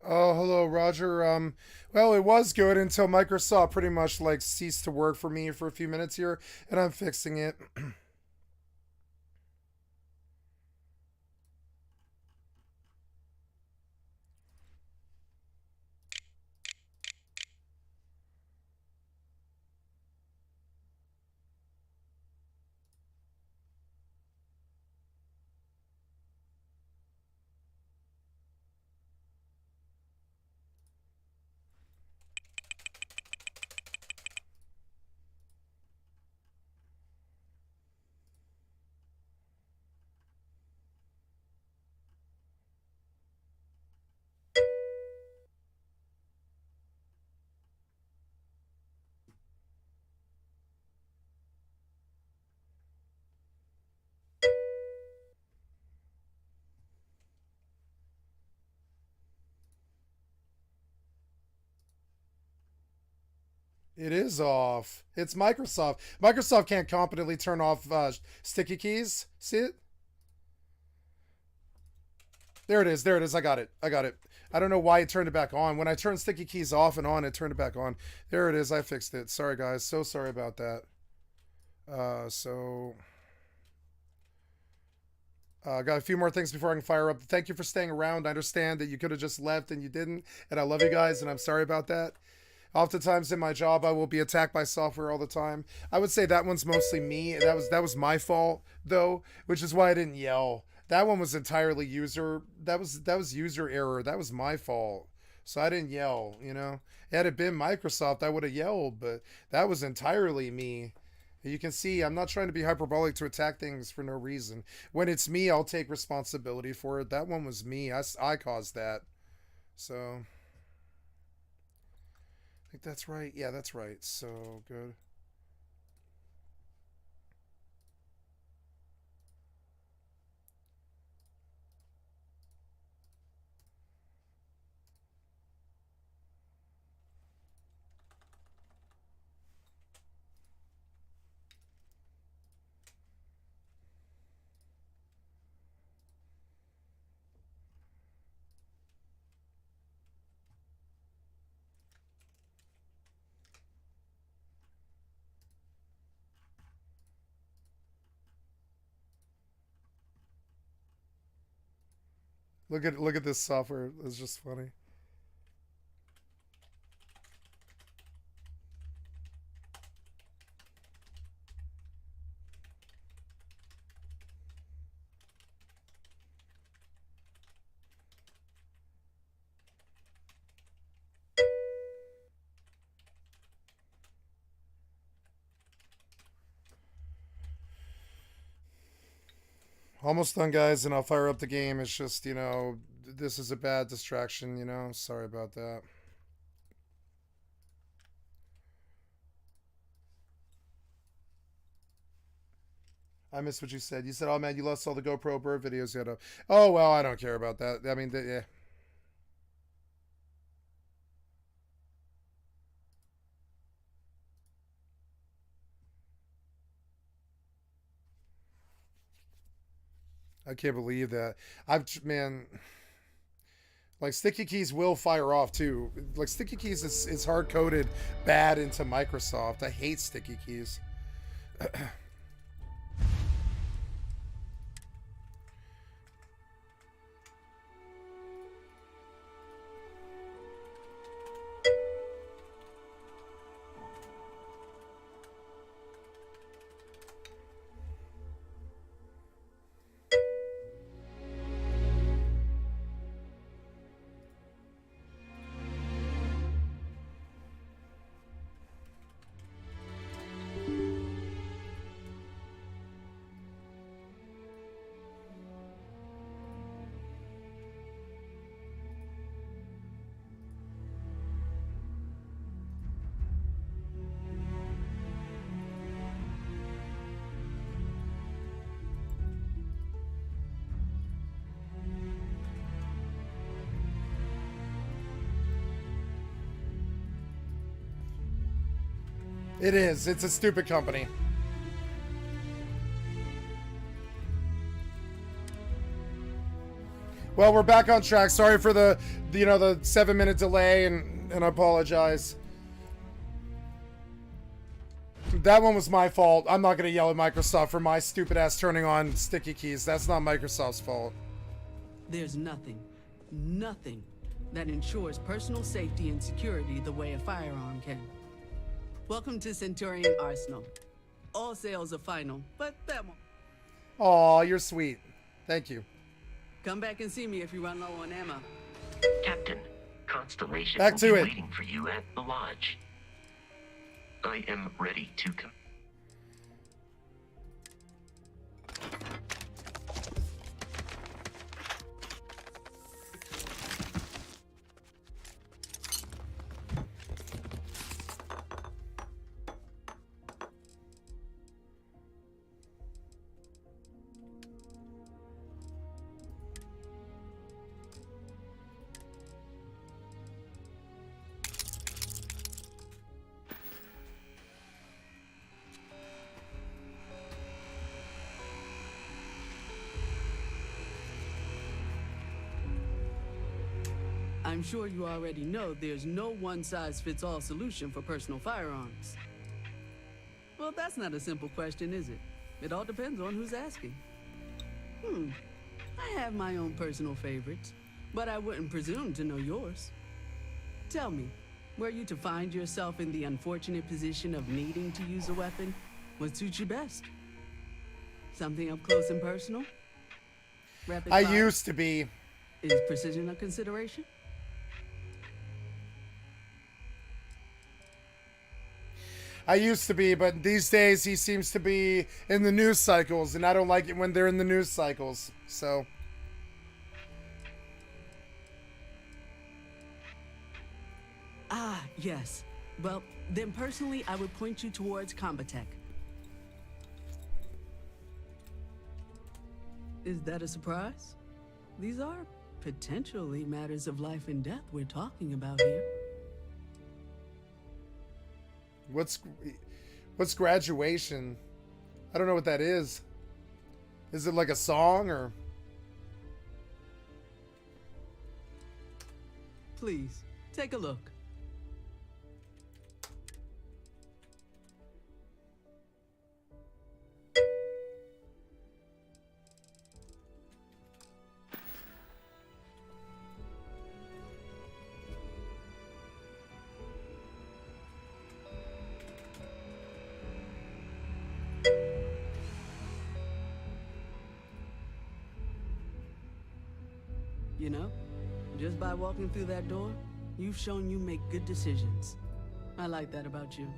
Oh, hello, Roger. Well, it was good until Microsoft pretty much like ceased to work for me for a few minutes here, and I'm fixing it. It is off. It's Microsoft. Microsoft can't competently turn off sticky keys. See it? There it is. There it is. I got it. I got it. I don't know why it turned it back on. When I turned sticky keys off and on, it turned it back on. There it is. I fixed it. Sorry, guys. So sorry about that. So got a few more things before I can fire up. Thank you for staying around. I understand that you could have just left and you didn't, and I love you guys, and I'm sorry about that. Oftentimes in my job, I will be attacked by software all the time. I would say that one's mostly me. That was my fault though, which is why I didn't yell. That one was entirely user. That was user error. That was my fault. So I didn't yell. Had it been Microsoft, I would have yelled, but that was entirely me. You can see I'm not trying to be hyperbolic to attack things for no reason. When it's me, I'll take responsibility for it. That one was me. I caused that. So I think that's right. Yeah, that's right. So good. Look at this software. It's just funny. Almost done, guys, and I'll fire up the game. It's just this is a bad distraction. Sorry about that. I missed what you said. You said, "Oh man, you lost all the GoPro bird videos you had up." Oh well, I don't care about that. I mean, yeah, I can't believe that. Man, like sticky keys will fire off too. Like sticky keys is hard coded bad into Microsoft. I hate sticky keys. It is. It's a stupid company. Well, we're back on track. Sorry for the 7-minute delay, and I apologize. That one was my fault. I'm not gonna yell at Microsoft for my stupid ass turning on sticky keys. That's not Microsoft's fault. There's nothing that ensures personal safety and security the way a firearm can. Welcome to Centurion Arsenal. All sales are final, but that won't. Aw, you're sweet. Thank you. Come back and see me if you run low on ammo. Captain, Constellation Back to will be it. waiting for you at the lodge. I am ready to come. I'm sure you already know there's no one-size-fits-all solution for personal firearms. Well, that's not a simple question, is it? It all depends on who's asking. I have my own personal favorites, but I wouldn't presume to know yours. Tell me, were you to find yourself in the unfortunate position of needing to use a weapon, what suits you best? Something up close and personal? Rapid I fire? used to be. Is precision a consideration? I used to be, but these days he seems to be in the news cycles, and I don't like it when they're in the news cycles. So. Ah, yes. Well, then personally, I would point you towards Combatech. Is that a surprise? These are potentially matters of life and death we're talking about here. What's graduation? I don't know what that is. Is it like a song or? Please, take a look. You know, just by walking through that door, you've shown you make good decisions. I like that about you.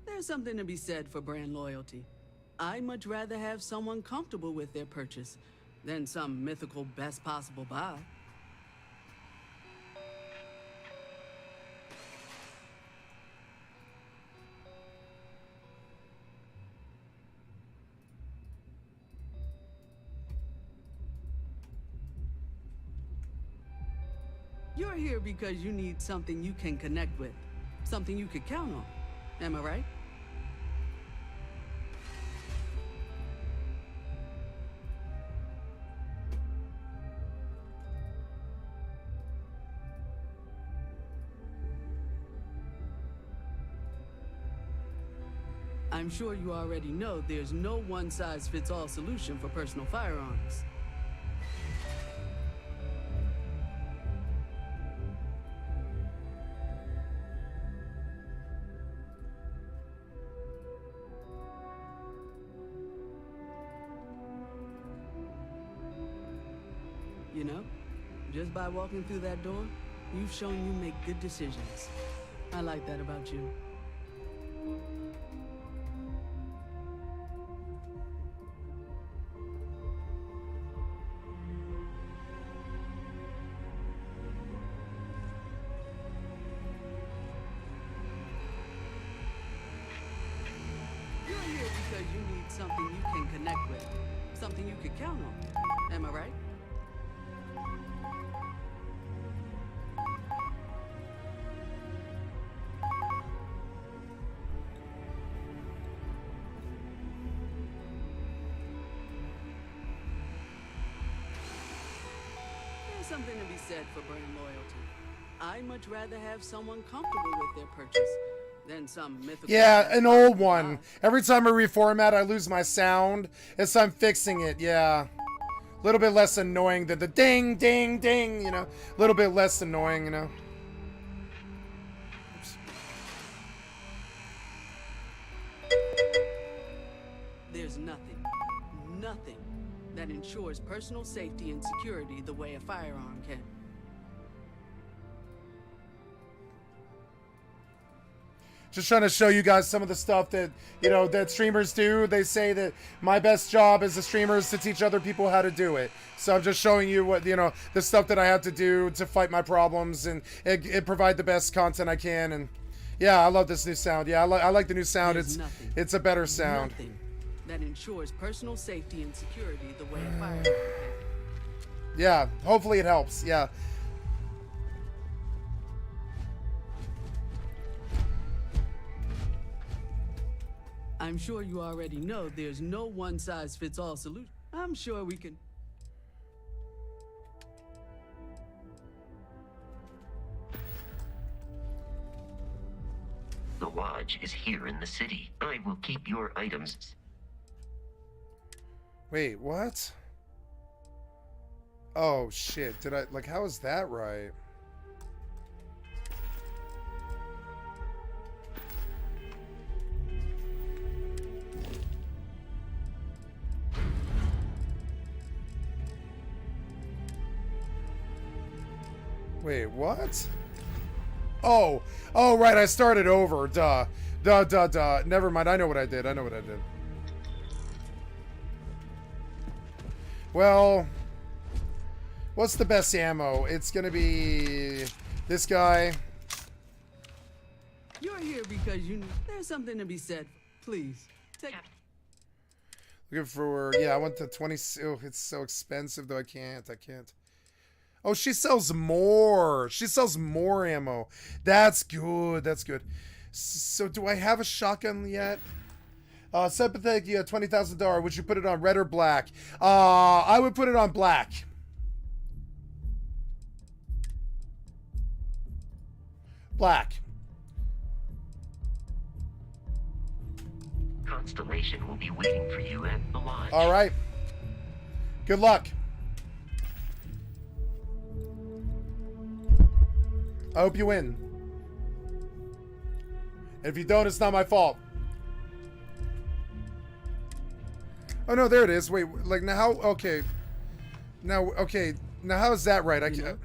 There's something to be said for brand loyalty. I'd much rather have someone comfortable with their purchase than some mythical best possible buy. You're here because you need something you can connect with, something you could count on. Am I right? I'm sure you already know there's no one-size-fits-all solution for personal firearms. You know, just by walking through that door, you've shown you make good decisions. I like that about you. You're here because you need something you can connect with, something you could count on. Am I right? something to be said for brand loyalty. I'd much rather have someone comfortable with their purchase than some mythical... Yeah, an old one. Every time I reformat, I lose my sound. As I'm fixing it, yeah. A little bit less annoying than the ding, ding, ding, you know. A little bit less annoying, you know. Oops. There's nothing that ensures personal safety and security the way a firearm can. Just trying to show you guys some of the stuff that, you know, that streamers do. They say that my best job as a streamer is to teach other people how to do it. So I'm just showing you what, you know, the stuff that I have to do to fight my problems and provide the best content I can. And yeah, I love this new sound. Yeah, I like the new sound. It's a better sound. Nothing that ensures personal safety and security the way a firearm can. Yeah, hopefully it helps. Yeah. I'm sure you already know there's no one-size-fits-all solution. I'm sure we can... The lodge is here in the city. I will keep your items. Wait, what? Oh, shit. Did I... Like, how is that right? Wait, what? Oh, right, I started over. Duh. Never mind, I know what I did. Well, what's the best ammo? It's gonna be this guy. You're here because you know there's something to be said. Please, take... Looking for, yeah, I want the 20, oh, it's so expensive though, I can't. Oh, she sells more. She sells more ammo. That's good. So, do I have a shotgun yet? Sympathetic, you have $20,000. Would you put it on red or black? I would put it on black. Black. Constellation will be waiting for you at the lodge. All right. Good luck. I hope you win. And if you don't, it's not my fault. Oh no, there it is. Wait, like now how? Okay. Now, okay. Now how is that right? I can't.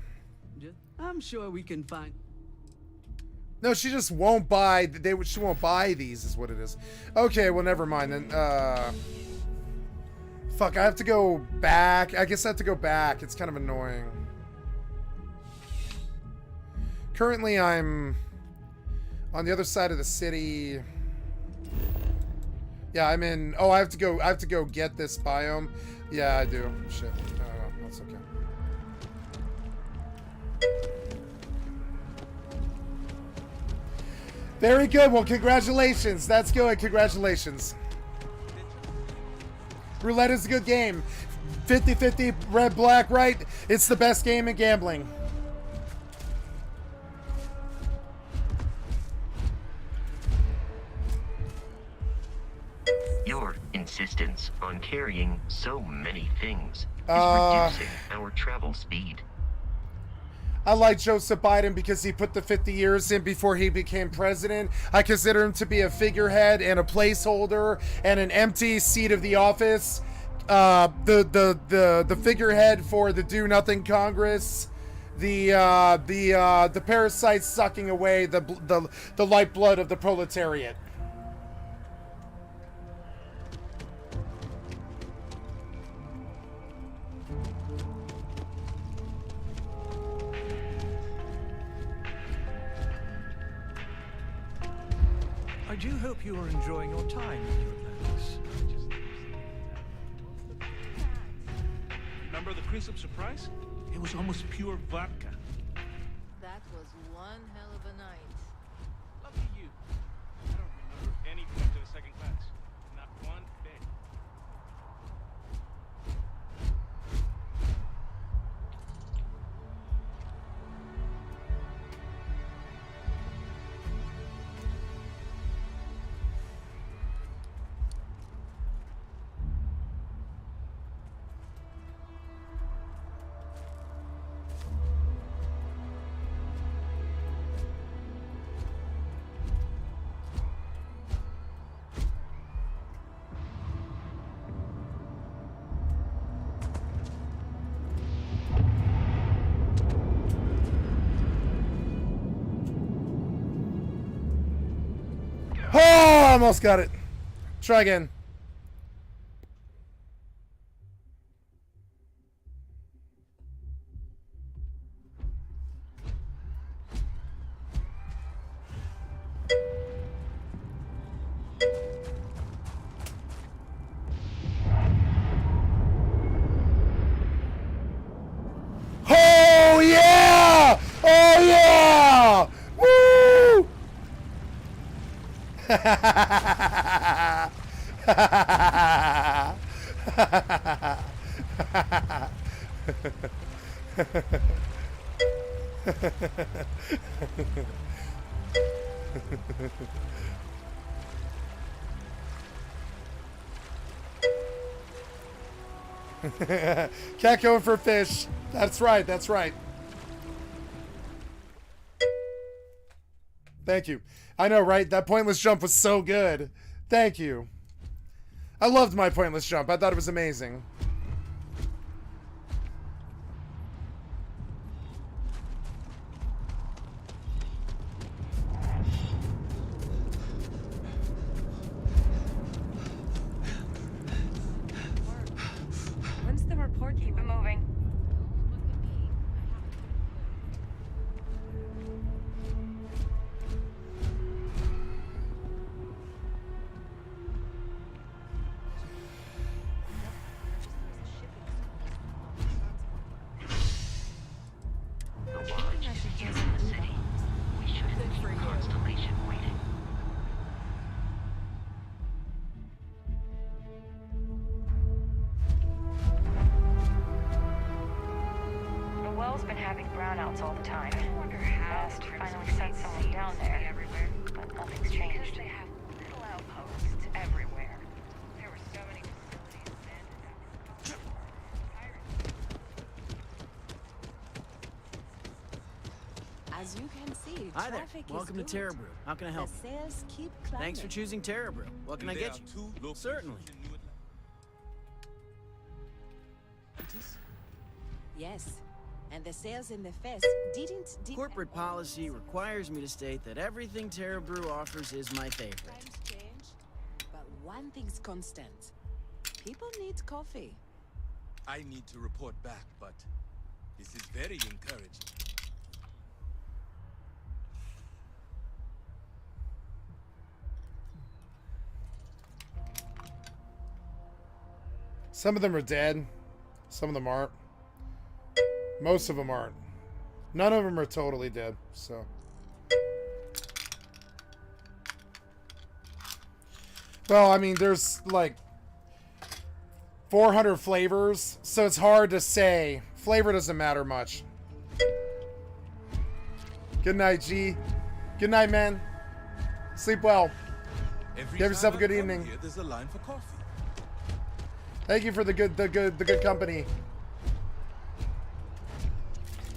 I'm sure we can find... No, she just won't buy. She won't buy these, is what it is. Okay, well, never mind then. Fuck, I have to go back. I guess I have to go back. It's kind of annoying. Currently, I'm on the other side of the city. Yeah, I'm in. Oh, I have to go get this biome. Yeah, I do. Shit. No, that's okay. Very good. Well, congratulations. That's good. Congratulations. Roulette is a good game. 50-50, red, black, right? It's the best game in gambling. Your insistence on carrying so many things is reducing our travel speed. I like Joseph Biden because he put the 50 years in before he became president. I consider him to be a figurehead and a placeholder and an empty seat of the office. The figurehead for the Do Nothing Congress. The parasites sucking away the lifeblood of the proletariat. I do hope you are enjoying your time in your Atlantis. Remember the Prince of Surprise? It was almost pure vodka. That was one hell of a night. Lucky you. I don't remember anything after the second class. Not one bit. Oh, almost got it. Try again. Oh yeah! Oh yeah! Woo! Cat going for fish. That's right, that's right. Thank you. I know, right? That pointless jump was so good. Thank you. I loved my pointless jump. I thought it was amazing. When's the report? Keep it moving. The lodge is here in the city. We shouldn't be Constellation waiting. The well's been having brownouts all the time. I wonder how. Must finally sent someone down there, but nothing's changed. Because they have little outposts everywhere. There were so many facilities abandoned. As you can see, Hi there. traffic Welcome is to good. Terra Brew. How can I help The you? sales keep climbing. Thanks for choosing Terra Brew. What can I get you? Certainly. Yes, and the sales in the fest didn't. Corporate policy requires me to state that everything Terra Brew offers is my favorite. Times change, but one thing's constant. People need coffee. I need to report back, but this is very encouraging. Some of them are dead. Some of them aren't. Most of them aren't. None of them are totally dead, so. Well, I mean, there's like 400 flavors, so it's hard to say. Flavor doesn't matter much. Good night, G. Good night, man. Sleep well. Every Give yourself a time I good come evening. here, there's a line for coffee. Thank you for the good company.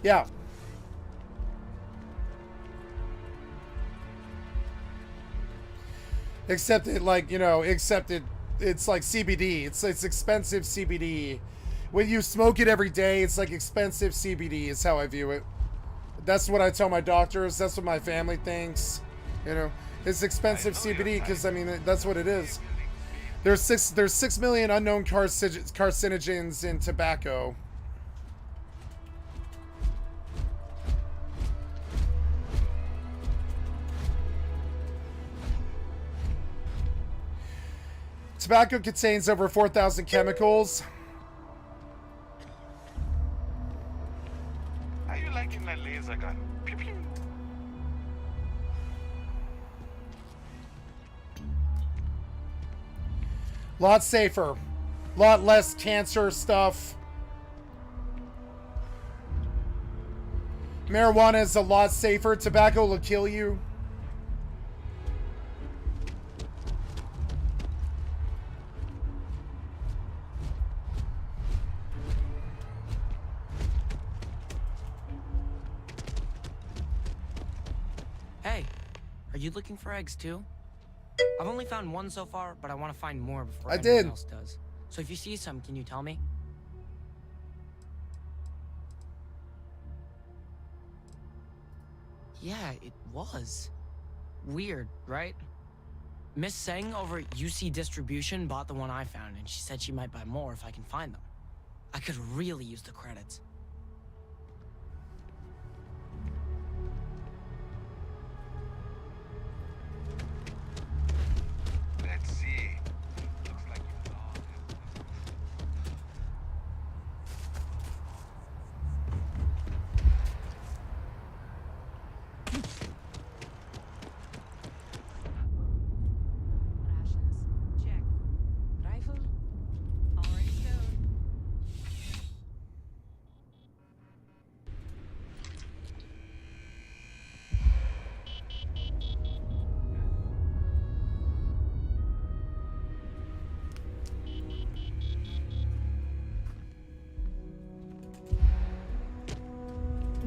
Yeah. Except it, like, you know, it's like CBD. It's expensive CBD. When you smoke it every day, it's like expensive CBD is how I view it. That's what I tell my doctors. That's what my family thinks. You know, it's expensive CBD because, I mean, that's what it is. There's 6 million unknown carcinogens in tobacco. Tobacco contains over 4,000 chemicals. How you liking that laser gun? Pew pew. Lot safer. Lot less cancer stuff. Marijuana is a lot safer. Tobacco will kill you. Hey, are you looking for eggs too? I've only found one so far, but I want to find more before I anyone did. else does. So if you see some, can you tell me? Yeah, it was. Weird, right? Miss Seng over at UC Distribution bought the one I found, and she said she might buy more if I can find them. I could really use the credits. Let's see. Looks like you all have Rations? Check. Rifle? Already stowed.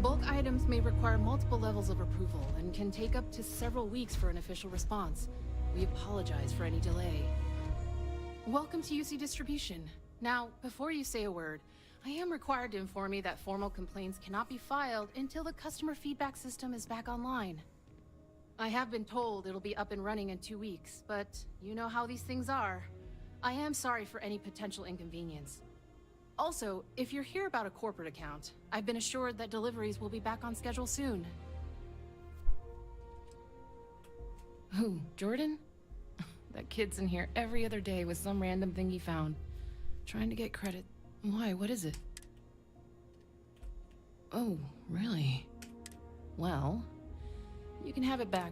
Bulk items may require multiple levels of approval and can take up to several weeks for an official response. We apologize for any delay. Welcome to UC Distribution. Now, before you say a word, I am required to inform you that formal complaints cannot be filed until the customer feedback system is back online. I have been told it'll be up and running in 2 weeks, but you know how these things are. I am sorry for any potential inconvenience. Also, if you're here about a corporate account, I've been assured that deliveries will be back on schedule soon. Who, Jordan? That kid's in here every other day with some random thing he found. Trying to get credit. Why? What is it? Oh, really? Well, you can have it back.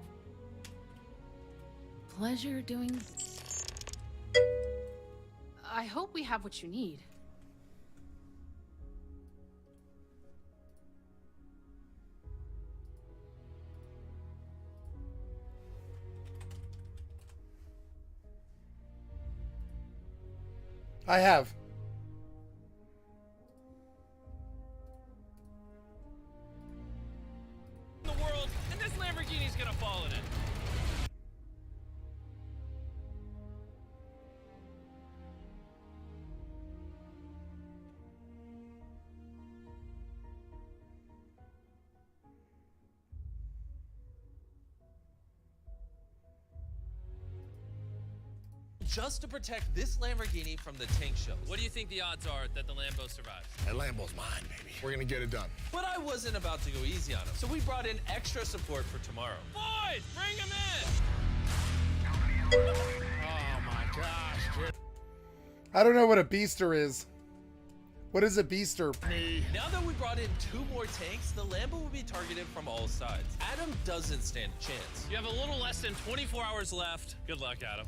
Pleasure doing... I hope we have what you need. I have. In the world, and this Lamborghini's gonna fall in it. Just to protect this Lamborghini from the tank shells. What do you think the odds are that the Lambo survives? That Lambo's mine, baby. We're gonna get it done. But I wasn't about to go easy on him, so we brought in extra support for tomorrow. Boys, bring him in! Oh my gosh, dude. I don't know what a beaster is. What is a beaster? Now that we brought in 2 more tanks, the Lambo will be targeted from all sides. Adam doesn't stand a chance. You have a little less than 24 hours left. Good luck, Adam.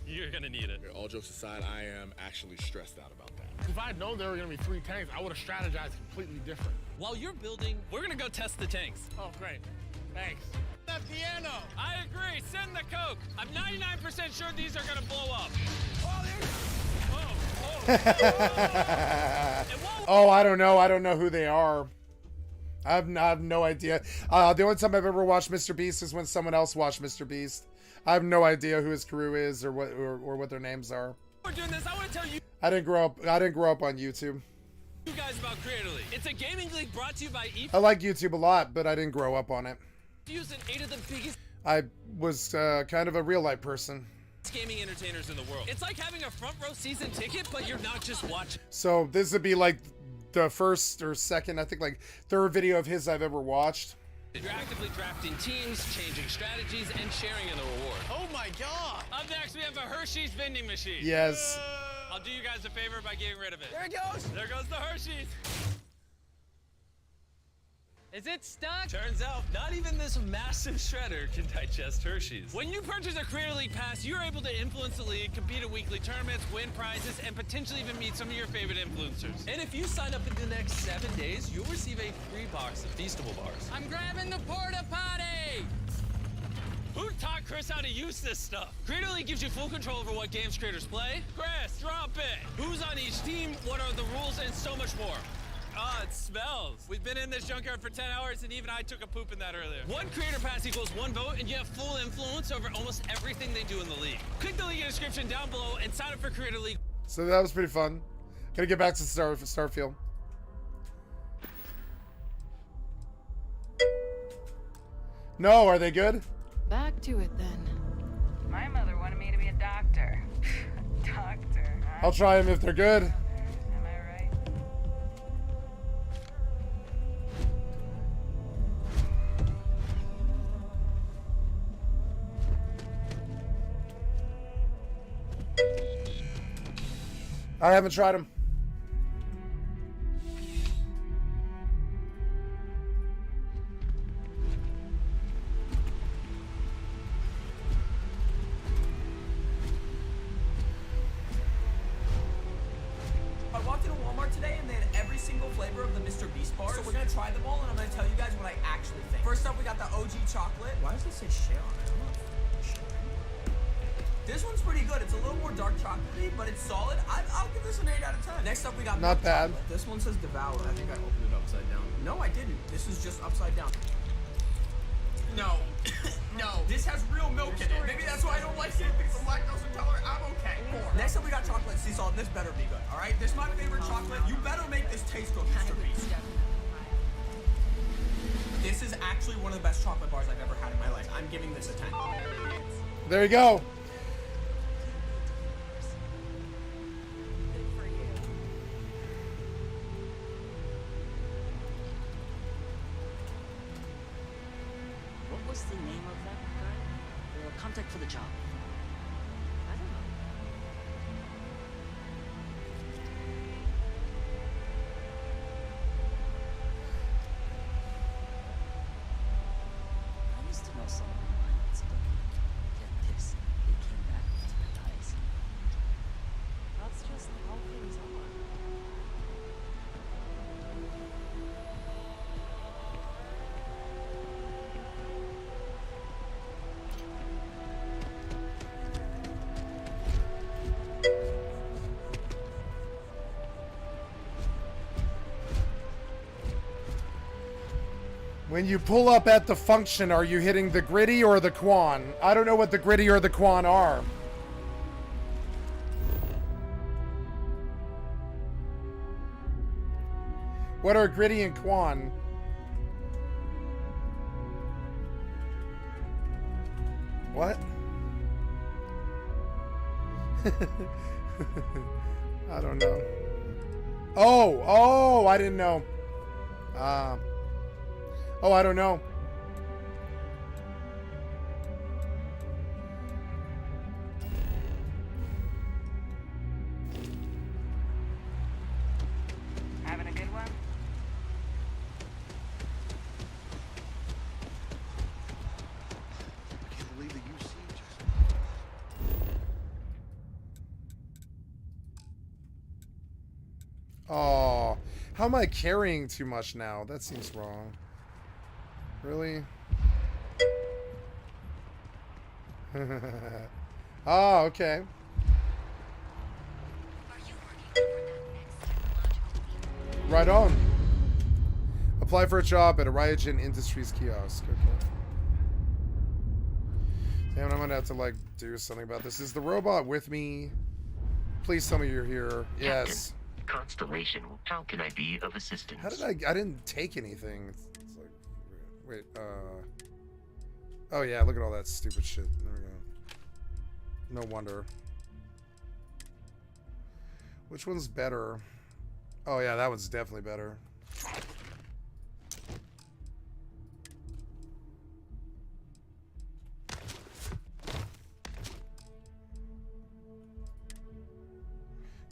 You're gonna need it. All jokes aside, I am actually stressed out about that. If I had known there were gonna be 3 tanks, I would have strategized completely different. While you're building, We're gonna go test the tanks. Oh, great. Thanks. That piano! I agree, send the coke! I'm 99% sure these are gonna blow up. Oh, Oh, I don't know. I don't know who they are. I have no idea. The only time I've ever watched Mr. Beast is when someone else watched Mr. Beast. I have no idea who his crew is or what their names are. We're doing this. I want to tell you I didn't grow up on YouTube. guys about Creatorly. It's a gaming league brought to you by I like YouTube a lot, but I didn't grow up on it. Fuse and 8 of the biggest I was kind of a real life person. gaming entertainers in the world. It's like having a front row season ticket, but you're not just watching. So this would be like the first or second, I think like third video of his I've ever watched. You're actively drafting teams, changing strategies, and sharing in the reward. oh my god! Up next, we have a Hershey's vending machine. Yes. I'll do you guys a favor by getting rid of it. There it goes! There goes the Hershey's. Is it stuck? Turns out, not even this massive shredder can digest Hershey's. When you purchase a Creator League pass, you're able to influence the league, compete in weekly tournaments, win prizes, and potentially even meet some of your favorite influencers. And if you sign up in the next 7 days, you'll receive a free box of Feastable bars. I'm grabbing the porta potty! Who taught Chris how to use this stuff? Creator League gives you full control over what games creators play. Chris, drop it! Who's on each team, what are the rules, and so much more. Ah, it smells. We've been in this junkyard for 10 hours, and even I took a poop in that earlier. One creator pass equals 1 vote, and you have full influence over almost everything they do in the league. Click the link in the description down below and sign up for Creator League. So that was pretty fun. Gotta get back to Starfield. No, are they good? Back to it then. My mother I'll try them if they're good. I haven't tried them. I walked into Walmart today and they had every single flavor of the Mr. Beast bars. So we're gonna try them all and I'm gonna tell you guys what I actually think. First up, we got the OG chocolate. Why does this say share on it? This one's pretty good. It's a little more dark chocolatey, but it's solid. I'll give this an 8 out of 10. Next up, we got not milk bad. Chocolate. This one says devour. I think I opened it upside down. No, I didn't. This is just upside down. No. No. This has real milk in it. Maybe that's why I don't like it because I'm lactose intolerant. I'm okay. Next up, we got chocolate sea salt. This better be good. All right? This is my favorite chocolate. You better make this taste good, Mr. Beast. This is actually one of the best chocolate bars I've ever had in my life. I'm giving this a 10. There you go. What's the name of that guy? The contact for the job. I don't know. I used to know someone in line that's looking. Get this. They came back with my eyes. That's just how things are. When you pull up at the function, are you hitting the gritty or the quan? I don't know what the gritty or the quan are. What are gritty and quan? What? I don't know. Oh, I didn't know. Oh, I don't know. Having a good one? I can't believe that you see just. Oh, how am I carrying too much now? That seems wrong. Really? Oh, okay. Right on. Apply for a job at a Ryogen Industries kiosk. Okay. Damn, I'm gonna have to like do something about this. Is the robot with me? Please tell me you're here. Yes. Constellation, how can I be of assistance? How did I didn't take anything. It's like, wait, oh yeah, look at all that stupid shit. There we go. No wonder. Which one's better? Oh yeah, that one's definitely better.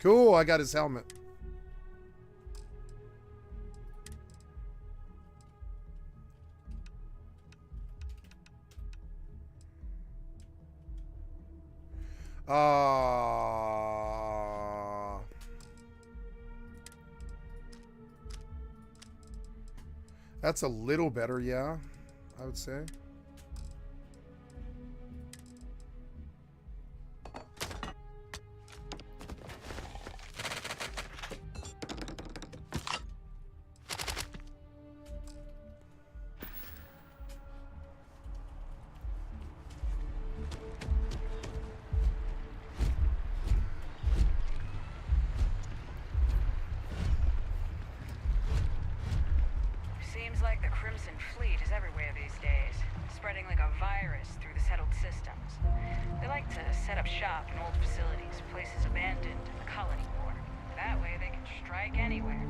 Cool, I got his helmet. That's a little better, yeah, I would say. Seems like the Crimson Fleet is everywhere these days. spreading like a virus through the settled systems. They like to set up shop in old facilities, places abandoned in the colony war. That way they can strike anywhere.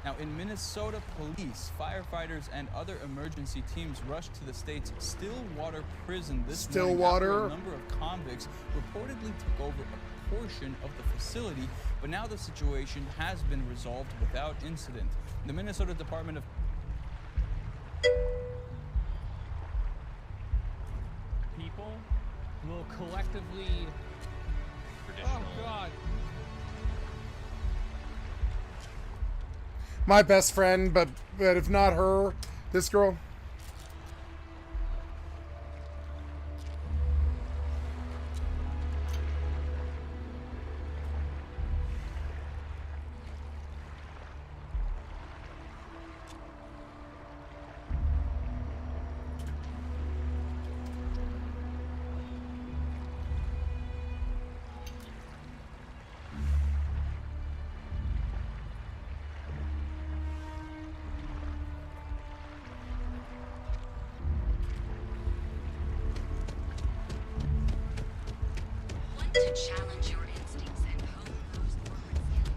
Now, in Minnesota, police, firefighters, and other emergency teams rushed to the state's Stillwater prison this morning after a number of convicts reportedly took over a portion of the facility, but now the situation has been resolved without incident. The Minnesota Department of People will collectively... Oh, God. My best friend, but if not her, this girl.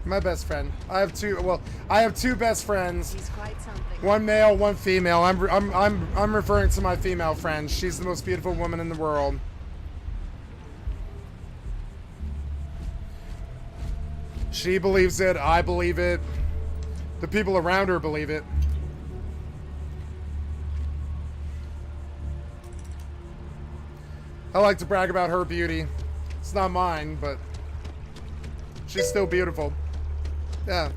My best friend. I have two. Well, I have two best friends. He's quite something. One male, one female. I'm referring to my female friend. She's the most beautiful woman in the world. She believes it. I believe it. The people around her believe it. I like to brag about her beauty. It's not mine, but she's still beautiful. Yeah,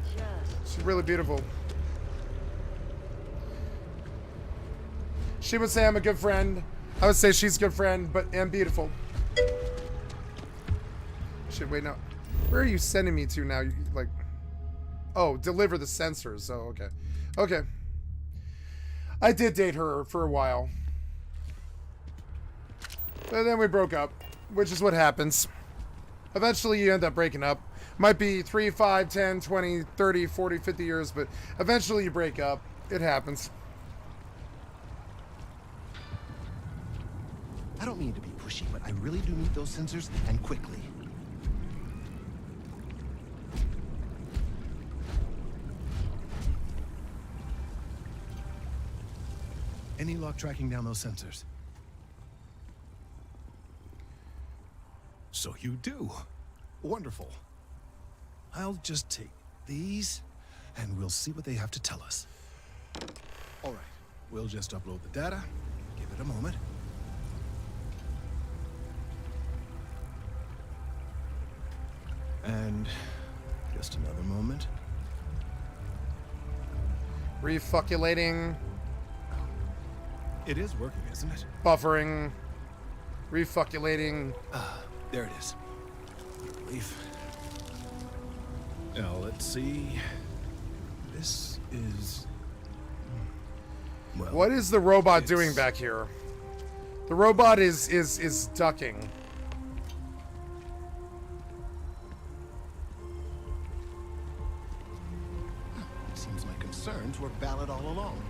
she's really beautiful. She would say I'm a good friend. I would say she's a good friend, but am beautiful. Shit, wait, now. Where are you sending me to now? You, like, oh, deliver the sensors. Oh, okay. Okay. I did date her for a while. But then we broke up, which is what happens. Eventually you end up breaking up. Might be 3, 5, 10, 20, 30, 40, 50 years, but eventually you break up. It happens. I don't mean to be pushy, but I really do need those sensors, and quickly. Any luck tracking down those sensors? So you do. Wonderful. I'll just take these, and we'll see what they have to tell us. All right, we'll just upload the data. Give it a moment. And just another moment. Refuculating. It is working, isn't it? Buffering. Refuculating. There it is. Relief. Now, let's see. This is... Well, what is the robot doing back here? The robot is ducking. Seems my concerns were valid all along.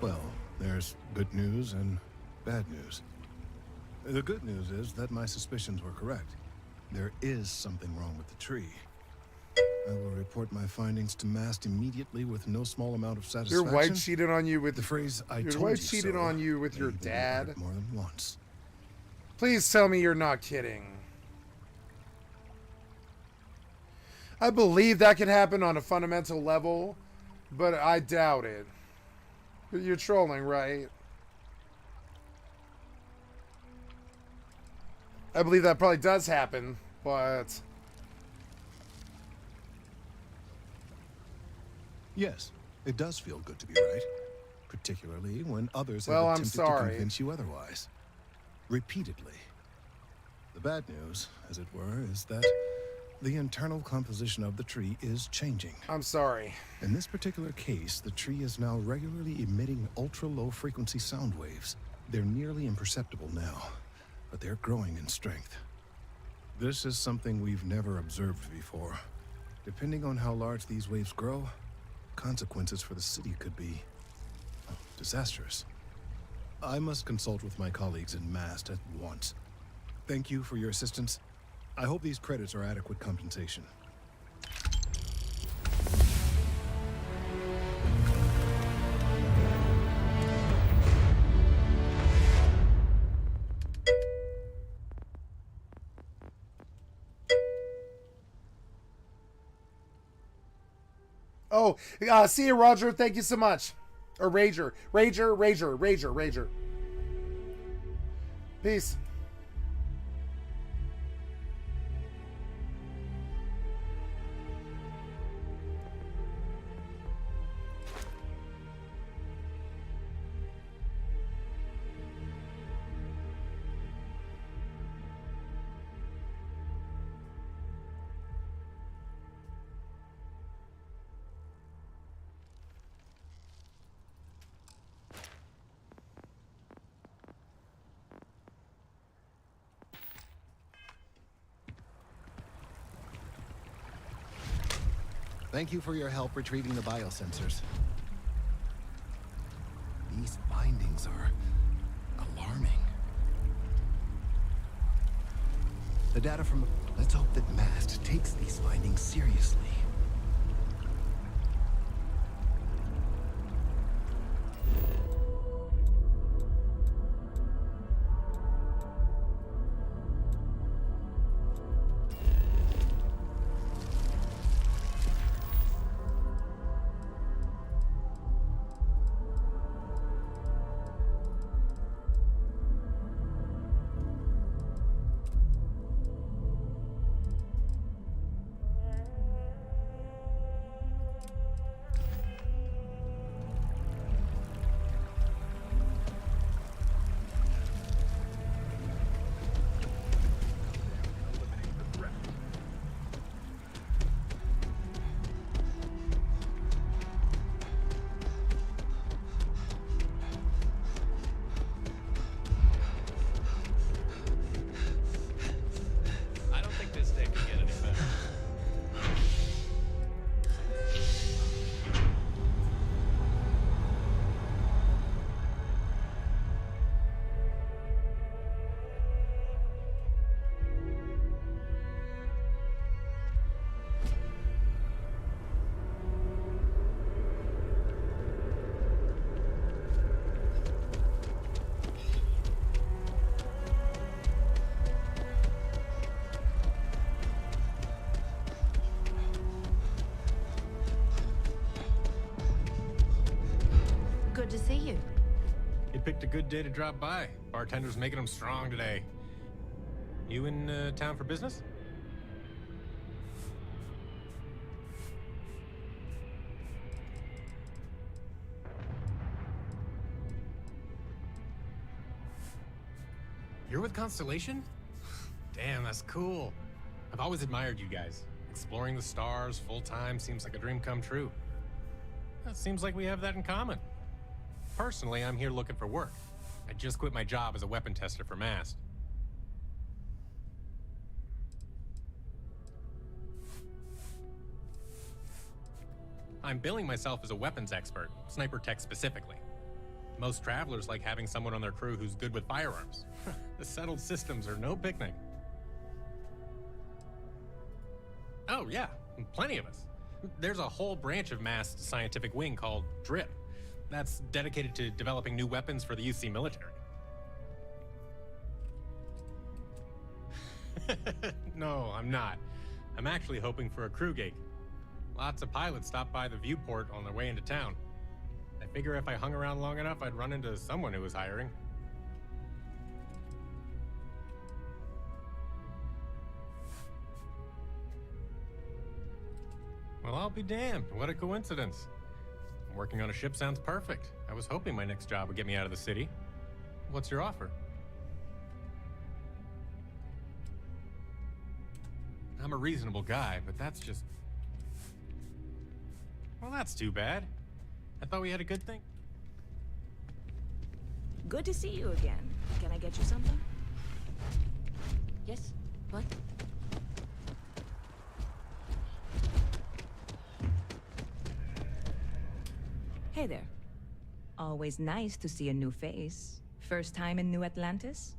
Well, there's good news and bad news. The good news is that my suspicions were correct. There is something wrong with the tree. I will report my findings to MAST immediately with no small amount of satisfaction. Your wife cheated on you with the phrase "I told you so." Your wife cheated on you with your dad more than once. Please tell me you're not kidding. I believe that could happen on a fundamental level, but I doubt it. You're trolling, right? I believe that probably does happen, but... Yes, it does feel good to be right. Particularly when others have Well, I'm attempted to sorry. convince you otherwise. Repeatedly. The bad news, as it were, is that the internal composition of the tree is changing. I'm sorry. In this particular case, the tree is now regularly emitting ultra-low frequency sound waves. They're nearly imperceptible now, but they're growing in strength. This is something we've never observed before. Depending on how large these waves grow, consequences for the city could be disastrous. I must consult with my colleagues in Mast at once. Thank you for your assistance. I hope these credits are adequate compensation. Oh, see you, Roger. Thank you so much. Or Rager. Rager. Peace. Thank you for your help retrieving the biosensors. These findings are alarming. The data from... Let's hope that Mast takes these findings seriously. Good to see you. You picked a good day to drop by. Bartender's making them strong today. You in town for business? You're with Constellation? Damn, that's cool. I've always admired you guys. Exploring the stars full-time seems like a dream come true. It seems like we have that in common. Personally, I'm here looking for work. I just quit my job as a weapon tester for Mast. I'm billing myself as a weapons expert, sniper tech specifically. Most travelers like having someone on their crew who's good with firearms. The settled systems are no picnic. Oh yeah, plenty of us. There's a whole branch of Mast's scientific wing called DRIP. That's dedicated to developing new weapons for the UC military. No, I'm not. I'm actually hoping for a crew gig. Lots of pilots stop by the viewport on their way into town. I figure if I hung around long enough, I'd run into someone who was hiring. Well, I'll be damned. What a coincidence. Working on a ship sounds perfect. I was hoping my next job would get me out of the city. What's your offer? I'm a reasonable guy, but that's just... Well, that's too bad. I thought we had a good thing. Good to see you again. Can I get you something? Yes? What? Hey there. Always nice to see a new face. First time in New Atlantis?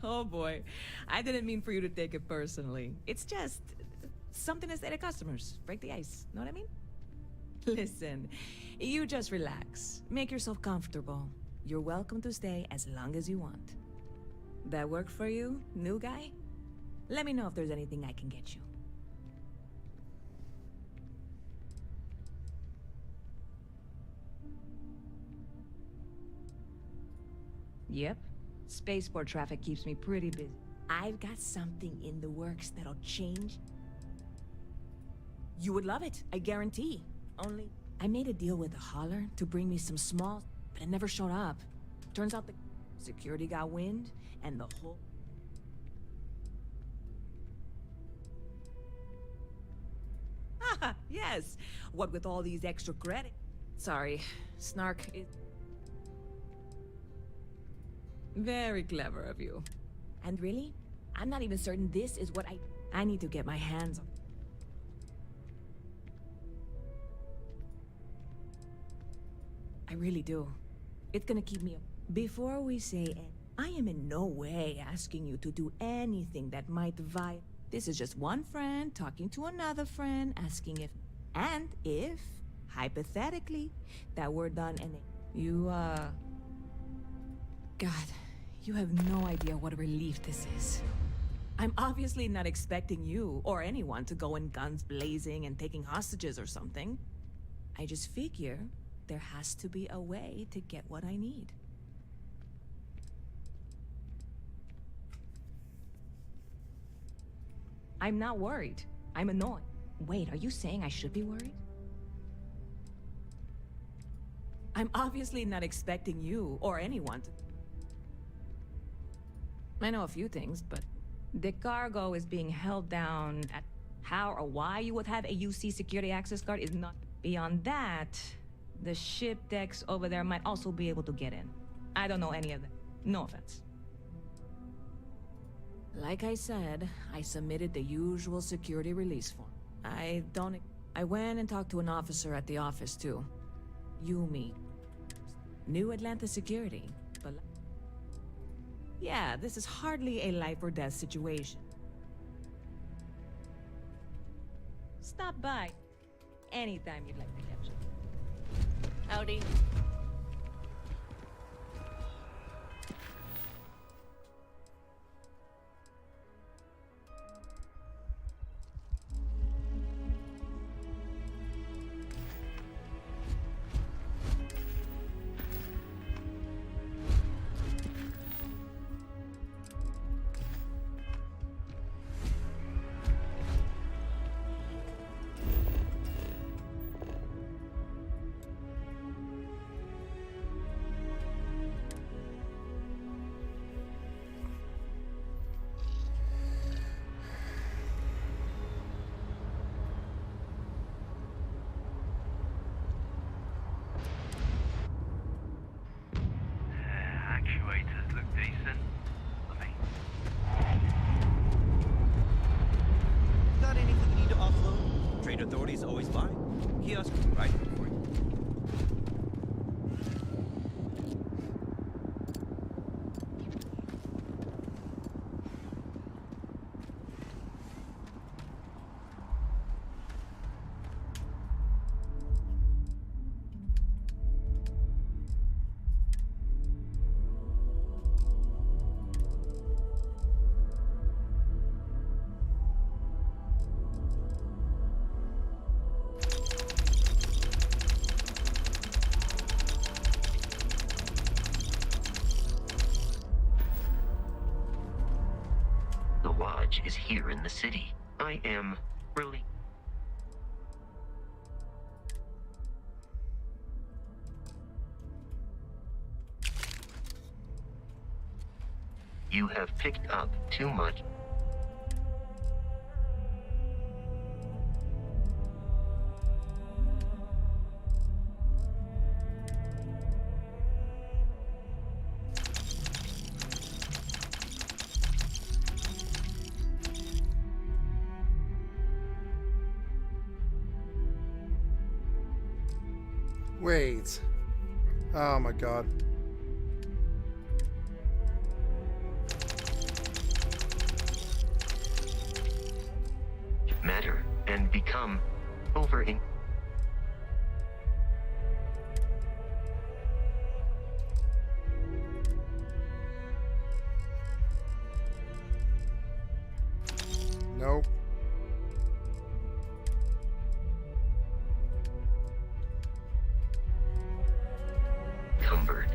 Oh boy. I didn't mean for you to take it personally. It's just something to say to customers. Break the ice. Know what I mean? Listen, you just relax. Make yourself comfortable. You're welcome to stay as long as you want. That work for you, new guy? Let me know if there's anything I can get you. Yep. Spaceport traffic keeps me pretty busy. I've got something in the works that'll change. You would love it, I guarantee. Only, I made a deal with a hauler to bring me some small, but it never showed up. Turns out the security got wind, and the whole... Haha, yes. What with all these extra credit? Sorry, snark is... Very clever of you. And really, I'm not even certain this is what I need to get my hands on. I really do. It's gonna keep me up. Before we say it, I am in no way asking you to do anything that might violate. This is just one friend talking to another friend, asking if, and if, hypothetically, that we're done and you, God, you have no idea what a relief this is. I'm obviously not expecting you or anyone to go in guns blazing and taking hostages or something. I just figure there has to be a way to get what I need. I'm not worried. I'm annoyed. Wait, are you saying I should be worried? I'm obviously not expecting you or anyone to... I know a few things, but the cargo is being held down at how or why you would have a UC security access card is not... Beyond that, the ship decks over there might also be able to get in. I don't know any of them. No offense. Like I said, I submitted the usual security release form. I went and talked to an officer at the office, too. Yumi. New Atlanta security, but... Yeah, this is hardly a life or death situation. Stop by anytime you'd like to catch up. Howdy. Actuators look decent. Got anything you need to offload? Trade authorities always buy. Kiosk right for you. The lodge is here in the city. I am really... You have picked up too much. Wait. Oh my god. Matter and become over in... Nope. Cumbered.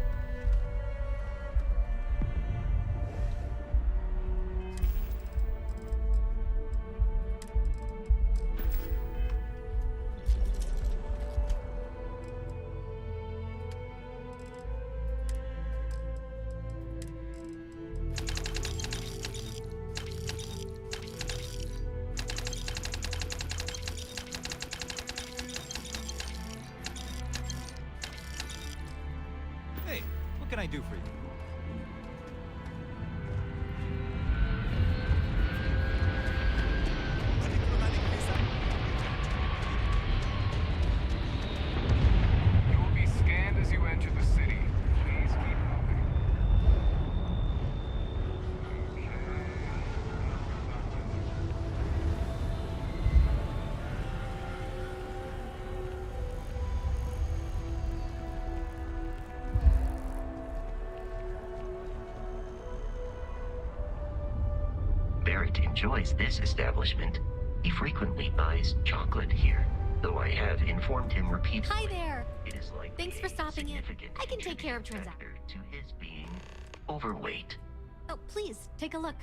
Hey, what can I do for you? You will be scanned as you enter the city. Please keep moving. Barrett enjoys this establishment. He frequently buys chocolate here, though I have informed him repeatedly. Hi there. It is like Thanks for stopping in. I can take care of transactions. to his being overweight. Oh, please, take a look.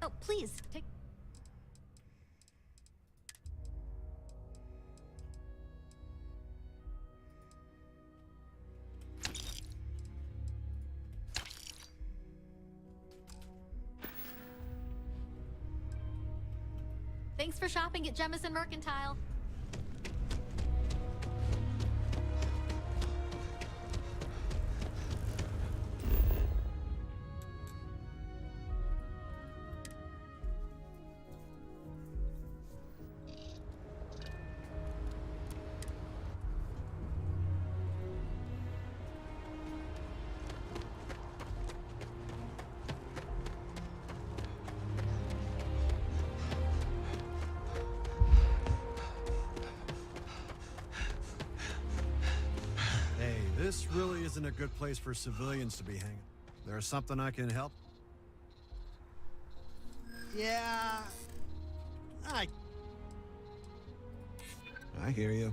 Oh, please, take... Thanks for shopping at Jemison Mercantile. This really isn't a good place for civilians to be hanging. There's something I can help? Yeah. I hear you.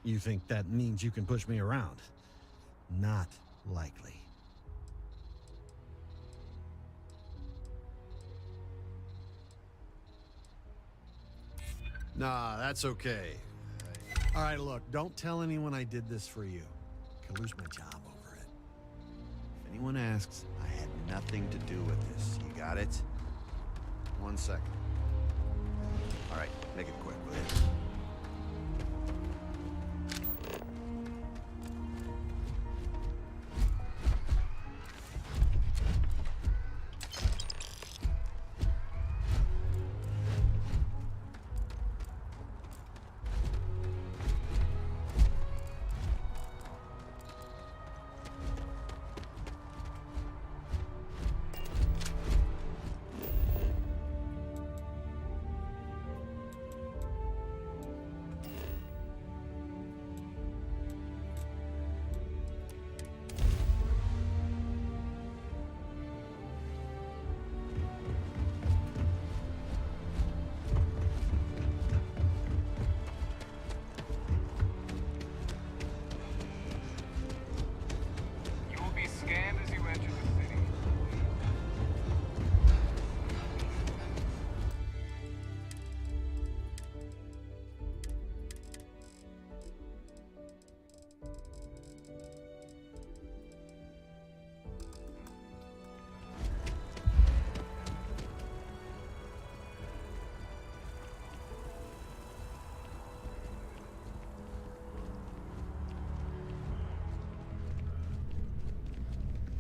You think that means you can push me around? Not likely. Nah, that's okay. All right, look, don't tell anyone I did this for you. I could lose my job over it. If anyone asks, I had nothing to do with this. You got it? 1 second. All right, make it quick, will you?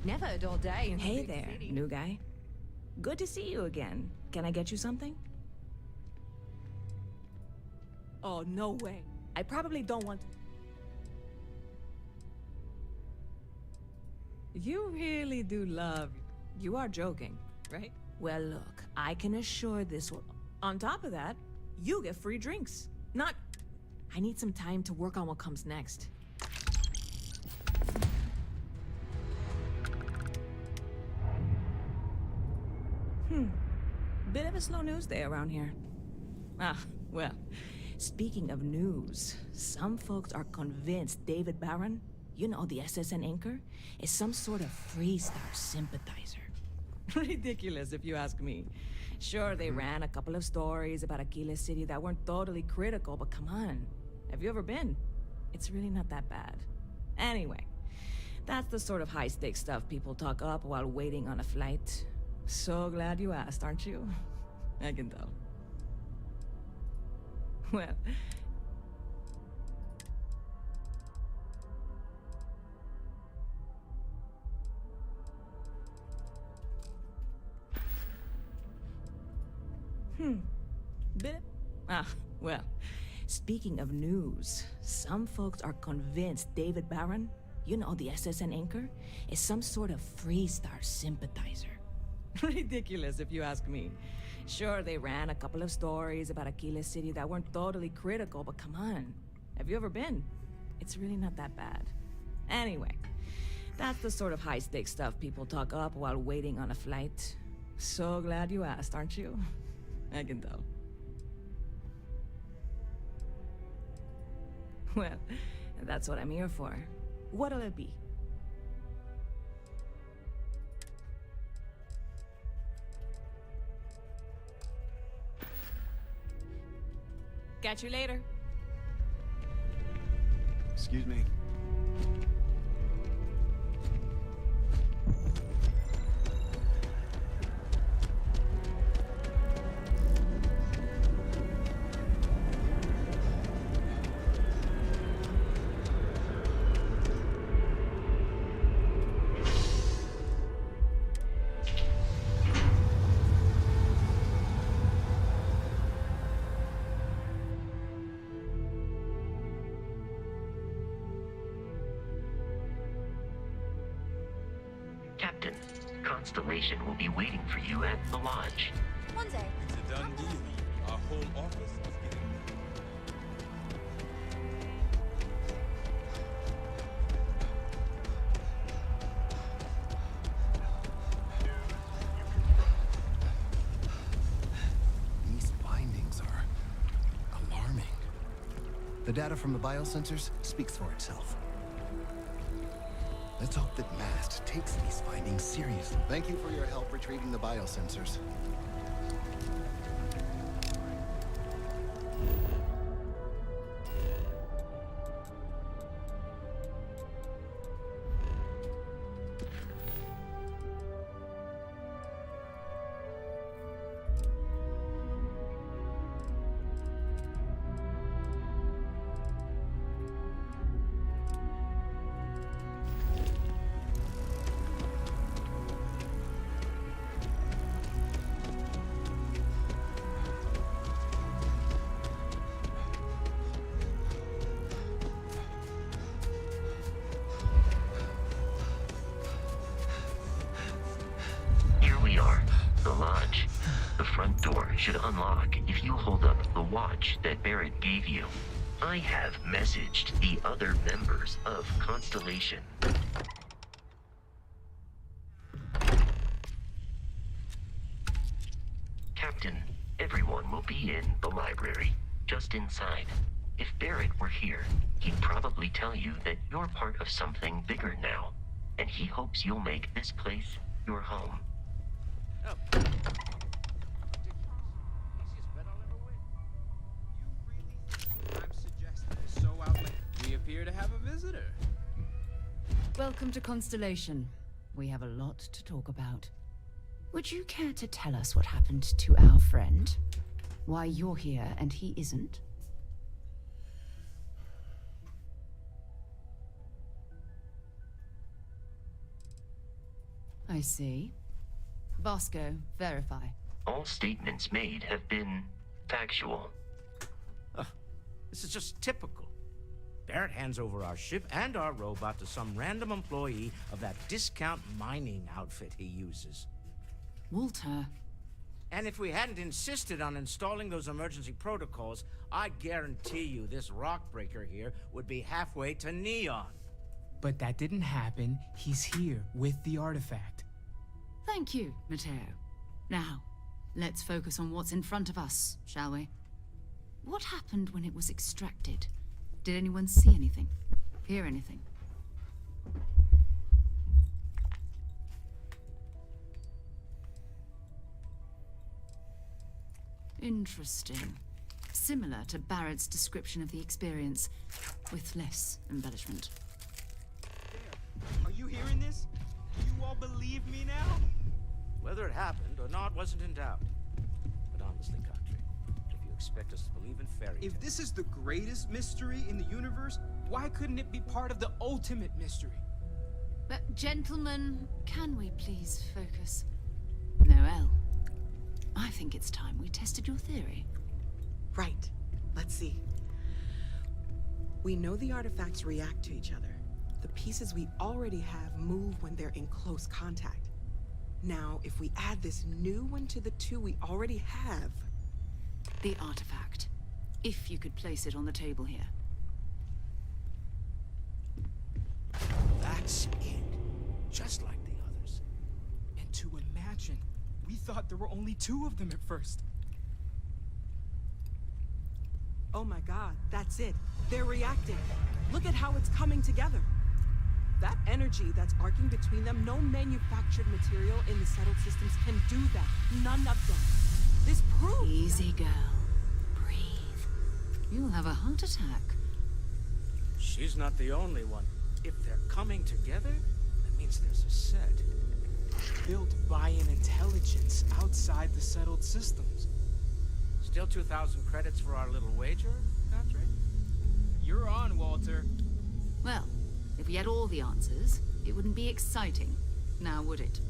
Never a dull day in the Hey big there, city. new guy. Good to see you again. Can I get you something? Oh, no way. I probably don't want to. You really do love. You are joking, right? Well, look, I can assure this will. On top of that, you get free drinks. Not. I need some time to work on what comes next. Bit of a slow news day around here. Ah, well, speaking of news, some folks are convinced David Barron, you know, the SSN anchor, is some sort of Freestar sympathizer. Ridiculous, if you ask me. Sure, they ran a couple of stories about Aquila City that weren't totally critical, but come on. Have you ever been? It's really not that bad. Anyway, that's the sort of high-stakes stuff people talk up while waiting on a flight. So glad you asked, aren't you? I can tell. Well... Bit... Ah, well, speaking of news, some folks are convinced David Barron, you know, the SSN anchor, is some sort of Freestar sympathizer. Ridiculous, if you ask me. Sure, they ran a couple of stories about Aquila City that weren't totally critical, but come on. Have you ever been? It's really not that bad. Anyway, that's the sort of high-stakes stuff people talk up while waiting on a flight. So glad you asked, aren't you? I can tell. Well, that's what I'm here for. What'll it be? Catch you later. Excuse me. Captain, Constellation will be waiting for you at the lodge. One day. It's a done deal. Our home office is getting... These findings are alarming. The data from the biosensors speaks for itself. Let's hope that MAST takes these findings seriously. Thank you for your help retrieving the biosensors. front door should unlock if you hold up the watch that Barrett gave you. I have messaged the other members of Constellation. Captain, everyone will be in the library, just inside. If Barrett were here, he'd probably tell you that you're part of something bigger now, and he hopes you'll make this place your home. We appear to have a visitor. Welcome to Constellation. We have a lot to talk about. Would you care to tell us what happened to our friend? Why you're here and he isn't? I see. Bosco, verify. All statements made have been factual. This is just typical. Barrett hands over our ship and our robot to some random employee of that discount mining outfit he uses. Walter. And if we hadn't insisted on installing those emergency protocols, I guarantee you this rock breaker here would be halfway to Neon. But that didn't happen. He's here with the artifact. Thank you, Matteo. Now, let's focus on what's in front of us, shall we? What happened when it was extracted? Did anyone see anything? Hear anything? Interesting. Similar to Barrett's description of the experience, with less embellishment. Are you hearing this? Do you all believe me now? Whether it happened or not wasn't in doubt. But honestly, Country, if you expect us to believe in fairy tales... If this is the greatest mystery in the universe, why couldn't it be part of the ultimate mystery? But, gentlemen, can we please focus? Noel, I think it's time we tested your theory. Right. Let's see. We know the artifacts react to each other. The pieces we already have move when they're in close contact. Now, if we add this new one to the two we already have... The artifact. If you could place it on the table here. That's it. Just like the others. And to imagine, we thought there were only 2 of them at first. Oh my god, that's it. They're reacting. Look at how it's coming together. That energy that's arcing between them, no manufactured material in the settled systems can do that. None of them. This proves... Easy, girl. Breathe. You'll have a heart attack. She's not the only one. If they're coming together, that means there's a set. Built by an intelligence outside the settled systems. Still 2,000 credits for our little wager, Country? You're on, Walter. Well, if we had all the answers, it wouldn't be exciting, now would it?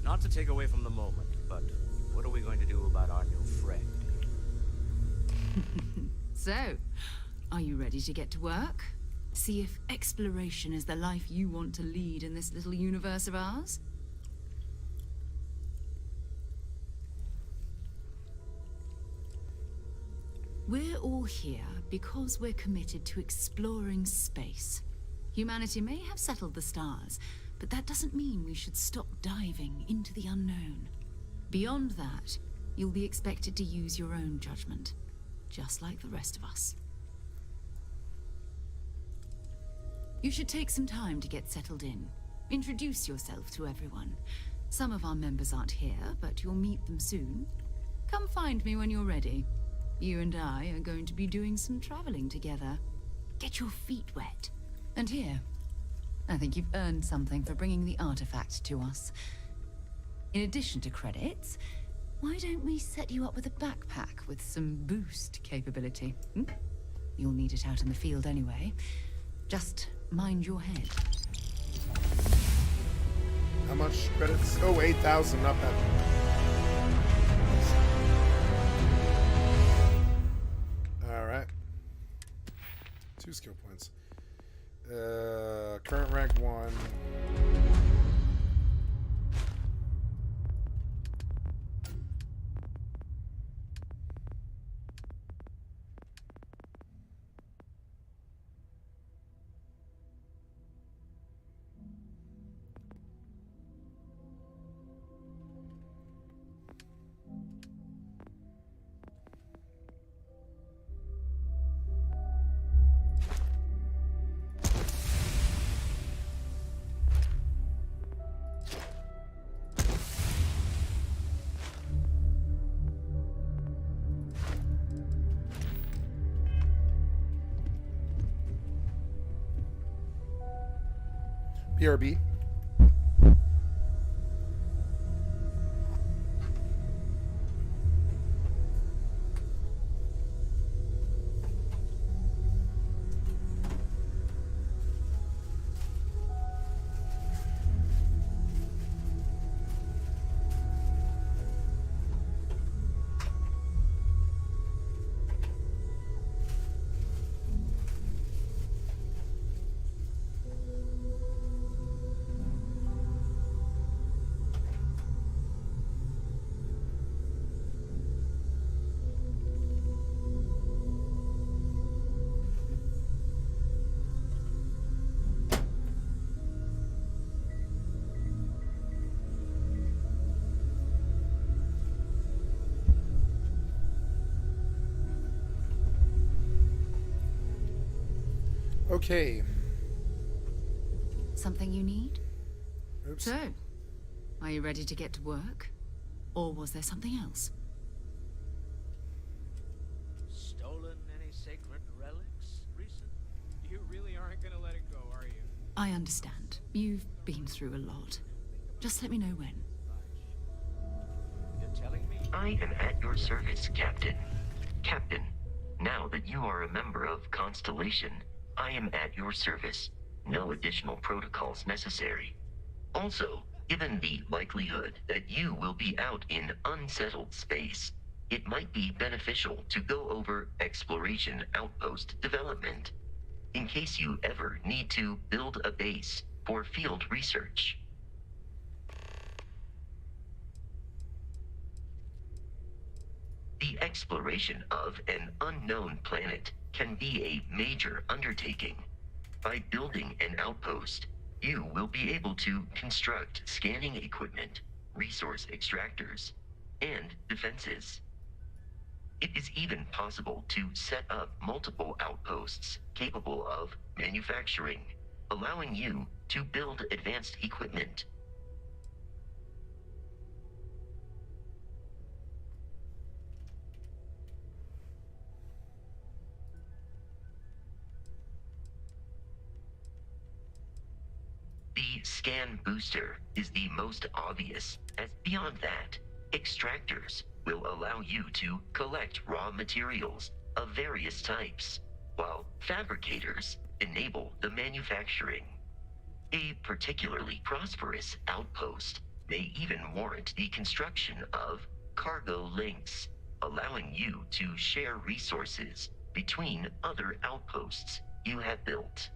Not to take away from the moment, but what are we going to do about our new friend? So, are you ready to get to work? See if exploration is the life you want to lead in this little universe of ours? We're all here because we're committed to exploring space. Humanity may have settled the stars, but that doesn't mean we should stop diving into the unknown. Beyond that, you'll be expected to use your own judgment, just like the rest of us. You should take some time to get settled in. Introduce yourself to everyone. Some of our members aren't here, but you'll meet them soon. Come find me when you're ready. You and I are going to be doing some traveling together. Get your feet wet. And here, I think you've earned something for bringing the artifact to us. In addition to credits, why don't we set you up with a backpack with some boost capability? You'll need it out in the field anyway. Just mind your head. How much credits? Oh, 8,000, not bad. Alright. 2 skill points. Current rank 1. BRB. Okay. Something you need? Oops. So, are you ready to get to work? Or was there something else? Stolen any sacred relics recently? You really aren't gonna let it go, are you? I understand. You've been through a lot. Just let me know when. You're telling me? I am at your service, Captain. Captain, now that you are a member of Constellation, I am at your service. No additional protocols necessary. Also, given the likelihood that you will be out in unsettled space, it might be beneficial to go over exploration outpost development, in case you ever need to build a base for field research. The exploration of an unknown planet can be a major undertaking. By building an outpost, you will be able to construct scanning equipment, resource extractors, and defenses. It is even possible to set up multiple outposts capable of manufacturing, allowing you to build advanced equipment. The scan booster is the most obvious, as beyond that, extractors will allow you to collect raw materials of various types, while fabricators enable the manufacturing. A particularly prosperous outpost may even warrant the construction of cargo links, allowing you to share resources between other outposts you have built.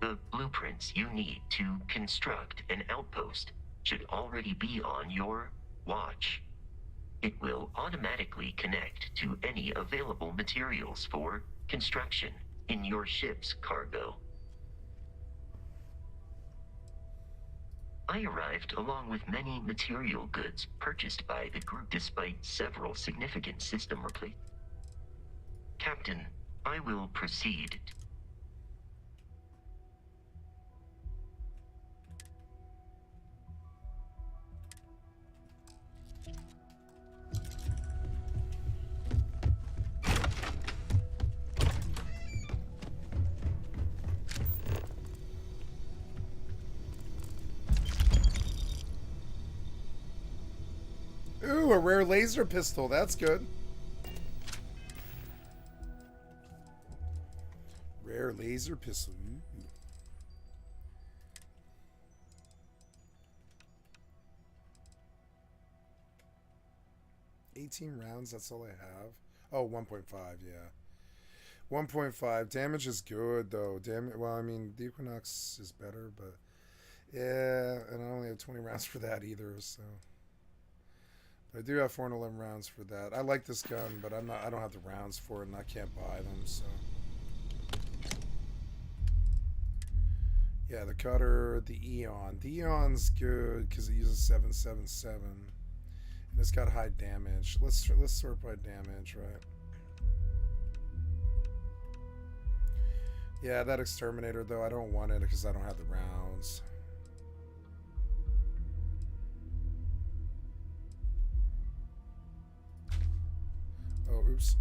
The blueprints you need to construct an outpost should already be on your watch. It will automatically connect to any available materials for construction in your ship's cargo. I arrived along with many material goods purchased by the group despite several significant system replacements. Captain, I will proceed. Ooh, a rare laser pistol. That's good. Rare laser pistol. Ooh. $18 rounds, that's all I have. Oh, 1.5, yeah. 1.5. Damage is good, though. Well, I mean, the Equinox is better, but... Yeah, and I only have 20 rounds for that either, so... I do have 411 rounds for that. I like this gun, but I don't have the rounds for it, and I can't buy them, so... Yeah, the cutter, the Eon. The Eon's good because it uses 777, and it's got high damage. Let's sort by damage, right? Yeah, that exterminator though, I don't want it because I don't have the rounds. Oh, oops.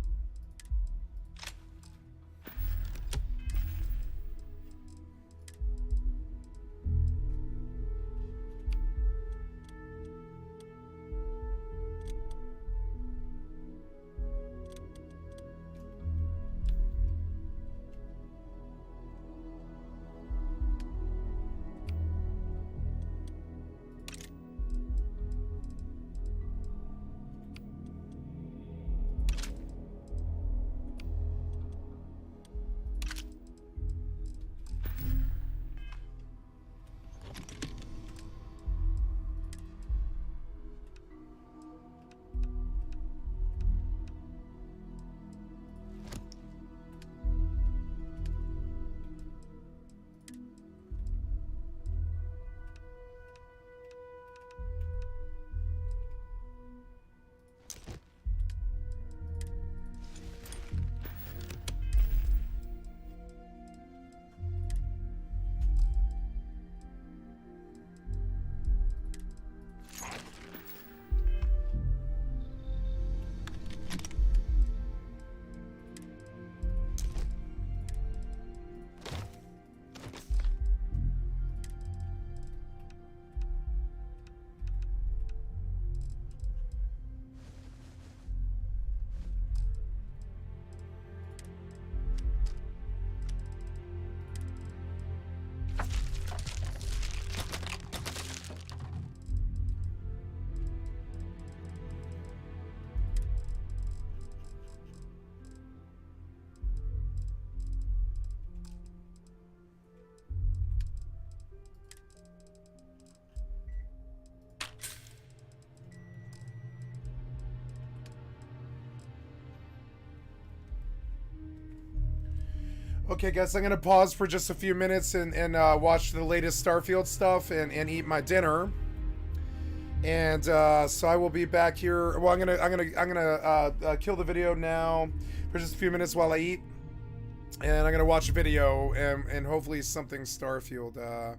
Okay, guys, I'm gonna pause for just a few minutes and watch the latest Starfield stuff and eat my dinner. And so I will be back here. Well, I'm gonna kill the video now for just a few minutes while I eat, and I'm gonna watch a video and hopefully something Starfield.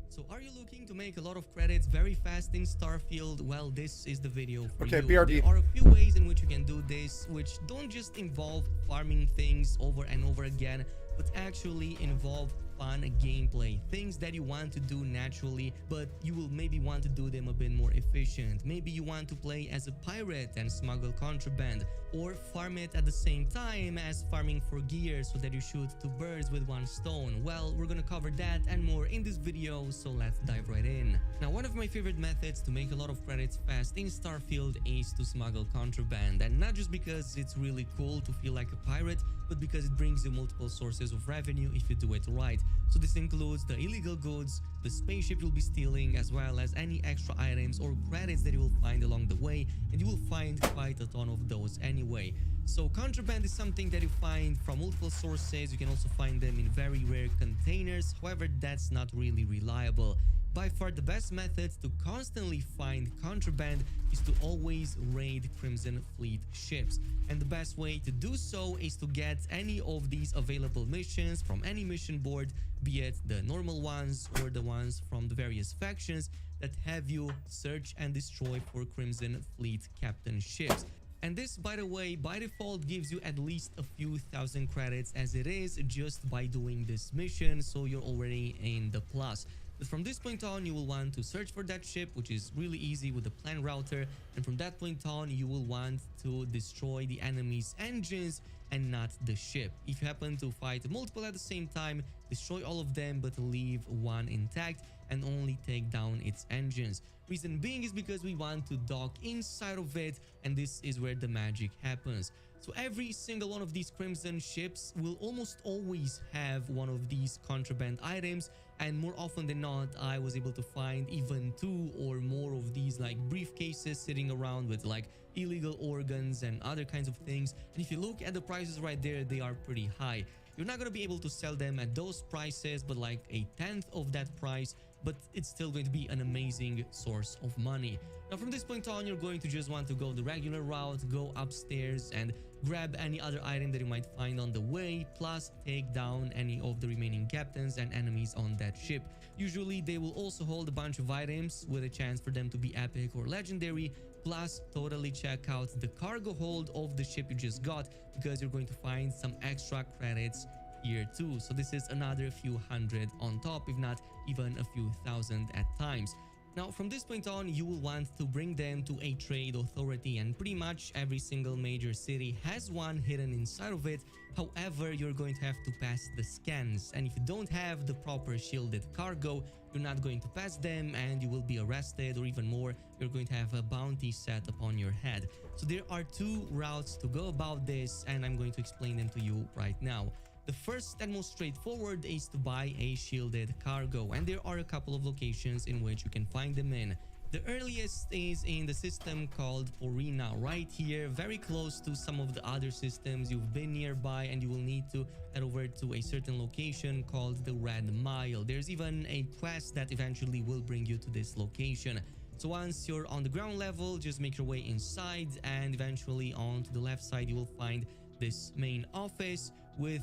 So are you looking to make a lot of credits very fast in Starfield? Well, this is the video for Okay, you. BRB. There are a few ways in which you can do this, which don't just involve farming things over and over again, but actually involve fun gameplay, things that you want to do naturally, but you will maybe want to do them a bit more efficient. Maybe you want to play as a pirate and smuggle contraband, or farm it at the same time as farming for gear so that you shoot two birds with one stone. Well, we're gonna cover that and more in this video, so let's dive right in. Now, one of my favorite methods to make a lot of credits fast in Starfield is to smuggle contraband, and not just because it's really cool to feel like a pirate, but because it brings you multiple sources of revenue if you do it right. So this includes the illegal goods, the spaceship you'll be stealing, as well as any extra items or credits that you will find along the way, and you will find quite a ton of those anyway. So contraband is something that you find from multiple sources. You can also find them in very rare containers. However, that's not really reliable. By far the best method to constantly find contraband is to always raid Crimson Fleet ships. And the best way to do so is to get any of these available missions from any mission board, be it the normal ones or the ones from the various factions that have you search and destroy for Crimson Fleet captain ships. And this, by the way, by default gives you at least a few thousand credits as it is just by doing this mission, so you're already in the plus. But from this point on, you will want to search for that ship, which is really easy with the plan router, and from that point on, you will want to destroy the enemy's engines and not the ship. If you happen to fight multiple at the same time, destroy all of them but leave one intact and only take down its engines. Reason being is because we want to dock inside of it, and this is where the magic happens. So every single one of these Crimson ships will almost always have one of these contraband items, and more often than not, I was able to find even 2 or more of these like briefcases sitting around with like illegal organs and other kinds of things. And if you look at the prices right there, they are pretty high. You're not going to be able to sell them at those prices, but like a tenth of that price, but it's still going to be an amazing source of money. Now from this point on, you're going to just want to go the regular route, go upstairs and grab any other item that you might find on the way, plus take down any of the remaining captains and enemies on that ship. Usually they will also hold a bunch of items with a chance for them to be epic or legendary, plus totally check out the cargo hold of the ship you just got, because you're going to find some extra credits here too. So this is another few hundred on top, if not even a few thousand at times. Now from this point on, you will want to bring them to a trade authority, and pretty much every single major city has one hidden inside of it. However, you're going to have to pass the scans, and if you don't have the proper shielded cargo, you're not going to pass them and you will be arrested, or even more, you're going to have a bounty set upon your head. So there are 2 routes to go about this, and I'm going to explain them to you right now. The first and most straightforward is to buy a shielded cargo, and there are a couple of locations in which you can find them in. The earliest is in the system called Orina, right here, very close to some of the other systems you've been nearby, and you will need to head over to a certain location called the Red Mile. There's even a quest that eventually will bring you to this location. So once you're on the ground level, just make your way inside, and eventually on to the left side you will find this main office with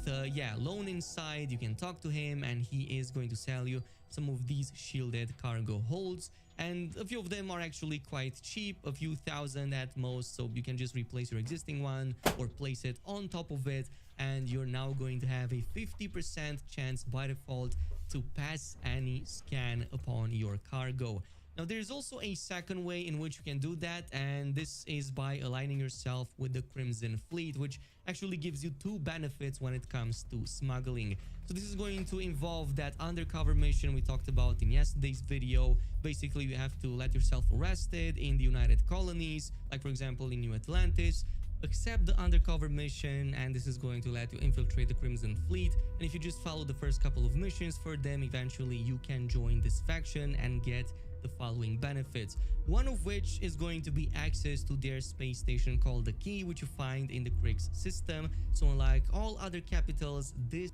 Lone inside. You can talk to him and he is going to sell you some of these shielded cargo holds, and a few of them are actually quite cheap, a few thousand at most, so you can just replace your existing one or place it on top of it, and you're now going to have a 50% chance by default to pass any scan upon your cargo. Now there's also a second way in which you can do that, and this is by aligning yourself with the Crimson Fleet, which actually gives you 2 benefits when it comes to smuggling. So this is going to involve that undercover mission we talked about in yesterday's video. Basically, you have to let yourself arrested in the United Colonies, like for example in New Atlantis. accept the undercover mission, and this is going to let you infiltrate the Crimson Fleet. And if you just follow the first couple of missions for them, eventually you can join this faction and get the following benefits, one of which is going to be access to their space station called the Key, which you find in the Kriegs system. So unlike all other capitals, this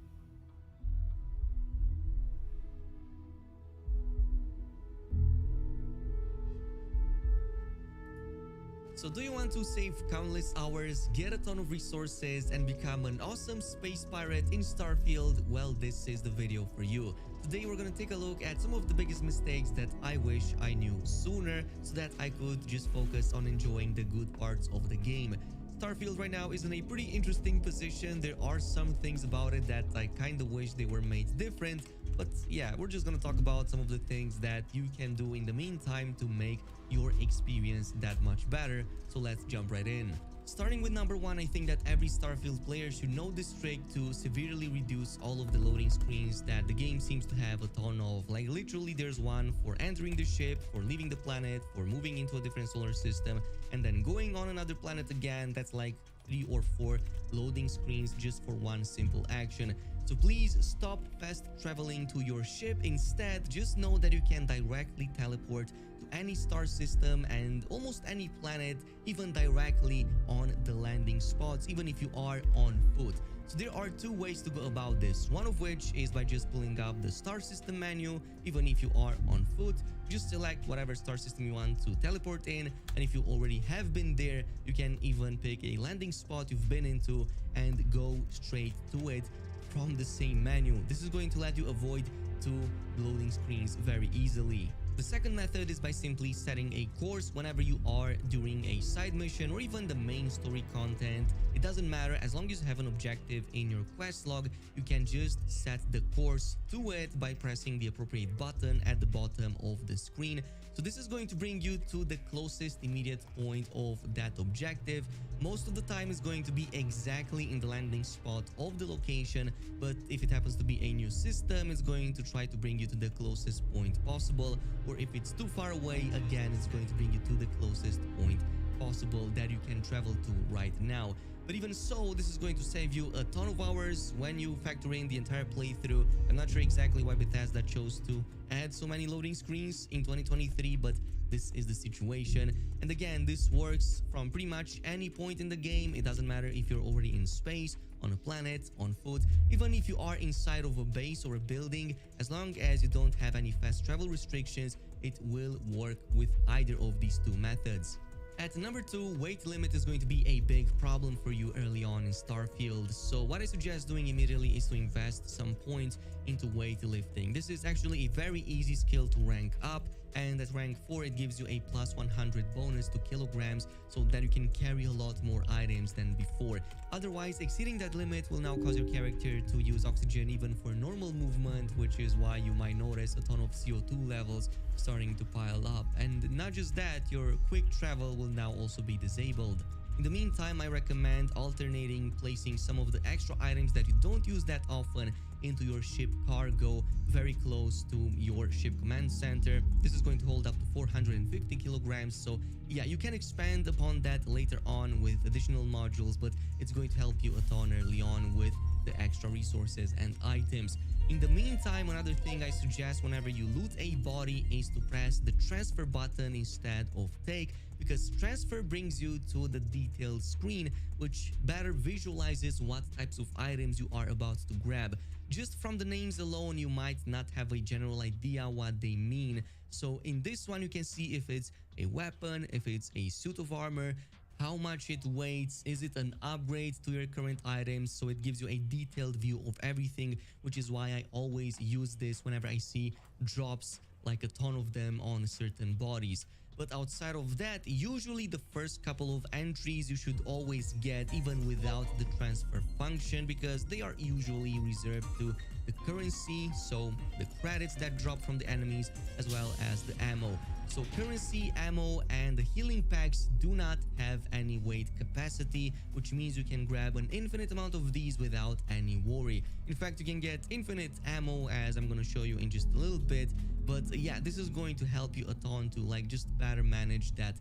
So do you want to save countless hours, get a ton of resources, and become an awesome space pirate in Starfield? Well, this is the video for you. Today we're gonna take a look at some of the biggest mistakes that I wish I knew sooner, so that I could just focus on enjoying the good parts of the game. Starfield right now is in a pretty interesting position. There are some things about it that I kind of wish they were made different, but yeah, we're just gonna talk about some of the things that you can do in the meantime to make your experience that much better. So let's jump right in. Starting with number one, I think that every Starfield player should know this trick to severely reduce all of the loading screens that the game seems to have a ton of. Like literally there's one for entering the ship, for leaving the planet, for moving into a different solar system, and then going on another planet again. That's like 3 or 4 loading screens just for one simple action. So please stop fast traveling to your ship. Instead, just know that you can directly teleport to any star system and almost any planet, even directly on the landing spots, even if you are on foot. So there are 2 ways to go about this, one of which is by just pulling up the star system menu. Even if you are on foot, just select whatever star system you want to teleport in, and if you already have been there, you can even pick a landing spot you've been into and go straight to it from the same menu. This is going to let you avoid 2 loading screens very easily. The second method is by simply setting a course whenever you are during a side mission or even the main story content. It doesn't matter, as long as you have an objective in your quest log, you can just set the course to it by pressing the appropriate button at the bottom of the screen. So this is going to bring you to the closest immediate point of that objective. Most of the time is going to be exactly in the landing spot of the location, but if it happens to be a new system, it's going to try to bring you to the closest point possible, or if it's too far away, again, it's going to bring you to the closest point possible that you can travel to right now. But even so, this is going to save you a ton of hours when you factor in the entire playthrough. I'm not sure exactly why Bethesda chose to add so many loading screens in 2023, but this is the situation. And again, this works from pretty much any point in the game. It doesn't matter if you're already in space, on a planet, on foot, even if you are inside of a base or a building. As long as you don't have any fast travel restrictions, it will work with either of these 2 methods. At number 2, weight limit is going to be a big problem for you early on in Starfield. So what I suggest doing immediately is to invest some points into weightlifting. This is actually a very easy skill to rank up, and at rank 4 it gives you a plus 100 bonus to kilograms, so that you can carry a lot more items than before. Otherwise, exceeding that limit will now cause your character to use oxygen even for normal movement, which is why you might notice a ton of CO2 levels starting to pile up. And not just that, your quick travel will now also be disabled. In the meantime, I recommend alternating placing some of the extra items that you don't use that often into your ship cargo very close to your ship command center. This is going to hold up to 450 kilograms, so yeah, you can expand upon that later on with additional modules, but it's going to help you a ton early on with the extra resources and items. In the meantime, another thing I suggest whenever you loot a body is to press the transfer button instead of take, because transfer brings you to the detailed screen, which better visualizes what types of items you are about to grab. Just from the names alone, you might not have a general idea what they mean. So in this one, you can see if it's a weapon, if it's a suit of armor, how much it weighs, is it an upgrade to your current items. So it gives you a detailed view of everything, which is why I always use this whenever I see drops, like a ton of them on certain bodies. But outside of that, usually the first couple of entries you should always get even without the transfer function, because they are usually reserved to the currency, so the credits that drop from the enemies, as well as the ammo. So currency, ammo, and the healing packs do not have any weight capacity, which means you can grab an infinite amount of these without any worry. In fact, you can get infinite ammo, as I'm going to show you in just a little bit. But yeah, this is going to help you a ton to like just better manage that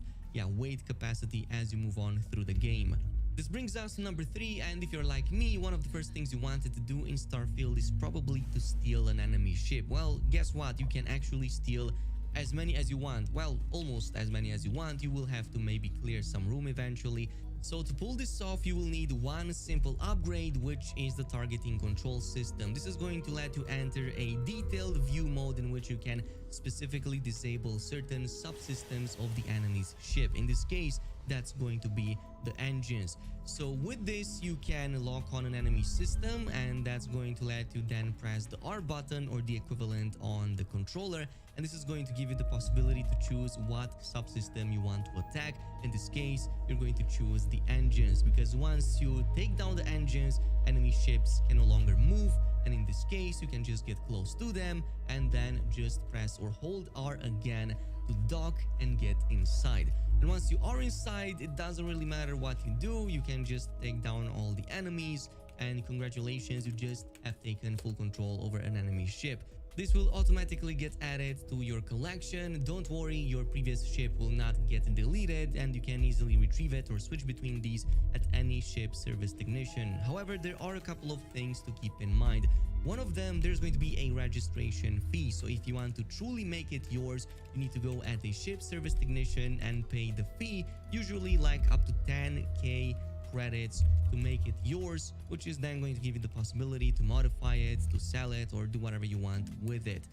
weight capacity as you move on through the game. This brings us to number 3, and if you're like me, one of the first things you wanted to do in Starfield is probably to steal an enemy ship. Well, guess what? You can actually steal as many as you want. Well, almost as many as you want. You will have to maybe clear some room eventually. So to pull this off, you will need one simple upgrade, which is the targeting control system. This is going to let you enter a detailed view mode in which you can specifically disable certain subsystems of the enemy's ship. In this case, that's going to be the engines. So with this, you can lock on an enemy system, and that's going to let you then press the R button or the equivalent on the controller, and this is going to give you the possibility to choose what subsystem you want to attack. In this case, you're going to choose the engines, because once you take down the engines, enemy ships can no longer move, and in this case, you can just get close to them and then just press or hold R again to dock and get inside. And once you are inside, it doesn't really matter what you do. You can just take down all the enemies, and congratulations, you just have taken full control over an enemy ship. This will automatically get added to your collection. Don't worry, your previous ship will not get deleted, and you can easily retrieve it or switch between these at any ship service technician. However, there are a couple of things to keep in mind. One of them, there's going to be a registration fee. So if you want to truly make it yours, you need to go at a ship service technician and pay the fee, usually like up to 10k credits to make it yours, which is then going to give you the possibility to modify it, to sell it, or do whatever you want with it.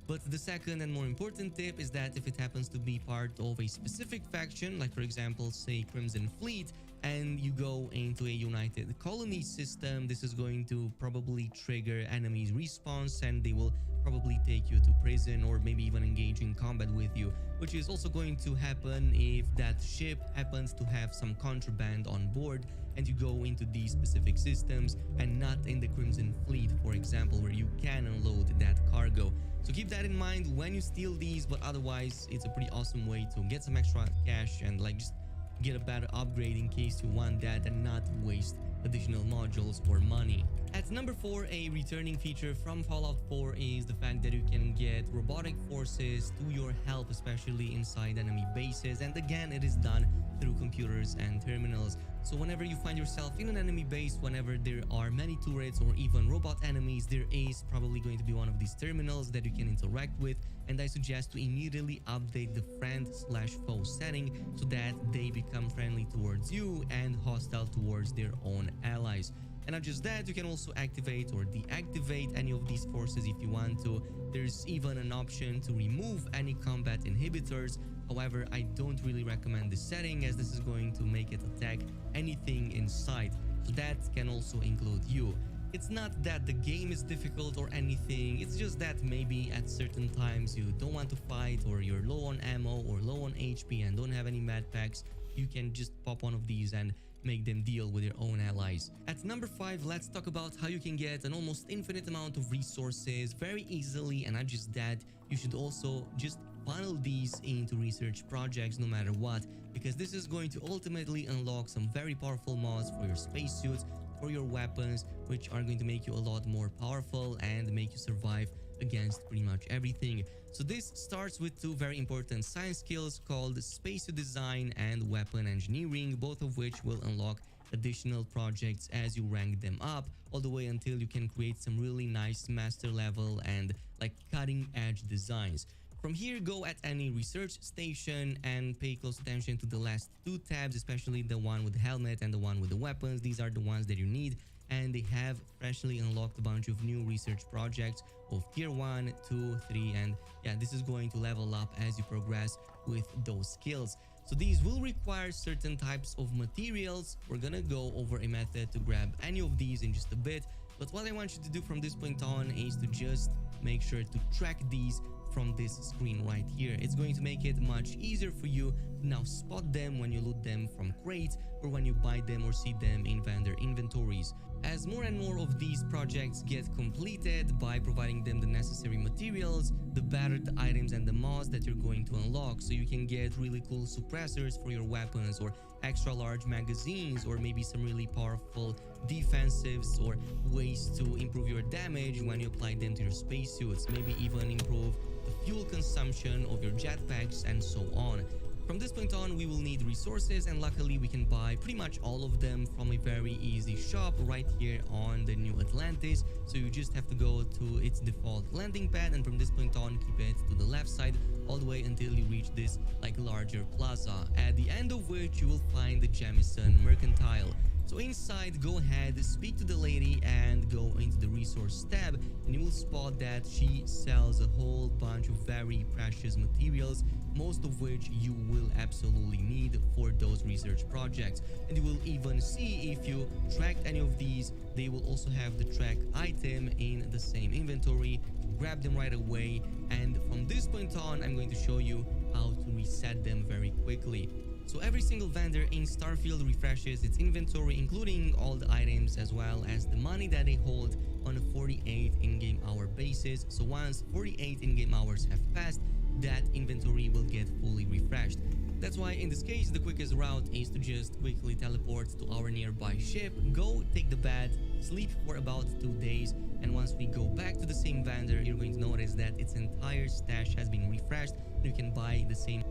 But the second and more important tip is that if it happens to be part of a specific faction, like for example, say Crimson Fleet, and you go into a United Colony system, this is going to probably trigger enemies' response, and they will probably take you to prison or maybe even engage in combat with you, which is also going to happen if that ship happens to have some contraband on board and you go into these specific systems and not in the Crimson Fleet, for example, where you can unload that cargo. So keep that in mind when you steal these, but otherwise it's a pretty awesome way to get some extra cash and like just get a better upgrade in case you want that and not waste additional modules or money. At number 4, a returning feature from Fallout 4 is the fact that you can get robotic forces to your help, especially inside enemy bases, and again it is done through computers and terminals. So whenever you find yourself in an enemy base, whenever there are many turrets or even robot enemies, there is probably going to be one of these terminals that you can interact with, and I suggest to immediately update the friend/foe setting so that they become friendly towards you and hostile towards their own allies. And not just that, you can also activate or deactivate any of these forces if you want to. There's even an option to remove any combat inhibitors. However, I don't really recommend this setting, as this is going to make it attack anything in sight. So that can also include you. It's not that the game is difficult or anything, it's just that maybe at certain times you don't want to fight, or you're low on ammo or low on HP and don't have any med packs. You can just pop one of these and make them deal with your own allies. At number 5, let's talk about how you can get an almost infinite amount of resources very easily, and not just that, you should also just funnel these into research projects no matter what, because this is going to ultimately unlock some very powerful mods for your spacesuits, for your weapons, which are going to make you a lot more powerful and make you survive against pretty much everything. So this starts with 2 very important science skills called spacesuit design and weapon engineering, both of which will unlock additional projects as you rank them up, all the way until you can create some really nice master level and like cutting edge designs. From here, go at any research station and pay close attention to the last 2 tabs, especially the one with the helmet and the one with the weapons. These are the ones that you need, and they have freshly unlocked a bunch of new research projects of tier 1, 2, 3, and yeah, this is going to level up as you progress with those skills. So these will require certain types of materials. We're gonna go over a method to grab any of these in just a bit, but what I want you to do from this point on is to just make sure to track these from this screen right here. It's going to make it much easier for you to now spot them when you loot them from crates or when you buy them or see them in vendor inventories. As more and more of these projects get completed by providing them the necessary materials, the better the items and the mods that you're going to unlock. So you can get really cool suppressors for your weapons, or extra large magazines, or maybe some really powerful defensives, or ways to improve your damage when you apply them to your spacesuits, maybe even improve the fuel consumption of your jetpacks and so on. From this point on, we will need resources, and luckily we can buy pretty much all of them from a very easy shop right here on the New Atlantis. So you just have to go to its default landing pad, and from this point on, keep it to the left side all the way until you reach this like larger plaza, at the end of which you will find the Jamison Mercantile. So inside, go ahead, speak to the lady and go into the resource tab, and you will spot that she sells a whole bunch of very precious materials, most of which you will absolutely need for those research projects. And you will even see if you tracked any of these, they will also have the track item in the same inventory. Grab them right away, and from this point on, I'm going to show you how to reset them very quickly. So every single vendor in Starfield refreshes its inventory, including all the items as well as the money that they hold on a 48 in-game hour basis. So once 48 in-game hours have passed, that inventory will get fully refreshed. That's why in this case, the quickest route is to just quickly teleport to our nearby ship, go take the bath, sleep for about 2 days, and once we go back to the same vendor, you're going to notice that its entire stash has been refreshed, and you can buy the same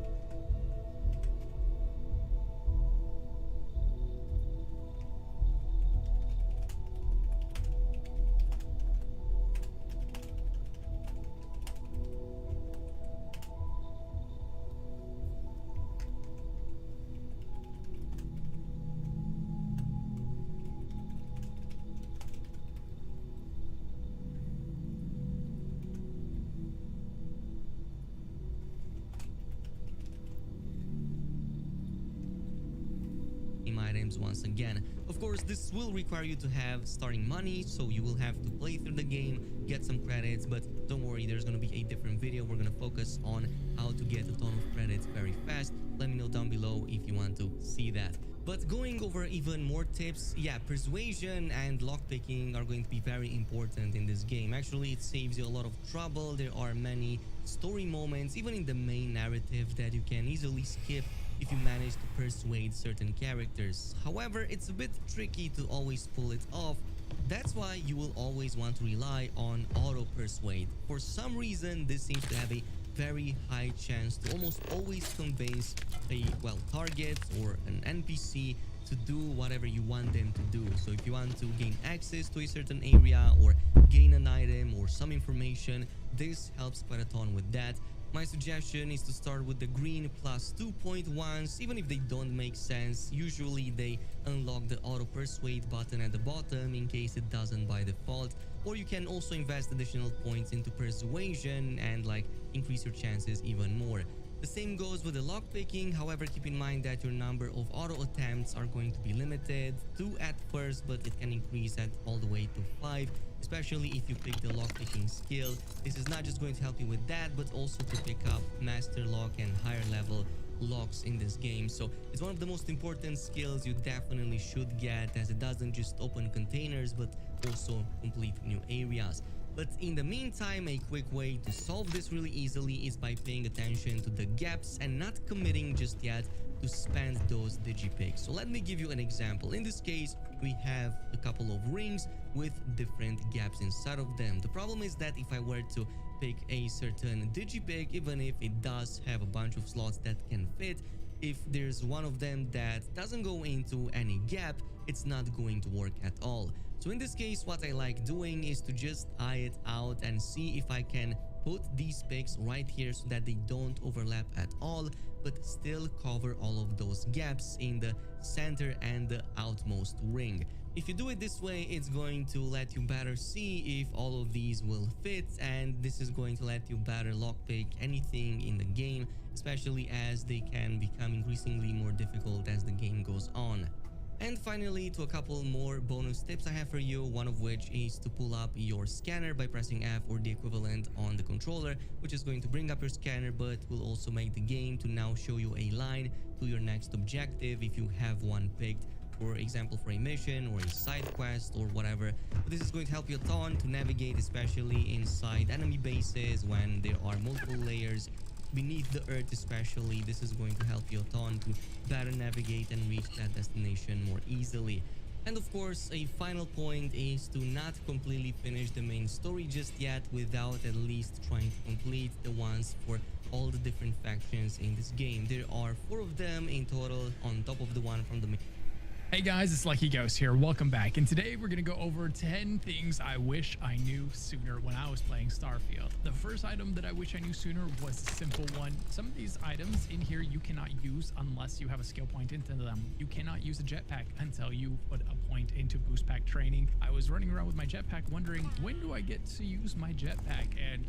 items once again. Of course, this will require you to have starting money, so you will have to play through the game, get some credits, but don't worry, there's going to be a different video. We're going to focus on how to get a ton of credits very fast. Let me know down below if you want to see that. But going over even more tips, yeah, persuasion and lockpicking are going to be very important in this game. Actually, it saves you a lot of trouble. There are many story moments, even in the main narrative, that you can easily skip if you manage to persuade certain characters. However, it's a bit tricky to always pull it off. That's why you will always want to rely on auto persuade. For some reason, this seems to have a very high chance to almost always convince a, well, target or an NPC to do whatever you want them to do. So if you want to gain access to a certain area or gain an item or some information, this helps quite a ton with that. My suggestion is to start with the green plus 2.1s, even if they don't make sense. Usually they unlock the auto persuade button at the bottom in case it doesn't by default. Or you can also invest additional points into persuasion and like increase your chances even more. The same goes with the lockpicking. However, keep in mind that your number of auto attempts are going to be limited. 2 at first, but it can increase at all the way to 5, especially if you pick the lockpicking skill. This is not just going to help you with that, but also to pick up master lock and higher level locks in this game. So it's one of the most important skills you definitely should get, as it doesn't just open containers but also complete new areas. But in the meantime, a quick way to solve this really easily is by paying attention to the gaps and not committing just yet to spend those digipicks. So let me give you an example. In this case, we have a couple of rings with different gaps inside of them. The problem is that if I were to pick a certain digipick, even if it does have a bunch of slots that can fit, if there's one of them that doesn't go into any gap, it's not going to work at all. So in this case, what I like doing is to just eye it out and see if I can put these picks right here so that they don't overlap at all, but still cover all of those gaps in the center and the outmost ring. If you do it this way, it's going to let you better see if all of these will fit, and this is going to let you better lockpick anything in the game, especially as they can become increasingly more difficult as the game goes on. And finally, to a couple more bonus tips I have for you, one of which is to pull up your scanner by pressing F or the equivalent on the controller, which is going to bring up your scanner, but will also make the game to now show you a line to your next objective if you have one picked, for example for a mission or a side quest or whatever. But this is going to help you a ton to navigate, especially inside enemy bases when there are multiple layers beneath the earth. Especially, this is going to help you a ton to better navigate and reach that destination more easily. And of course, a final point is to not completely finish the main story just yet without at least trying to complete the ones for all the different factions in this game. There are 4 of them in total on top of the one from the main. Hey guys, it's Lucky Ghost here. Welcome back. And today we're going to go over 10 things I wish I knew sooner when I was playing Starfield. The first item that I wish I knew sooner was a simple one. Some of these items in here you cannot use unless you have a skill point into them. You cannot use a jetpack until you put a point into boost pack training. I was running around with my jetpack wondering, when do I get to use my jetpack? And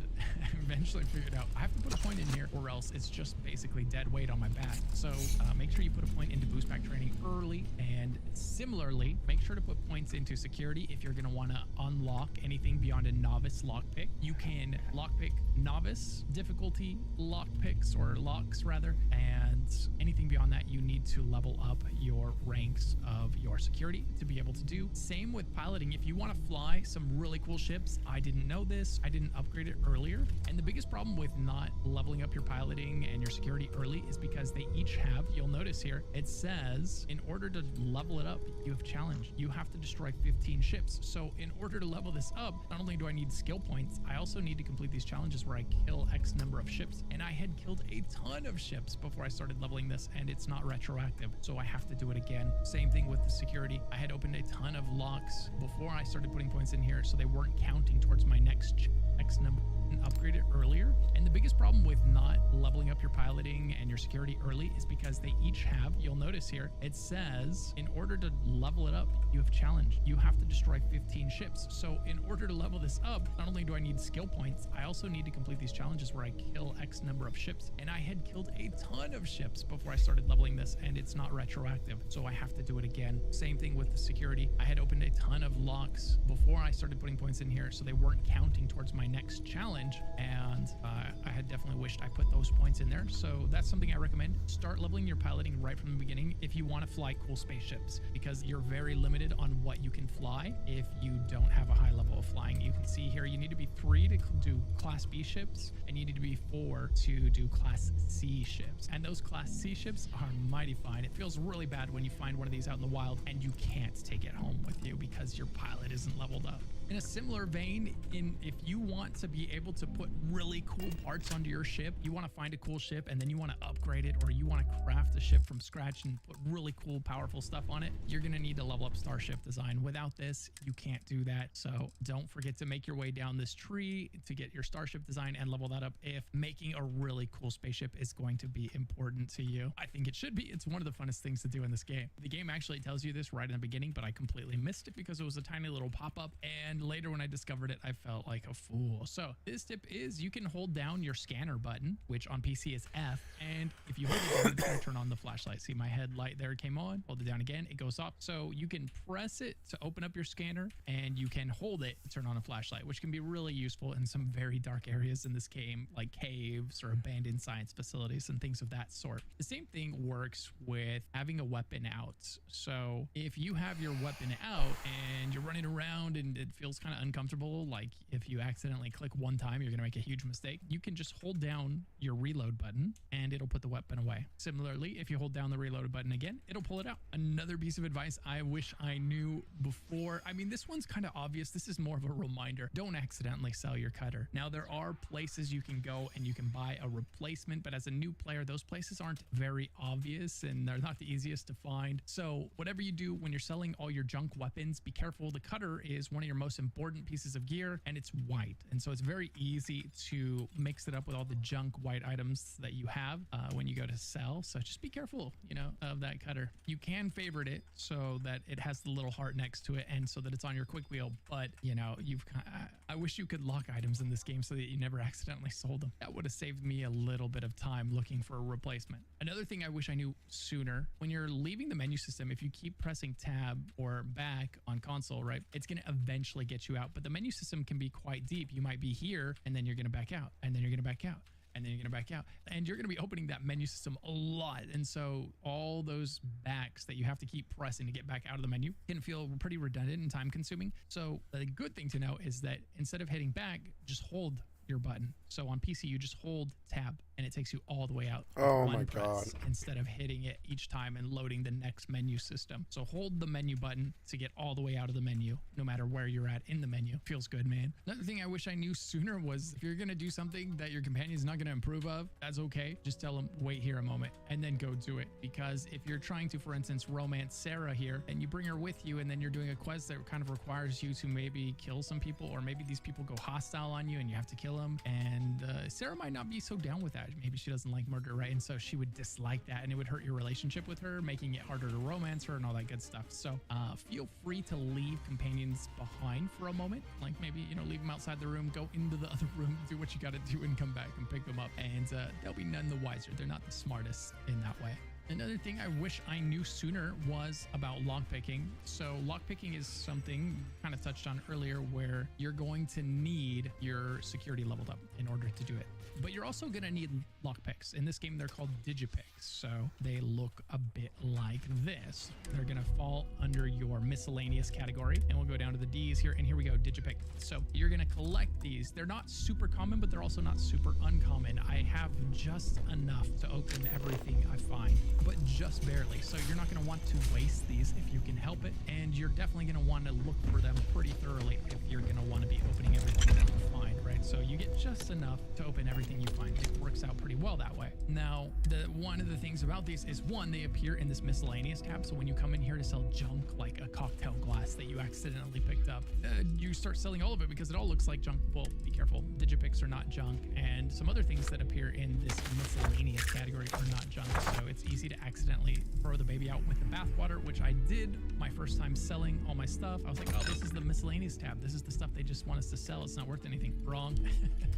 eventually figured out I have to put a point in here or else it's just basically dead weight on my back. So make sure you put a point into boost pack training early, and similarly, make sure to put points into security if you're going to want to unlock anything beyond a novice lockpick. You can lockpick novice difficulty lockpicks, or locks rather, and anything beyond that you need to level up your ranks of your security to be able to do. Same with piloting. If you want to fly some really cool ships, I didn't know this, I didn't upgrade it earlier, and the biggest problem with not leveling up your piloting and your security early is because they each have, you'll notice here, it says in order to level it up, you have challenged. You have to destroy 15 ships. So in order to level this up, not only do I need skill points, I also need to complete these challenges where I kill X number of ships. And I had killed a ton of ships before I started leveling this, and it's not retroactive. So I have to do it again. Same thing with the security. I had opened a ton of locks before I started putting points in here, so they weren't counting towards my next X number. And upgrade it earlier. And the biggest problem with not leveling up your piloting and your security early is because they each have, you'll notice here, it says in order to level it up, you have challenged. You have to destroy 15 ships. So in order to level this up, not only do I need skill points, I also need to complete these challenges where I kill X number of ships. And I had killed a ton of ships before I started leveling this, and it's not retroactive. So I have to do it again. Same thing with the security. I had opened a ton of locks before I started putting points in here, so they weren't counting towards my next challenge. And I had definitely wished I put those points in there. So that's something I recommend. Start leveling your piloting right from the beginning if you want to fly cool spaceships, because you're very limited on what you can fly if you don't have a high level of flying. You can see here you need to be 3 to do class B ships, and you need to be 4 to do class C ships. And those class C ships are mighty fine. It feels really bad when you find one of these out in the wild and you can't take it home with you because your pilot isn't leveled up. In a similar vein, if you want to be able to put really cool parts onto your ship, you want to find a cool ship and then you want to upgrade it, or you want to craft a ship from scratch and put really cool, powerful stuff on it, you're going to need to level up starship design. Without this, you can't do that. So don't forget to make your way down this tree to get your starship design and level that up if making a really cool spaceship is going to be important to you. I think it should be. It's one of the funnest things to do in this game. The game actually tells you this right in the beginning, but I completely missed it because it was a tiny little pop-up, and later when I discovered it, I felt like a fool. So this tip is you can hold down your scanner button, which on PC is F, and if you hold it down, it's going to turn on the flashlight. See my headlight there came on, hold it down again, it goes off. So you can press it to open up your scanner, and you can hold it to turn on a flashlight, which can be really useful in some very dark areas in this game, like caves or abandoned science facilities and things of that sort. The same thing works with having a weapon out. So if you have your weapon out and you're running around and it feels kind of uncomfortable, like if you accidentally click one time, you're going to make a huge mistake, you can just hold down your reload button and it'll put the weapon away. Similarly, if you hold down the reload button again, it'll pull it out. Another piece of advice I wish I knew before, I mean, this one's kind of obvious. This is more of a reminder. Don't accidentally sell your cutter. Now, there are places you can go and you can buy a replacement, but as a new player, those places aren't very obvious and they're not the easiest to find. So whatever you do when you're selling all your junk weapons, be careful. The cutter is one of your most important pieces of gear, and it's white, and so it's very easy to mix it up with all the junk white items that you have when you go to sell. So just be careful, you know, of that cutter. You can favorite it so that it has the little heart next to it and so that it's on your quick wheel, but you know, I wish you could lock items in this game so that you never accidentally sold them. That would have saved me a little bit of time looking for a replacement. Another thing I wish I knew sooner, when you're leaving the menu system, if you keep pressing tab or back on console, right, it's going to eventually get you out, but the menu system can be quite deep. You might be here and then you're going to back out, and then you're going to back out, and then you're going to back out, and you're going to be opening that menu system a lot. And so all those backs that you have to keep pressing to get back out of the menu can feel pretty redundant and time consuming. So the good thing to know is that instead of hitting back, just hold your button. So on PC, you just hold tab and it takes you all the way out. Oh one my press God. Instead of hitting it each time and loading the next menu system. So hold the menu button to get all the way out of the menu, no matter where you're at in the menu. Feels good, man. Another thing I wish I knew sooner was if you're gonna do something that your companion's not gonna approve of, that's okay. Just tell them, wait here a moment, and then go do it. Because if you're trying to, for instance, romance Sarah here, and you bring her with you, and then you're doing a quest that kind of requires you to maybe kill some people, or maybe these people go hostile on you and you have to kill them, and Sarah might not be so down with that. Maybe she doesn't like murder, right? And so she would dislike that, and it would hurt your relationship with her, making it harder to romance her and all that good stuff. So feel free to leave companions behind for a moment, like maybe, you know, leave them outside the room, go into the other room, do what you got to do, and come back and pick them up, and they'll be none the wiser. They're not the smartest in that way. Another thing I wish I knew sooner was about lockpicking. So lockpicking is something kind of touched on earlier where you're going to need your security leveled up in order to do it. But you're also going to need lockpicks. In this game, they're called digipicks. So they look a bit like this. They're going to fall under your miscellaneous category. And we'll go down to the D's here. And here we go, digipick. So you're going to collect these. They're not super common, but they're also not super uncommon. I have just enough to open everything I find, but just barely. So you're not going to want to waste these if you can help it. And you're definitely going to want to look for them pretty thoroughly if you're going to want to be opening everything that you find, right? So you get just enough to open everything you find. It works out pretty well that way. Now, one of the things about these is, one, they appear in this miscellaneous tab. So when you come in here to sell junk, like a cocktail glass that you accidentally picked up, you start selling all of it because it all looks like junk. Well, be careful. Digipicks are not junk. And some other things that appear in this miscellaneous category are not junk. So it's easy to accidentally throw the baby out with the bathwater, which I did my first time selling all my stuff. I was like, oh, this is the miscellaneous tab. This is the stuff they just want us to sell. It's not worth anything. Wrong.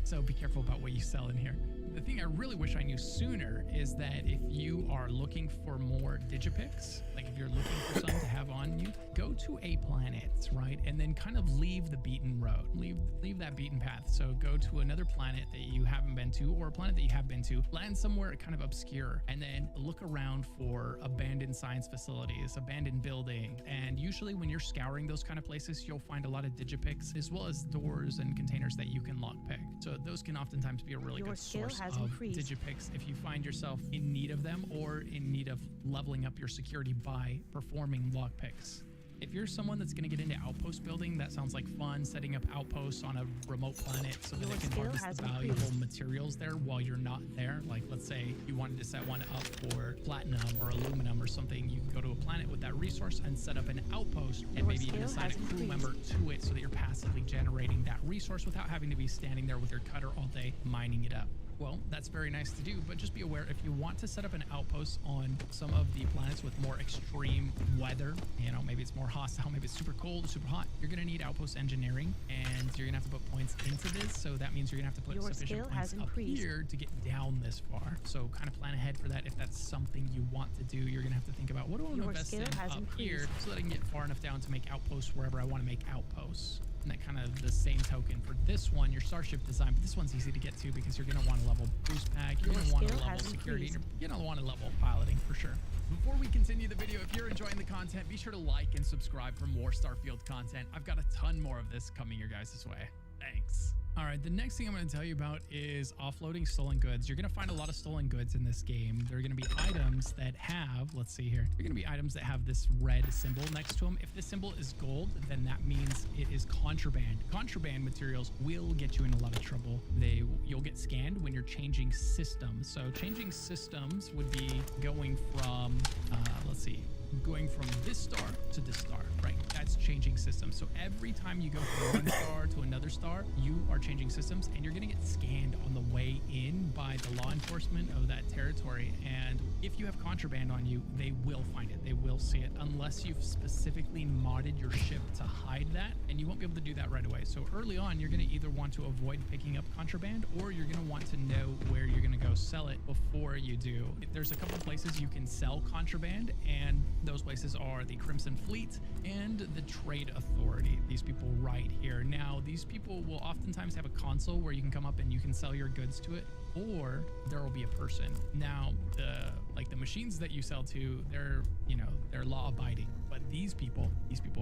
So be careful about what you sell in here. The thing I really wish I knew sooner is that if you are looking for more digipicks, like if you're looking for some to have on you, go to a planet, right? And then kind of leave the beaten road, leave that beaten path. So go to another planet that you haven't been to, or a planet that you have been to, land somewhere kind of obscure, and then look around for abandoned science facilities, abandoned building. And usually when you're scouring those kind of places, you'll find a lot of digipicks, as well as doors and containers that you can lockpick. So those can oftentimes be a really good source of digipicks if you find yourself in need of them, or in need of leveling up your security by performing lockpicks. If you're someone that's going to get into outpost building, that sounds like fun, setting up outposts on a remote planet so that they can harvest the valuable materials there while you're not there. Like, let's say you wanted to set one up for platinum or aluminum or something, you can go to a planet with that resource and set up an outpost, and maybe even assign a crew member to it so that you're passively generating that resource without having to be standing there with your cutter all day mining it up. Well, that's very nice to do, but just be aware, if you want to set up an outpost on some of the planets with more extreme weather, you know, maybe it's more hostile, maybe it's super cold, super hot, you're going to need outpost engineering, and you're going to have to put points into this. So that means you're going to have to put sufficient points up here to get down this far. So kind of plan ahead for that. If that's something you want to do, you're going to have to think about, what do I want to invest in up here so that I can get far enough down to make outposts wherever I want to make outposts. And that kind of the same token for this one, your starship design, but this one's easy to get to because you're going to want to level boost pack, you're going to want to level security, and you're going to want to level piloting for sure. Before we continue the video, if you're enjoying the content, be sure to like and subscribe for more Starfield content. I've got a ton more of this coming your guys' way. Thanks. All right, the next thing I'm going to tell you about is offloading stolen goods. You're going to find a lot of stolen goods in this game. There are going to be items that have, let's see here, there are going to be items that have this red symbol next to them. If this symbol is gold, then that means it is contraband. Contraband materials will get you in a lot of trouble. You'll get scanned when you're changing systems. So changing systems would be going from, let's see, going from this star to this star, right? That's changing systems. So every time you go from one star to another star, you are changing systems, and you're going to get scanned on the way in by the law enforcement of that territory. And if you have contraband on you, they will find it. They will see it unless you've specifically modded your ship to hide that, and you won't be able to do that right away. So early on, you're going to either want to avoid picking up contraband, or you're going to want to know where you're going to go sell it before you do. There's a couple of places you can sell contraband, and those places are the Crimson Fleet and the Trade Authority. These people right here. Now, these people will oftentimes have a console where you can come up and you can sell your goods to it, or there will be a person. Now, the machines that you sell to, they're law abiding, but these people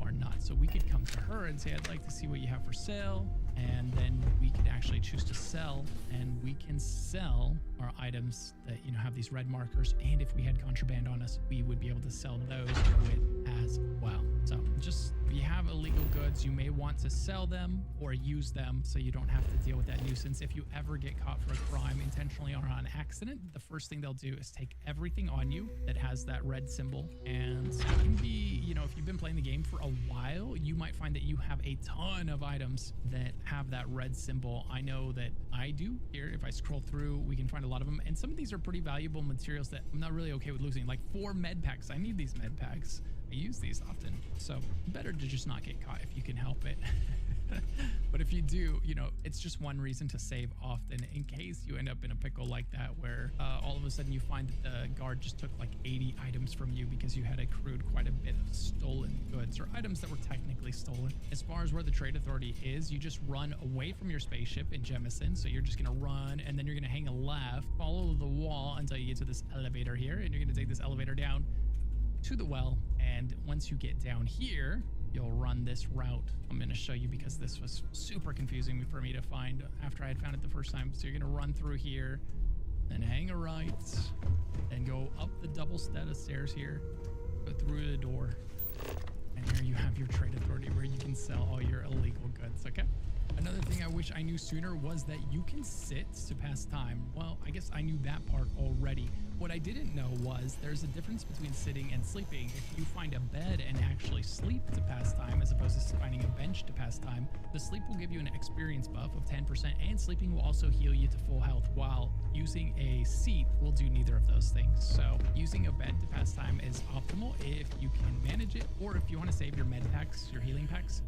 are not. So we could come to her and say, I'd like to see what you have for sale. and then we could actually choose to sell, and we can sell our items that, you know, have these red markers. And if we had contraband on us, we would be able to sell those with as well. So just, if you have illegal goods, you may want to sell them or use them so you don't have to deal with that nuisance. If you ever get caught for a crime intentionally or on accident, the first thing they'll do is take everything on you that has that red symbol. And it can be, you know, if you've been playing the game for a while, you might find that you have a ton of items that have that red symbol. I know that I do. Here, if I scroll through, we can find a lot of them. And some of these are pretty valuable materials that I'm not really okay with losing, like 4 med packs. I need these med packs. I use these often, so better to just not get caught if you can help it. But if you do, you know, it's just one reason to save often in case you end up in a pickle like that, where all of a sudden you find that the guard just took like 80 items from you because you had accrued quite a bit of stolen goods or items that were technically stolen. As far as where the trade authority is, you just run away from your spaceship in Jemison. So you're just gonna run, and then you're gonna hang a left, follow the wall until you get to this elevator here, and you're gonna take this elevator down to the well. And once you get down here, you'll run this route. I'm going to show you because this was super confusing for me to find after I had found it the first time. So you're going to run through here, then hang a right, then go up the double set of stairs here, go through the door, and here you have your trade authority where you can sell all your illegal goods. Okay. Another thing I wish I knew sooner was that you can sit to pass time. Well, I guess I knew that part already. What I didn't know was there's a difference between sitting and sleeping. If you find a bed and actually sleep to pass time, as opposed to finding a bench to pass time, the sleep will give you an experience buff of 10%, and sleeping will also heal you to full health, while using a seat will do neither of those things. So using a bed to pass time is optimal if you can manage it, or if you want to save your med packs, your healing packs,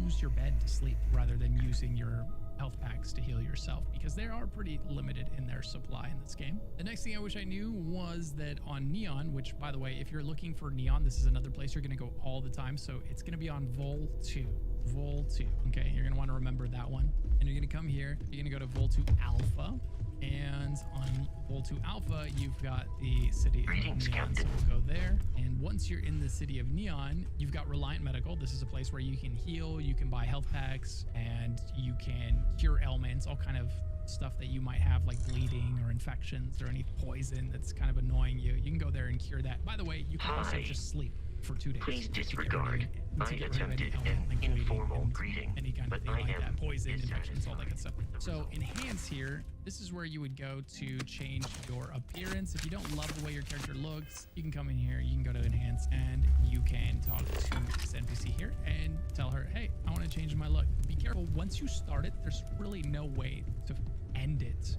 use your bed to sleep rather than using your health packs to heal yourself, because they are pretty limited in their supply in this game. The next thing I wish I knew was that on Neon, which by the way, if you're looking for Neon, this is another place you're going to go all the time. So it's going to be on Vol 2. Vol 2. Okay, you're going to want to remember that one. And you're going to come here. You're going to go to Vol 2 Alpha. And on Vol 2 Alpha, you've got the city of Neon. So we'll go there. And once you're in the city of Neon, you've got Reliant Medical. This is a place where you can heal, you can buy health packs, and you can cure ailments, all kind of stuff that you might have, like bleeding or infections or any poison that's kind of annoying you. You can go there and cure that. By the way, you can also just sleep for 2 days. Please disregard. I attempted an informal greeting, any kind of but thing I like am that, poison, infections, all that good stuff. So enhance here, this is where you would go to change your appearance. If you don't love the way your character looks, you can come in here, you can go to enhance, and you can talk to this NPC here and tell her, hey, I want to change my look. Be careful, once you start it, there's really no way to end it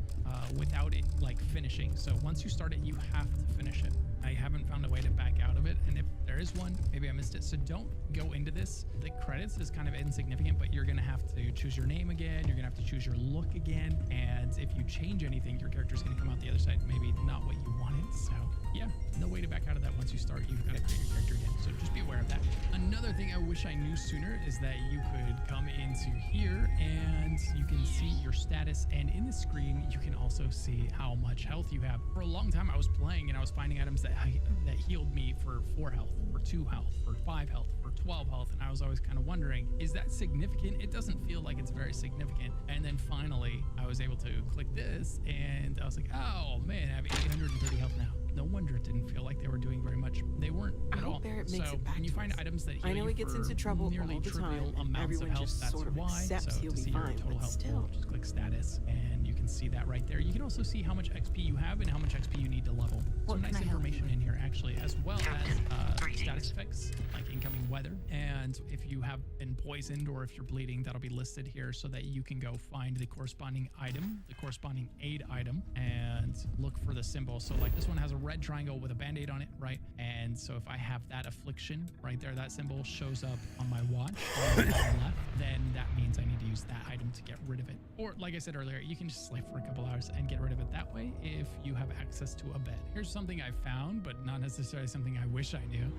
without it like finishing. So once you start it, you have to finish it. I haven't found a way to back out of it, and if there is one, maybe I missed it. So don't go into this. The credits is kind of insignificant, but you're gonna have to choose your name again. You're gonna have to choose your look again, and if you change anything, your character's gonna come out the other side maybe not what you wanted. So yeah, no way to back out of that. Once you start, you've got to create your character again. So just be aware of that. Another thing I wish I knew sooner is that you could come into here and you can see your status, and in the screen you can also see how much health you have. For a long time I was playing and I was finding items that healed me for 4 health, for 2 health, for 5 health, for 12 health, and I was always kind of wondering, is that significant? It doesn't feel like it's very significant. And then finally I was able to click this and I was like, oh man, I have 830 health now. No wonder it didn't feel like they were doing very much. They weren't at all. Barrett makes so it back when you find items that heal I know he gets into trouble nearly all the trivial time, amounts everyone of health, just that's sort of why. accepts So he'll to be see your fine, total but health still. pool, just click status and you can see that right there. You can also see how much XP you have and how much XP you need to level. Some nice information in here actually, as well as status effects like incoming weather. And if you have been poisoned or if you're bleeding, that'll be listed here so that you can go find the corresponding item, the corresponding aid item, and look for the symbol. So like this one has a red triangle with a band-aid on it, right? And so if I have that affliction right there, that symbol shows up on my watch on the left, then that means I need to use that item to get rid of it. Or like I said earlier, you can just sleep for a couple hours and get rid of it that way if you have access to a bed. Here's something I found, but not necessarily something I wish I knew.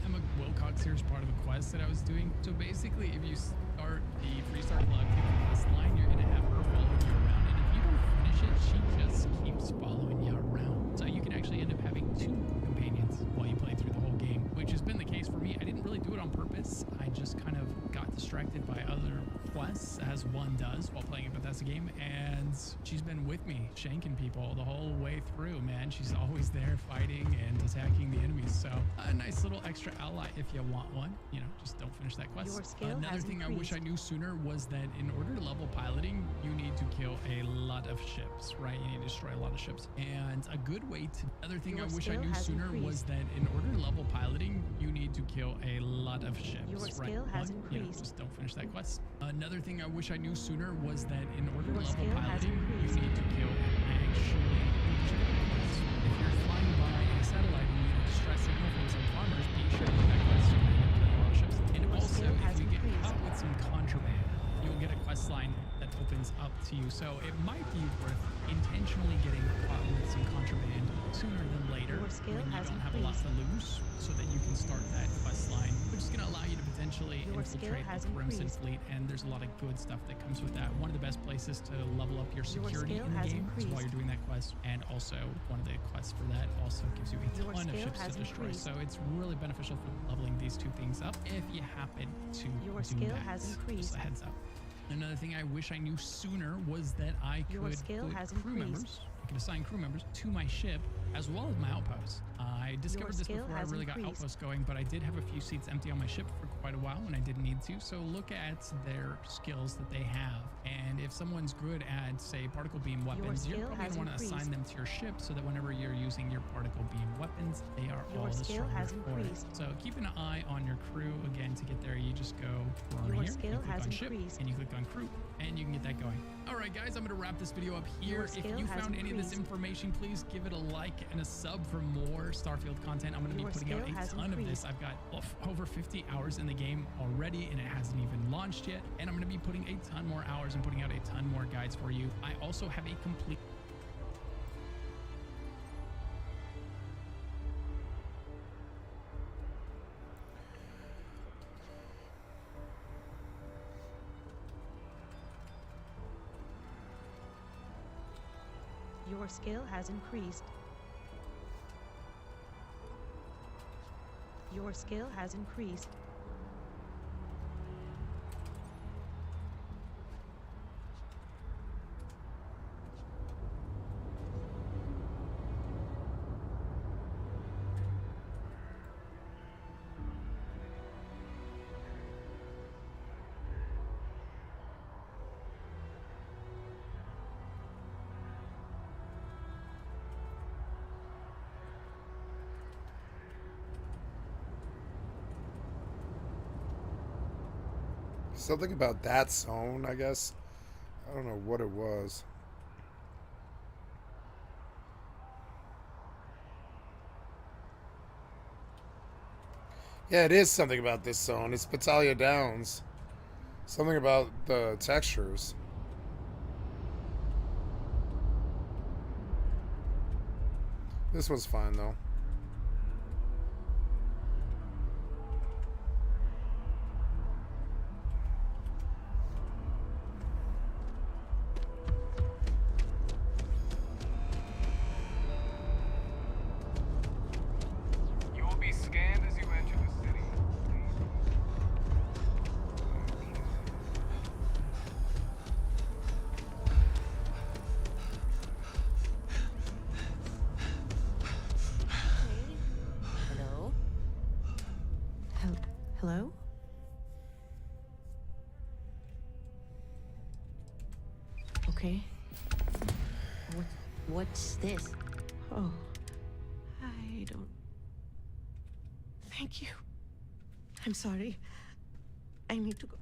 Emma Wilcox here is part of a quest that I was doing. So basically, if you start the Freestar Club, take the quest line, you're gonna have her following you around, and if you don't finish it, she just keeps following you around. So you can actually end up having 2 companions while you play through the whole game, which has been the case for me. I didn't really do it on purpose. I just kind of got distracted by other quests as one does while playing a Bethesda game, and she's been with me shanking people the whole way through, man. She's always there fighting and attacking the enemies, so a nice little extra ally if you want one. You know, just don't finish that quest. Your skill Another has thing I increased. wish I knew sooner was that in order to level piloting, you need to kill a lot of ships, right? You need to destroy a lot of ships. And a good way to, another thing Your I wish I skill knew has sooner increased. was that in order to level piloting, you need to kill a lot of ships, Your right? skill has One, you know, increased. just don't finish that quest. Another thing I wish I knew sooner was that in order Your to level skill has piloting, you increased. need to kill actually if you're flying by a satellite and you need a distress signal from some farmers, be sure to do that quest. You're gonna end up killing a lot of ships. And Your also, skill if has you get increased. caught with some contraband, you'll get a quest line that opens up to you. So it might be worth intentionally getting caught with some contraband sooner than later Your skill when you has don't have a lot to lose, so that you can start that quest line, which is going to allow you to potentially Your skill infiltrate has the Crimson increased. Fleet, and there's a lot of good stuff that comes with that. One of the best places to level up your security skill in the has game is while you're increased. doing that quest, and also one of the quests for that also gives you a Your ton of skill ships to has destroy. increased. So it's really beneficial for leveling these two things up if you happen to Your do skill that. has Just increased. a heads up. Another thing I wish I knew sooner was that I Your could skill put has crew increased. members, I could assign crew members to my ship as well as my outposts. I discovered this skill before I has really got increased. outposts going, but I did have a few seats empty on my ship for quite a while when I didn't need to. So look at their skills that they have. And if someone's good at, say, particle beam weapons, you're skill probably going has to want to assign increased. them to your ship so that whenever you're using your particle beam weapons, they are Your all the skill stronger has for it. increased. So keep an eye on your crew. Again, to get there, you just go on Your here, skill you click has on ship, increased. and you click on crew, and you can get that going. All right, guys, I'm going to wrap this video up here. Your If skill you has found any of this increased. information, please give it a like and a sub for more Starfield content. I'm going to be Your putting out skill a has ton of this. increased. I've got over 50 hours in the game already, and it hasn't even launched yet. And I'm going to be putting a ton more hours and putting out a ton more guides for you. I also have a complete Your skill has increased. Your skill has increased. Something about that zone, I guess. I don't know what it was. Yeah, it is something about this zone. It's Battaglia Downs. Something about the textures. This one's fine, though. You will be scanned as you enter the city. Hello? Hello? Okay. What's this? Oh. I don't. Thank you. I'm sorry. I need to go.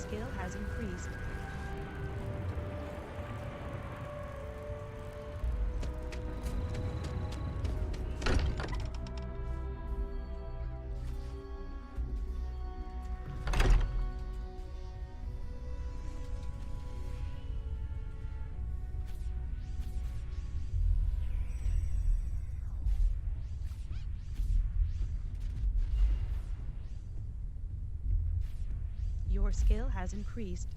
skill has increased. Your skill has increased.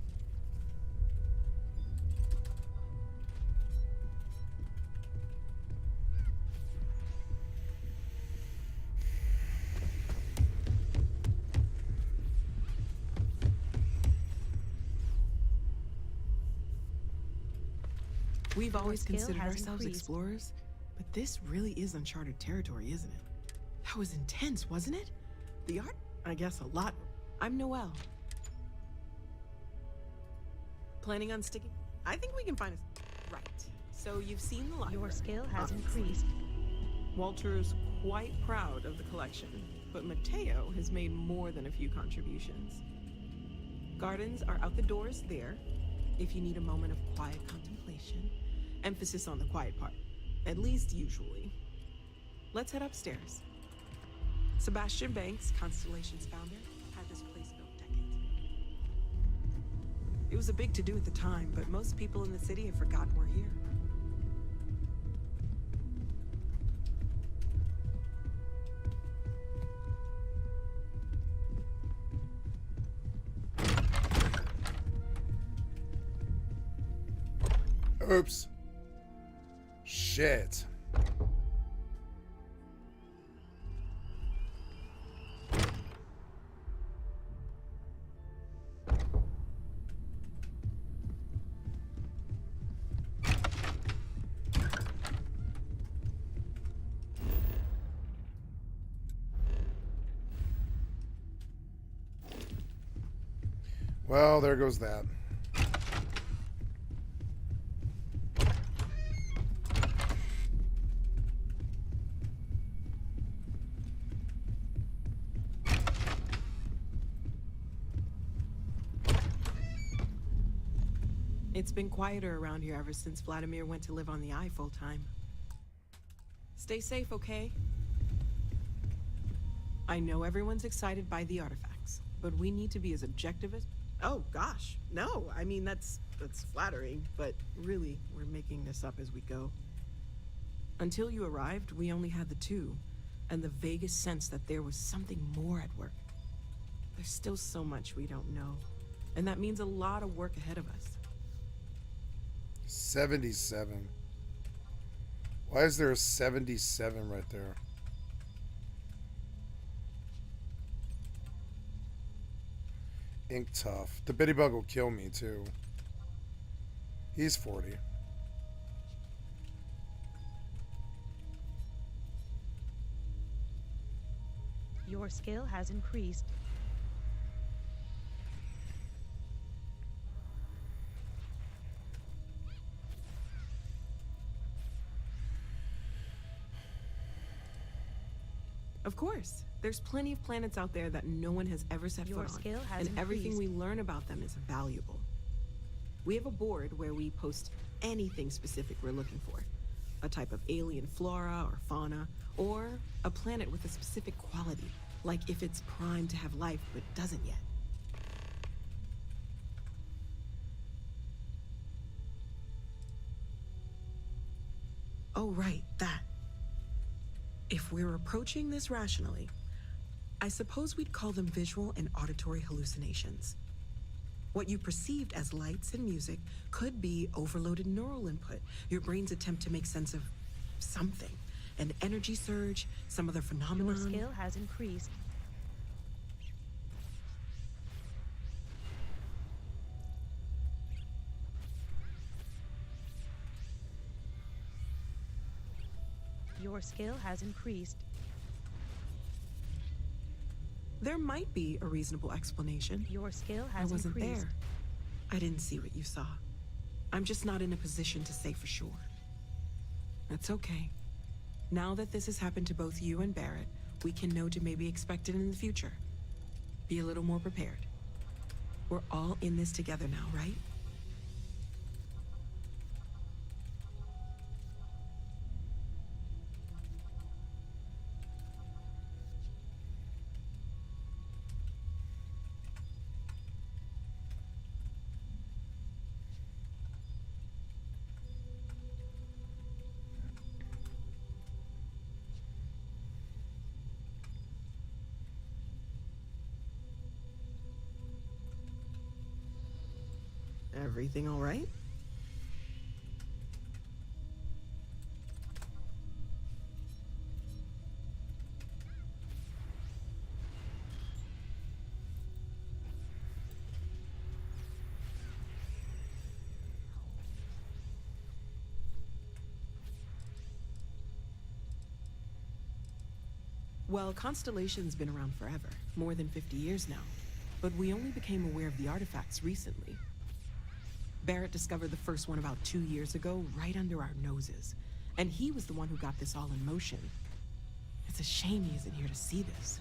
We've always skill considered has ourselves increased. explorers, but this really is uncharted territory, isn't it? That was intense, wasn't it? The art? I guess a lot. I'm Noelle. Planning on sticking? I think we can find a... Right. So you've seen the library. Your skill has obviously. increased. Walter's quite proud of the collection, but Mateo has made more than a few contributions. Gardens are out the doors there, if you need a moment of quiet contemplation. Emphasis on the quiet part, at least usually. Let's head upstairs. Sebastian Banks, Constellation's founder, had this place built decades ago. It was a big to-do at the time, but most people in the city have forgotten we're here. Oops. Shit. Well, there goes that. It's been quieter around here ever since Vladimir went to live on the Eye full time. Stay safe, okay? I know everyone's excited by the artifacts, but we need to be as objective as... Oh, gosh. No, I mean, that's flattering, but really, we're making this up as we go. Until you arrived, we only had the two, and the vaguest sense that there was something more at work. There's still so much we don't know, and that means a lot of work ahead of us. 77. Why is there a 77 right there? Ink tough. The bitty bug will kill me too. He's 40. Your skill has increased. Of course. There's plenty of planets out there that no one has ever set Your foot on, skill has and everything increased. we learn about them is valuable. We have a board where we post anything specific we're looking for. A type of alien flora or fauna, or a planet with a specific quality, like if it's primed to have life but doesn't yet. Oh, right, that. If we're approaching this rationally, I suppose we'd call them visual and auditory hallucinations. What you perceived as lights and music could be overloaded neural input, your brain's attempt to make sense of something. An energy surge, some other phenomenon. Your skill has increased. Your skill has increased. There might be a reasonable explanation. Your skill I has wasn't increased. there. I didn't see what you saw. I'm just not in a position to say for sure. That's okay. Now that this has happened to both you and Barrett, we can know to maybe expect it in the future. Be a little more prepared. We're all in this together now, right? Everything all right? Well, Constellation's been around forever, more than 50 years now. But we only became aware of the artifacts recently. Barrett discovered the first one about 2 years ago, right under our noses. And he was the one who got this all in motion. It's a shame he isn't here to see this.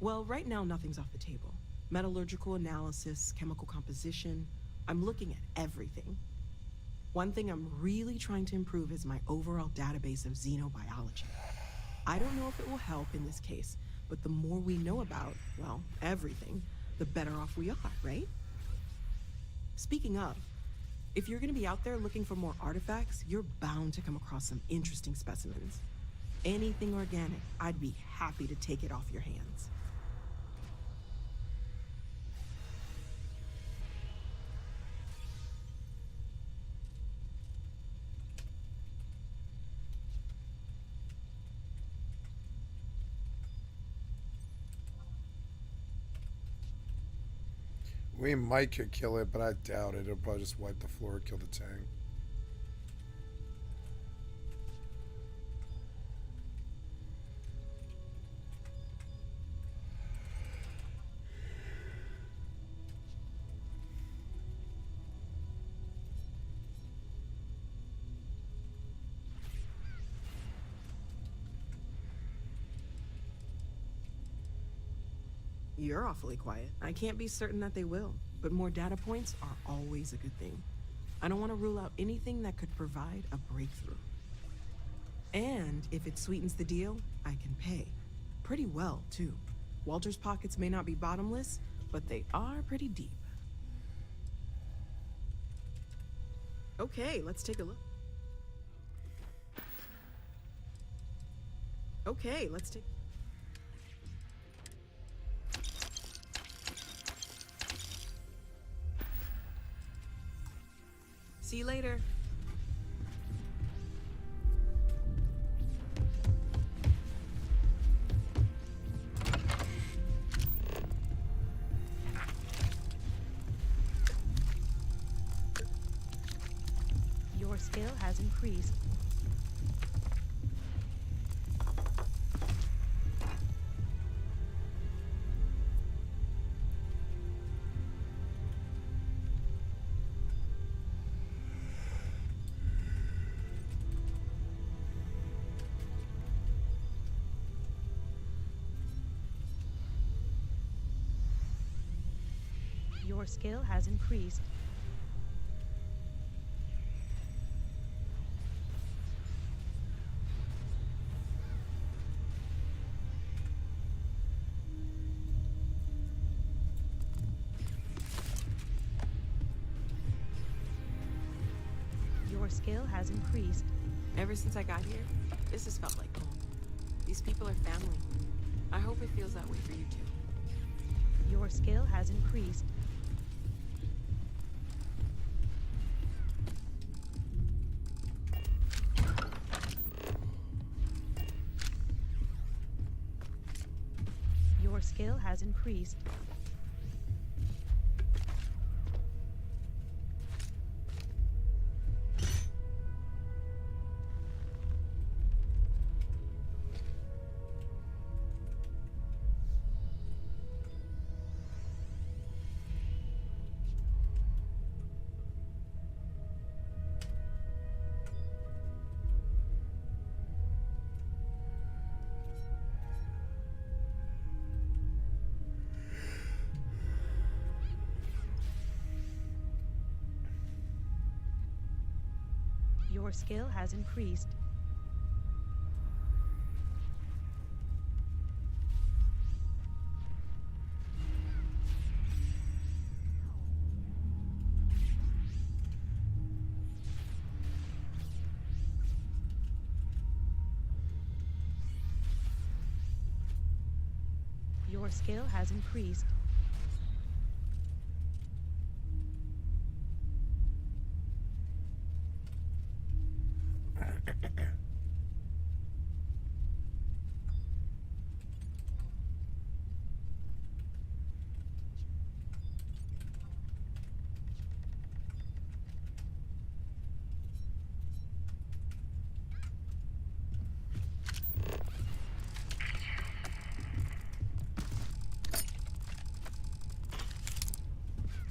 Well, right now, nothing's off the table. Metallurgical analysis, chemical composition. I'm looking at everything. One thing I'm really trying to improve is my overall database of xenobiology. I don't know if it will help in this case, but the more we know about, well, everything, the better off we are, right? Speaking of, if you're gonna be out there looking for more artifacts, you're bound to come across some interesting specimens. Anything organic, I'd be happy to take it off your hands. We might could kill it, but I doubt it. It'll probably just wipe the floor and kill the tank. You're awfully quiet. I can't be certain that they will, but more data points are always a good thing. I don't want to rule out anything that could provide a breakthrough. And if it sweetens the deal, I can pay. Pretty well, too. Walter's pockets may not be bottomless, but they are pretty deep. Okay, let's take a look. Okay, let's take... See you later. Your skill has increased. Your skill has increased. Your skill has increased. Ever since I got here, this has felt like home. These people are family. I hope it feels that way for you too. Your skill has increased. Your skill has increased. Your skill has increased. Your skill has increased.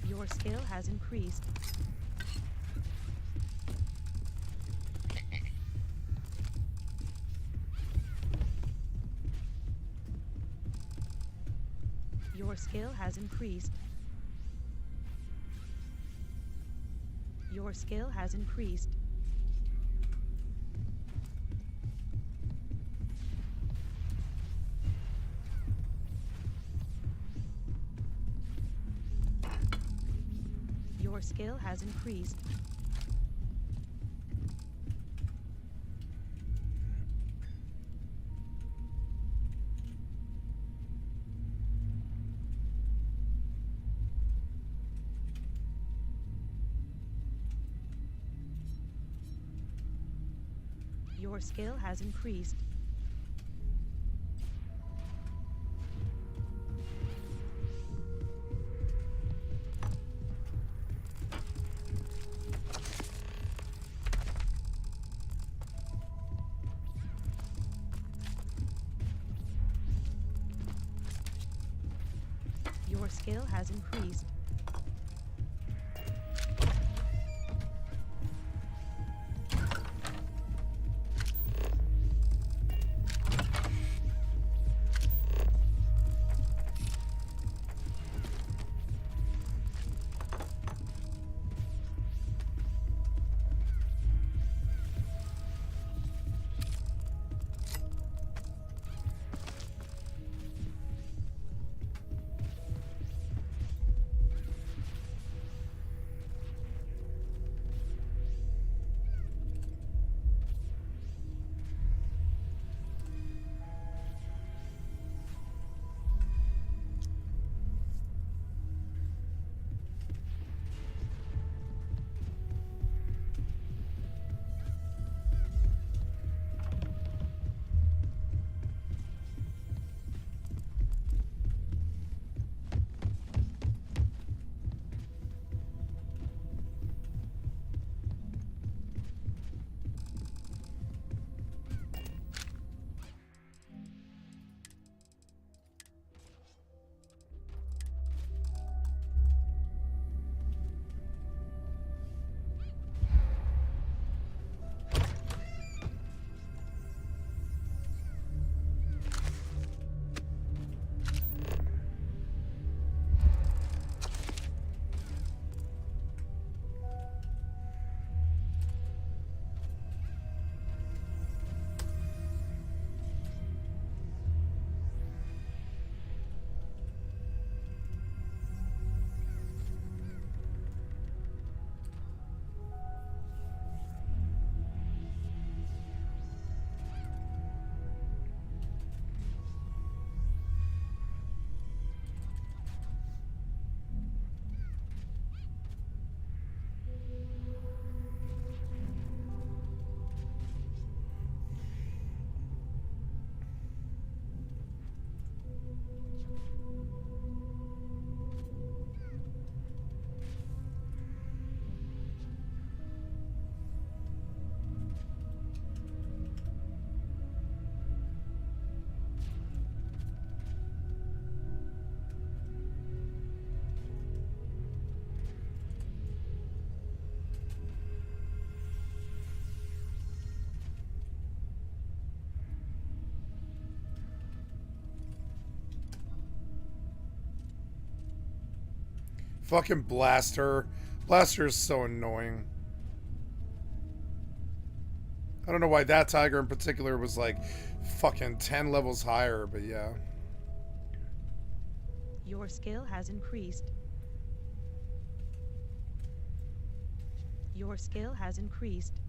Your skill has increased. Your skill has increased. Your skill has increased. Your skill has increased. Your skill has increased. Your skill has increased. Fucking Blaster. Blaster is so annoying. I don't know why that tiger in particular was like fucking 10 levels higher, but yeah. Your skill has increased. Your skill has increased.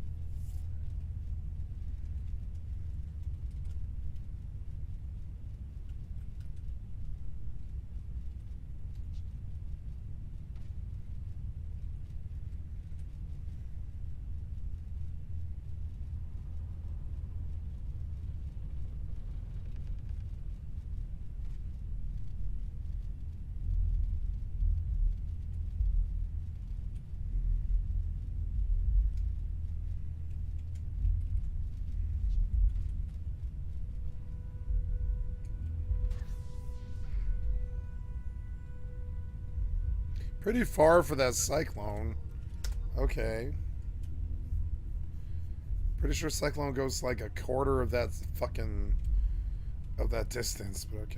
Pretty far for that cyclone. Okay. Pretty sure cyclone goes like a quarter of that fucking of that distance, but okay.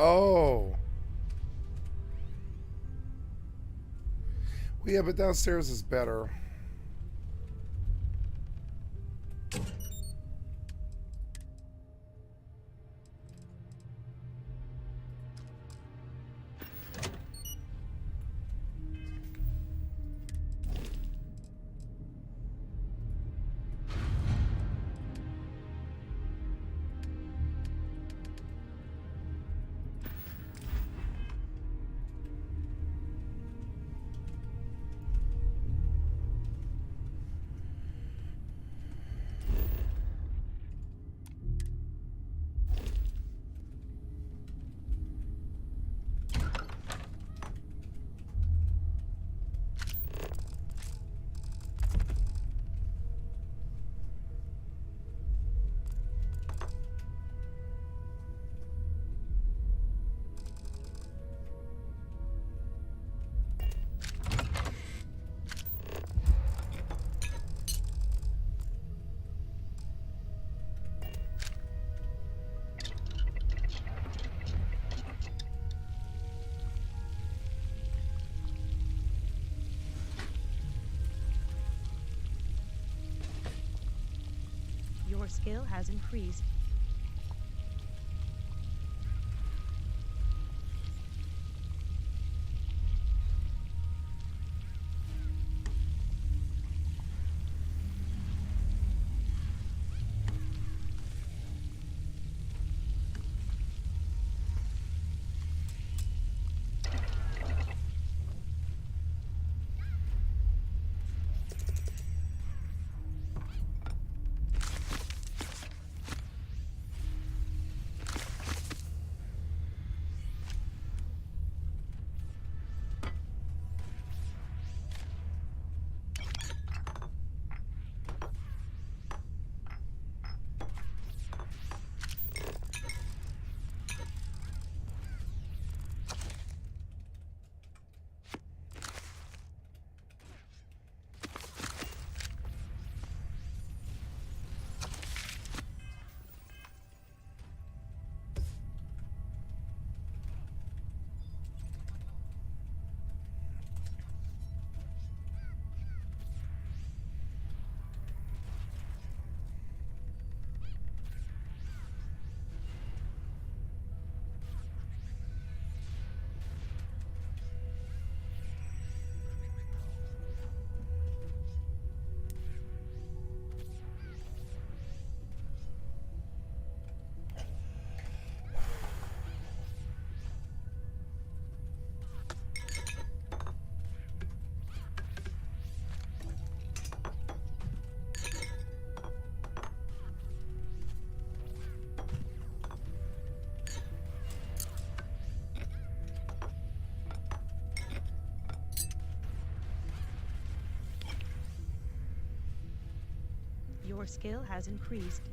Oh. Well, yeah, but downstairs is better. Your skill has increased. Your skill has increased.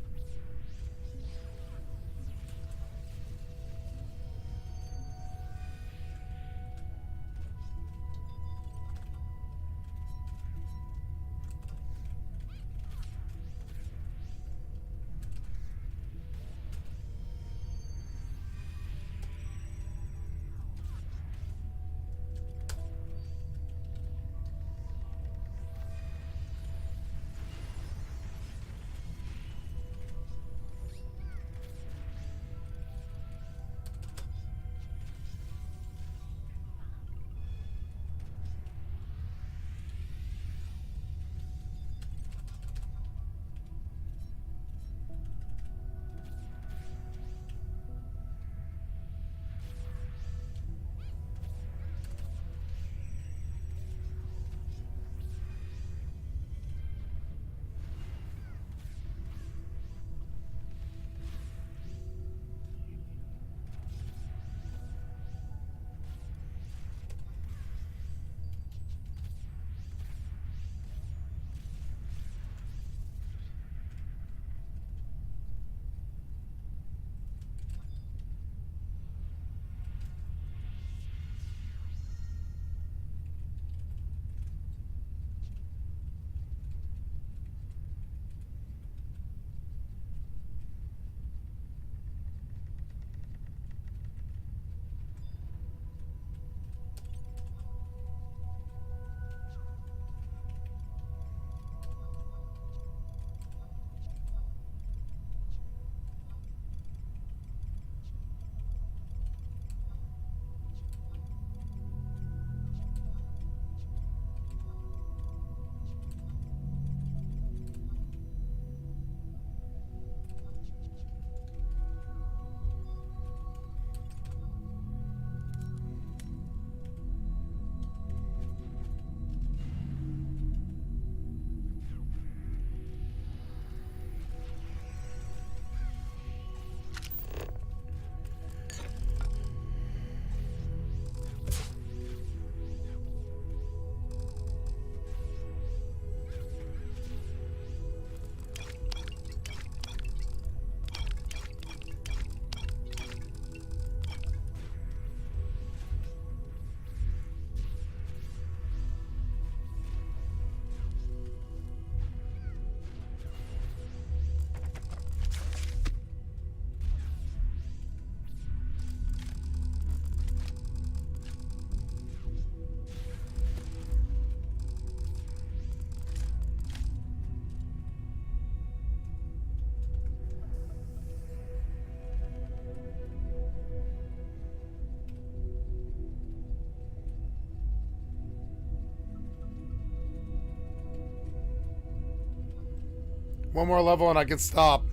One more level and I can stop.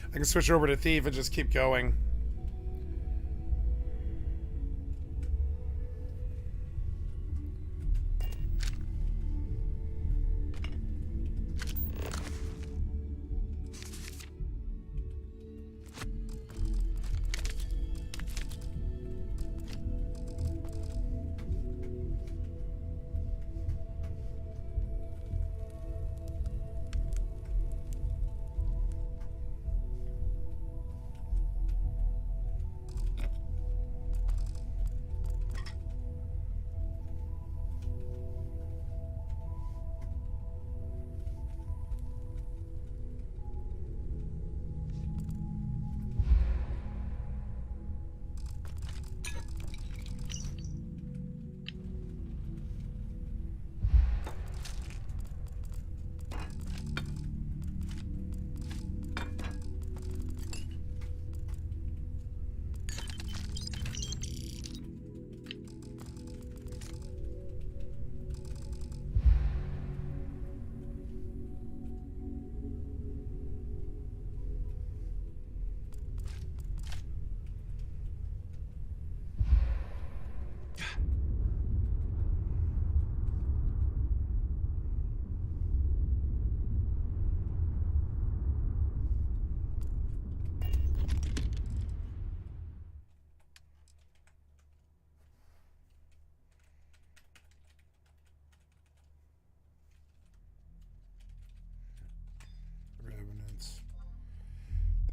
I can switch over to Thief and just keep going.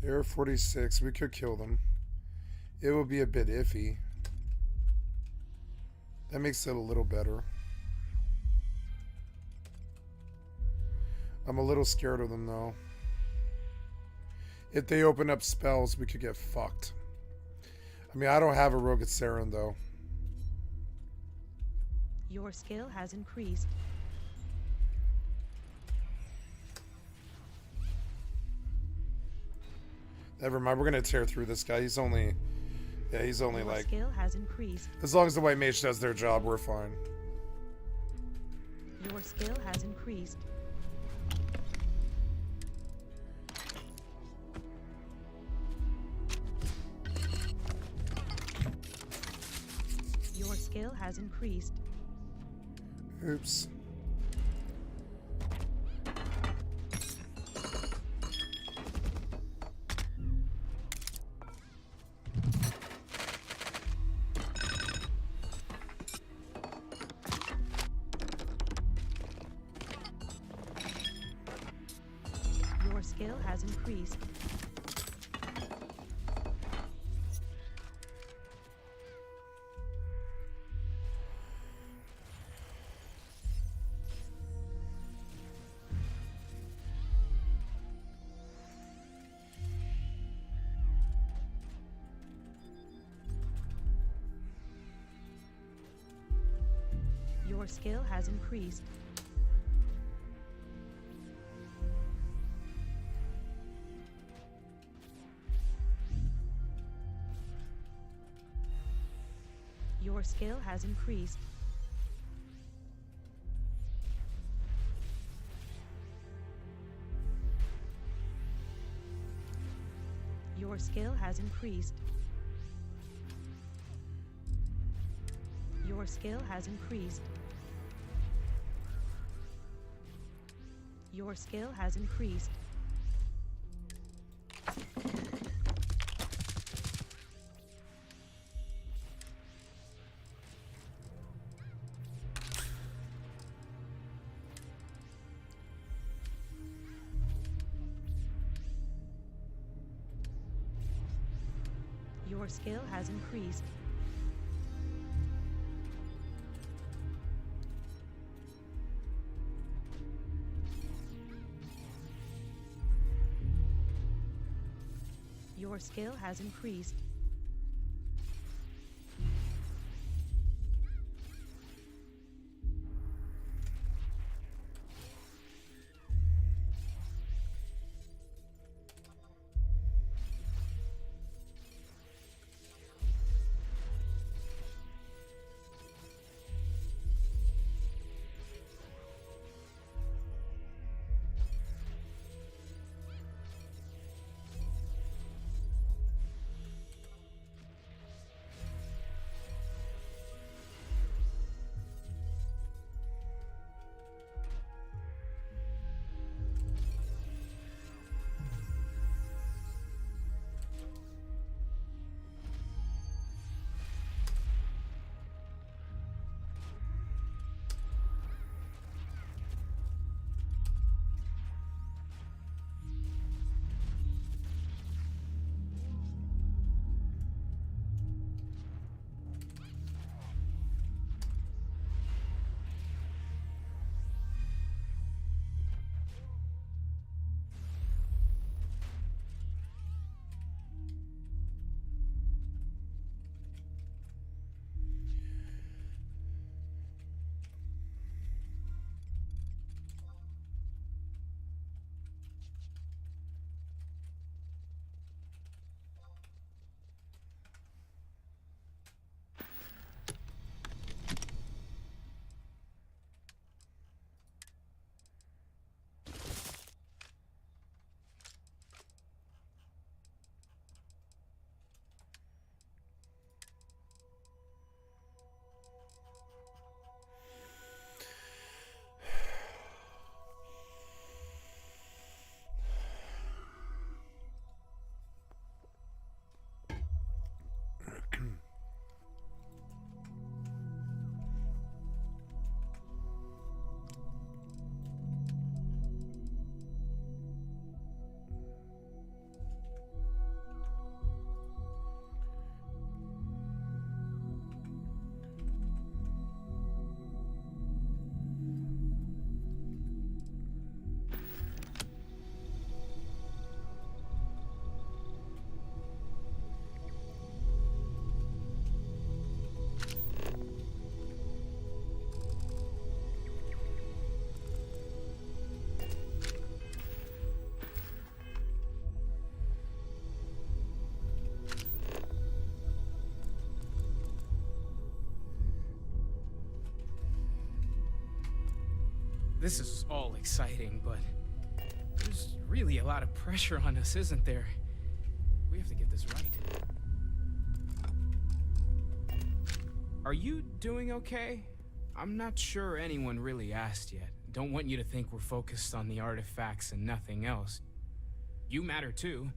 Air 46. We could kill them. It would be a bit iffy. That makes it a little better. I'm a little scared of them though. If they open up spells, we could get fucked. I mean, I don't have a Rogat Saren though. Your skill has increased. Never mind, we're gonna tear through this guy. He's only Your like, skill has increased. as long as the white mage does their job, we're fine. Your skill has increased. Your skill has increased. Oops. Your skill has increased. Your skill has increased. Your skill has increased. Your skill has increased. Your skill has increased. Your skill has increased. Your skill has increased. Your skill has increased. This is all exciting, but there's really a lot of pressure on us, isn't there? We have to get this right. Are you doing okay? I'm not sure anyone really asked yet. Don't want you to think we're focused on the artifacts and nothing else. You matter too.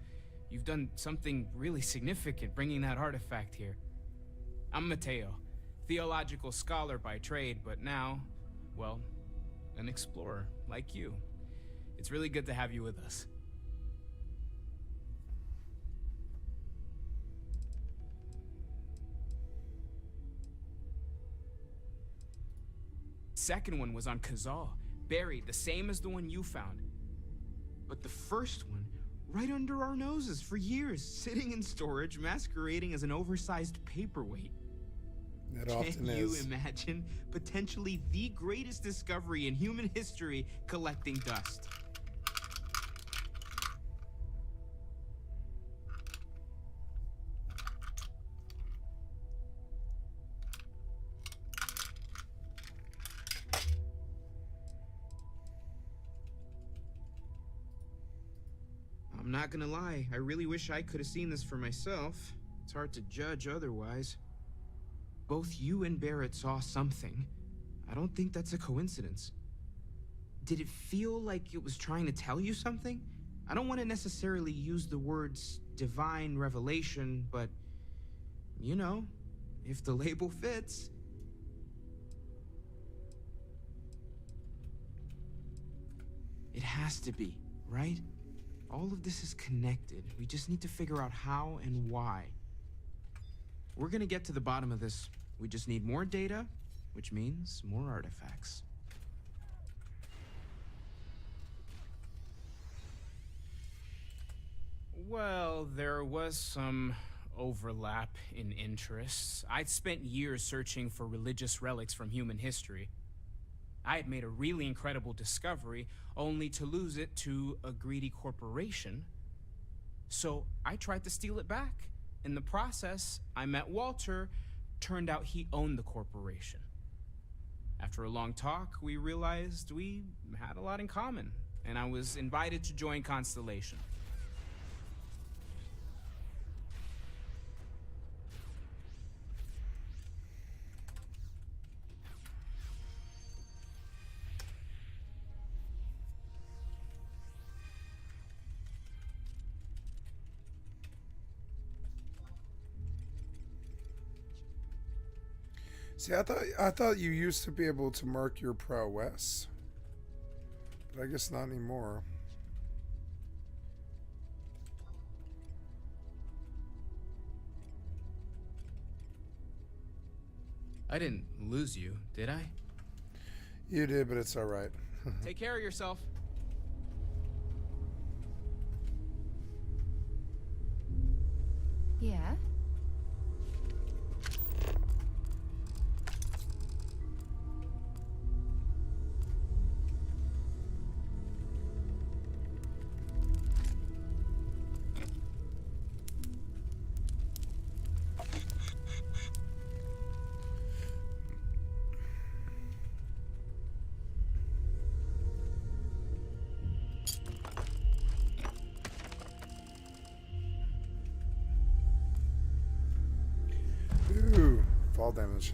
You've done something really significant bringing that artifact here. I'm Mateo, theological scholar by trade, but now, well, an explorer like you. It's really good to have you with us. Second one was on Kazal, buried, the same as the one you found. But the first one, right under our noses for years, sitting in storage, masquerading as an oversized paperweight. It often Can you is. imagine potentially the greatest discovery in human history collecting dust? I'm not gonna lie, I really wish I could have seen this for myself. It's hard to judge otherwise. Both you and Barrett saw something. I don't think that's a coincidence. Did it feel like it was trying to tell you something? I don't want to necessarily use the words divine revelation, but you know, if the label fits. It has to be, right? All of this is connected. We just need to figure out how and why. We're gonna get to the bottom of this. We just need more data, which means more artifacts. Well, there was some overlap in interests. I'd spent years searching for religious relics from human history. I had made a really incredible discovery, only to lose it to a greedy corporation. So I tried to steal it back. In the process, I met Walter. Turned out he owned the corporation. After a long talk, we realized we had a lot in common, and I was invited to join Constellation. See, I thought you used to be able to mark your prowess, but I guess not anymore. I didn't lose you, did I? You did, but it's all right. Take care of yourself. Yeah? Ooh, fall damage.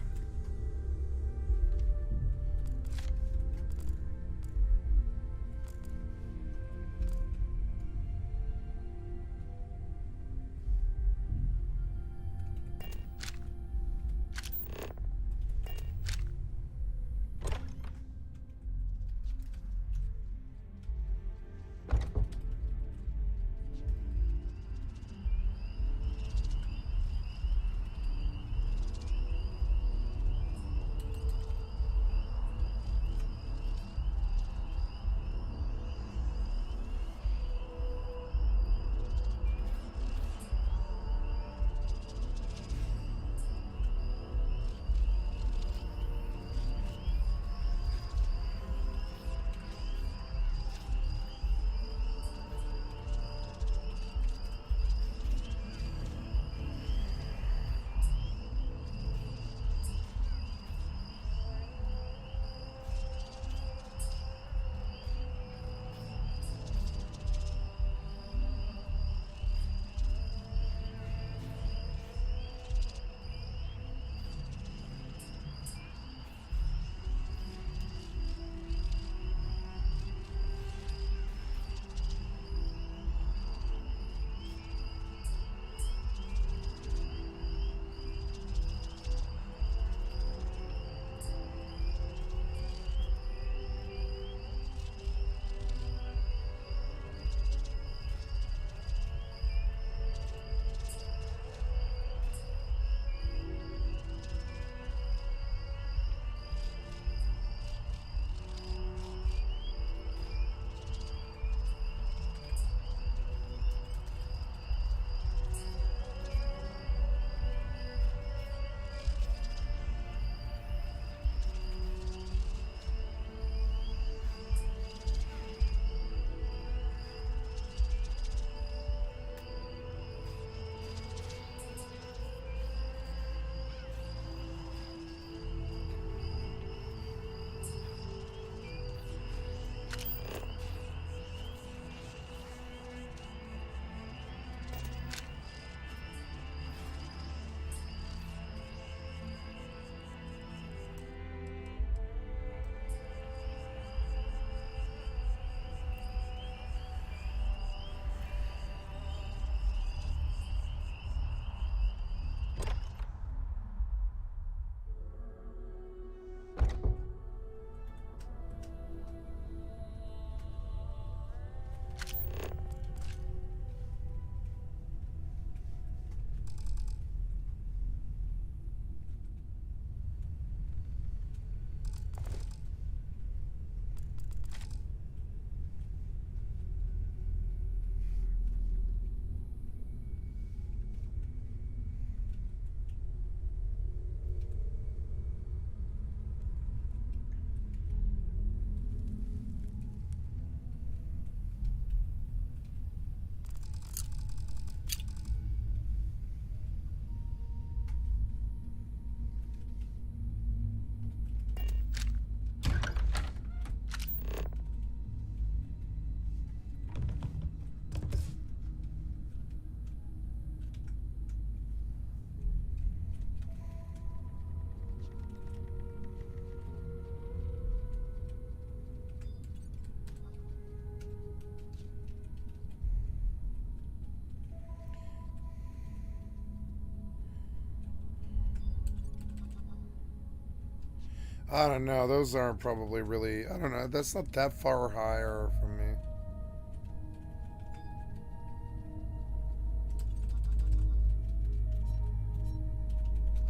I don't know. Those aren't probably really. I don't know. That's not that far higher from me.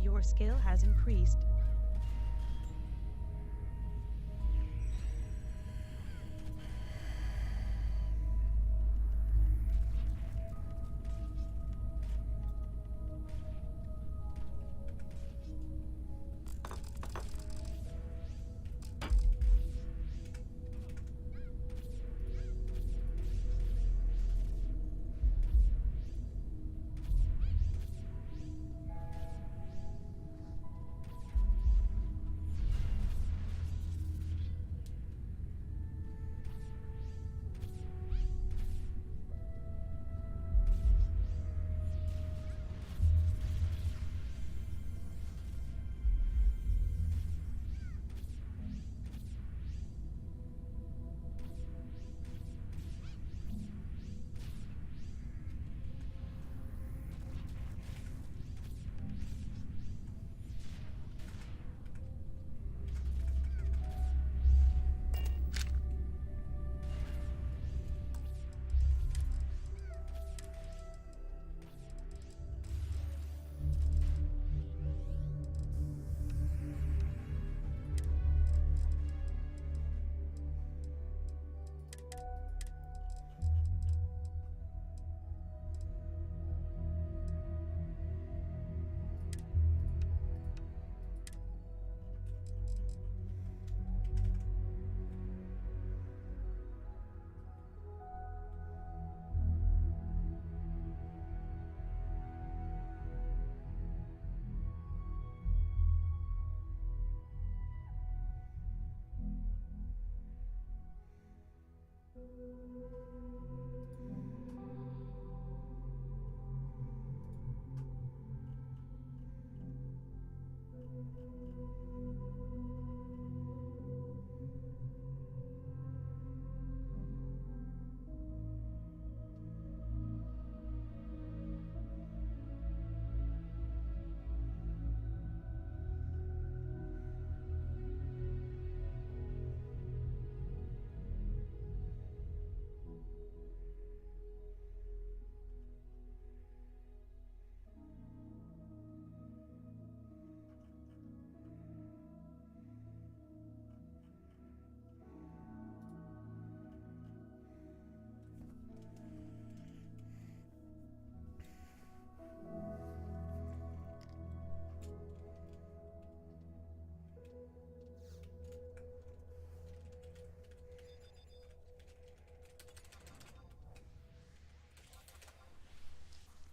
Your skill has increased.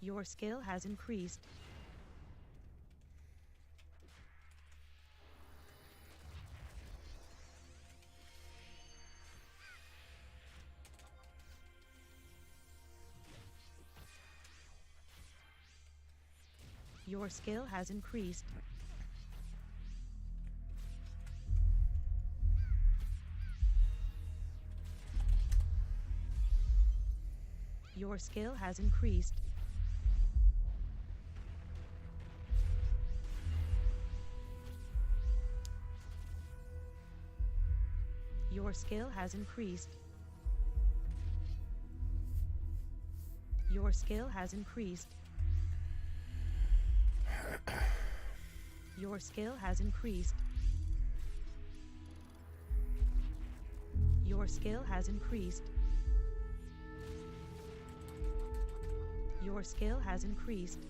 Your skill has increased. Your skill has increased. Your skill has increased. Your skill has increased. Your skill has increased. Your skill has increased. Your skill has increased. Your skill has increased.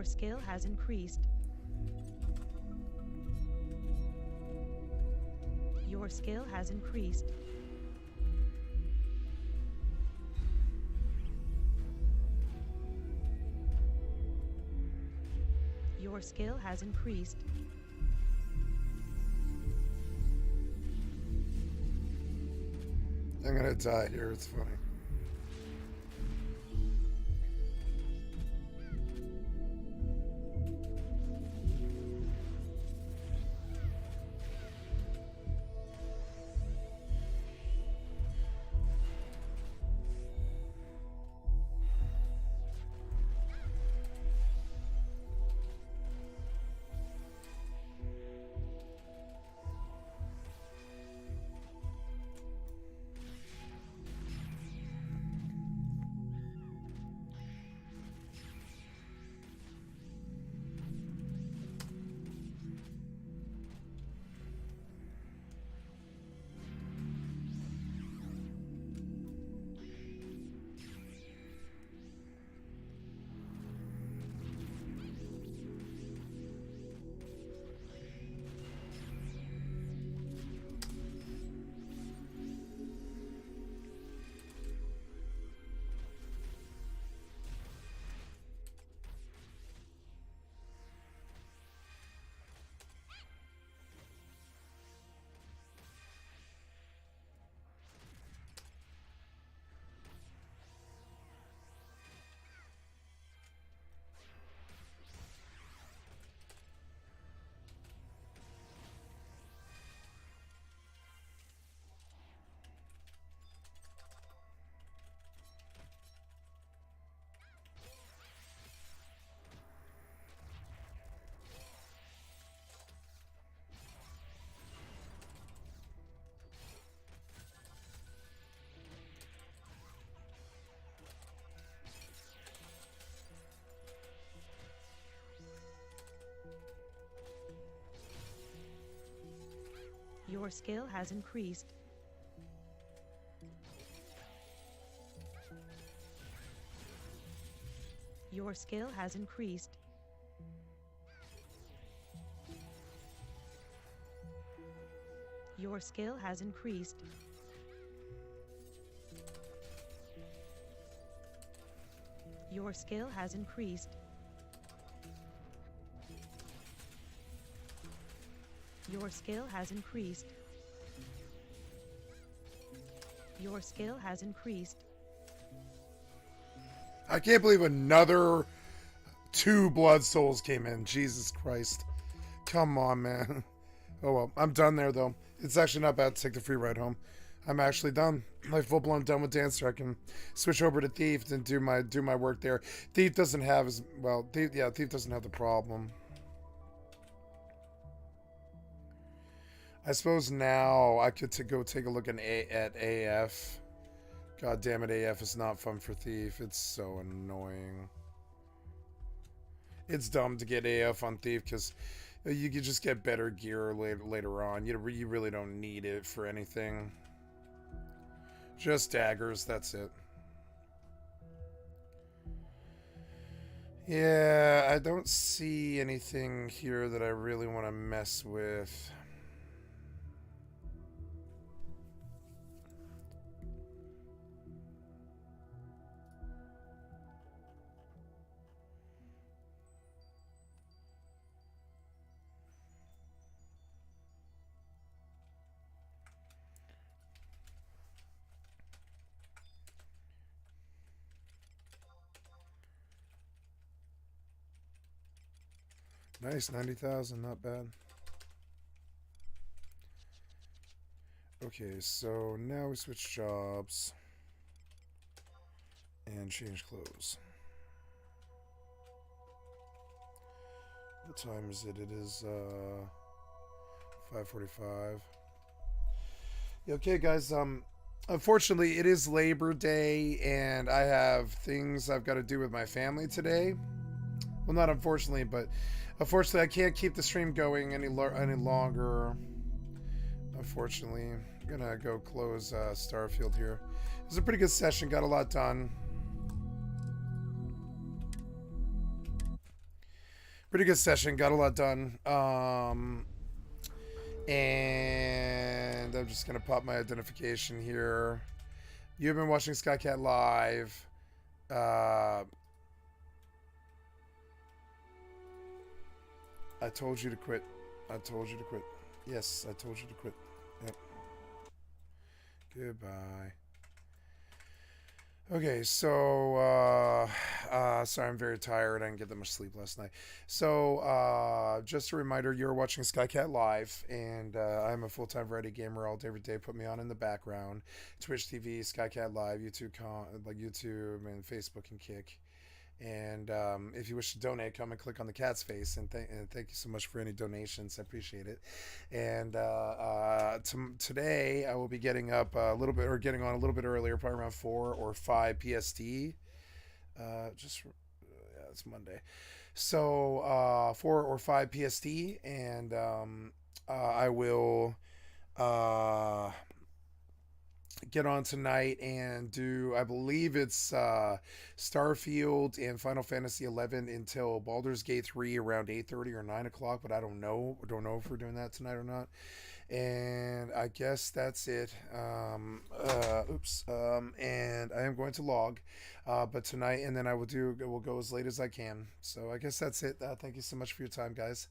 Your skill has increased. Your skill has increased. Your skill has increased. I'm gonna die here, it's funny. Your skill has increased. Your skill has increased. Your skill has increased. Your skill has increased. Your skill has increased. Your skill has increased. I can't believe another 2 blood souls came in. Jesus Christ. Come on, man. Oh well, I'm done there though. It's actually not bad to take the free ride home. I'm actually done. Like full blown done with Dancer. I can switch over to Thief and do my work there. Thief doesn't have as well. Thief doesn't have the problem. I suppose now I could go take a look at AF. God damn it, AF is not fun for Thief. It's so annoying. It's dumb to get AF on Thief because you could just get better gear later on. You really don't need it for anything. Just daggers, that's it. Yeah, I don't see anything here that I really want to mess with. Nice, 90,000, not bad. Okay, so now we switch jobs and change clothes. What time is it? It is 5:45. Okay, guys. Unfortunately, it is Labor Day, and I have things I've got to do with my family today. Well, not unfortunately, but unfortunately, I can't keep the stream going any longer. Unfortunately, I'm gonna go close Starfield here. It was a pretty good session. Got a lot done. Pretty good session. Got a lot done. And I'm just gonna pop my identification here. You've been watching Skycat Live. I told you to quit. I told you to quit. Yes, I told you to quit. Yep. Goodbye. Okay, so sorry, I'm very tired. I didn't get that much sleep last night. So just a reminder, you're watching Skycat Live, and I'm a full-time variety gamer all day, every day. Put me on in the background. Twitch TV, Skycat Live, YouTube, like YouTube and Facebook and Kick. And if you wish to donate, come and click on the cat's face. And thank you so much for any donations. I appreciate it. And today I will be getting up a little bit, or getting on a little bit earlier, probably around 4 or 5 PST. Yeah, it's Monday. So 4 or 5 PST, and I will get on tonight and do, I believe it's Starfield and Final Fantasy 11 until Baldur's Gate 3 around 8:30 or 9 o'clock, but I don't know if we're doing that tonight or not. And I guess that's it. And I am going to log, but tonight, and then I will go as late as I can. So I guess that's it. Thank you so much for your time, guys.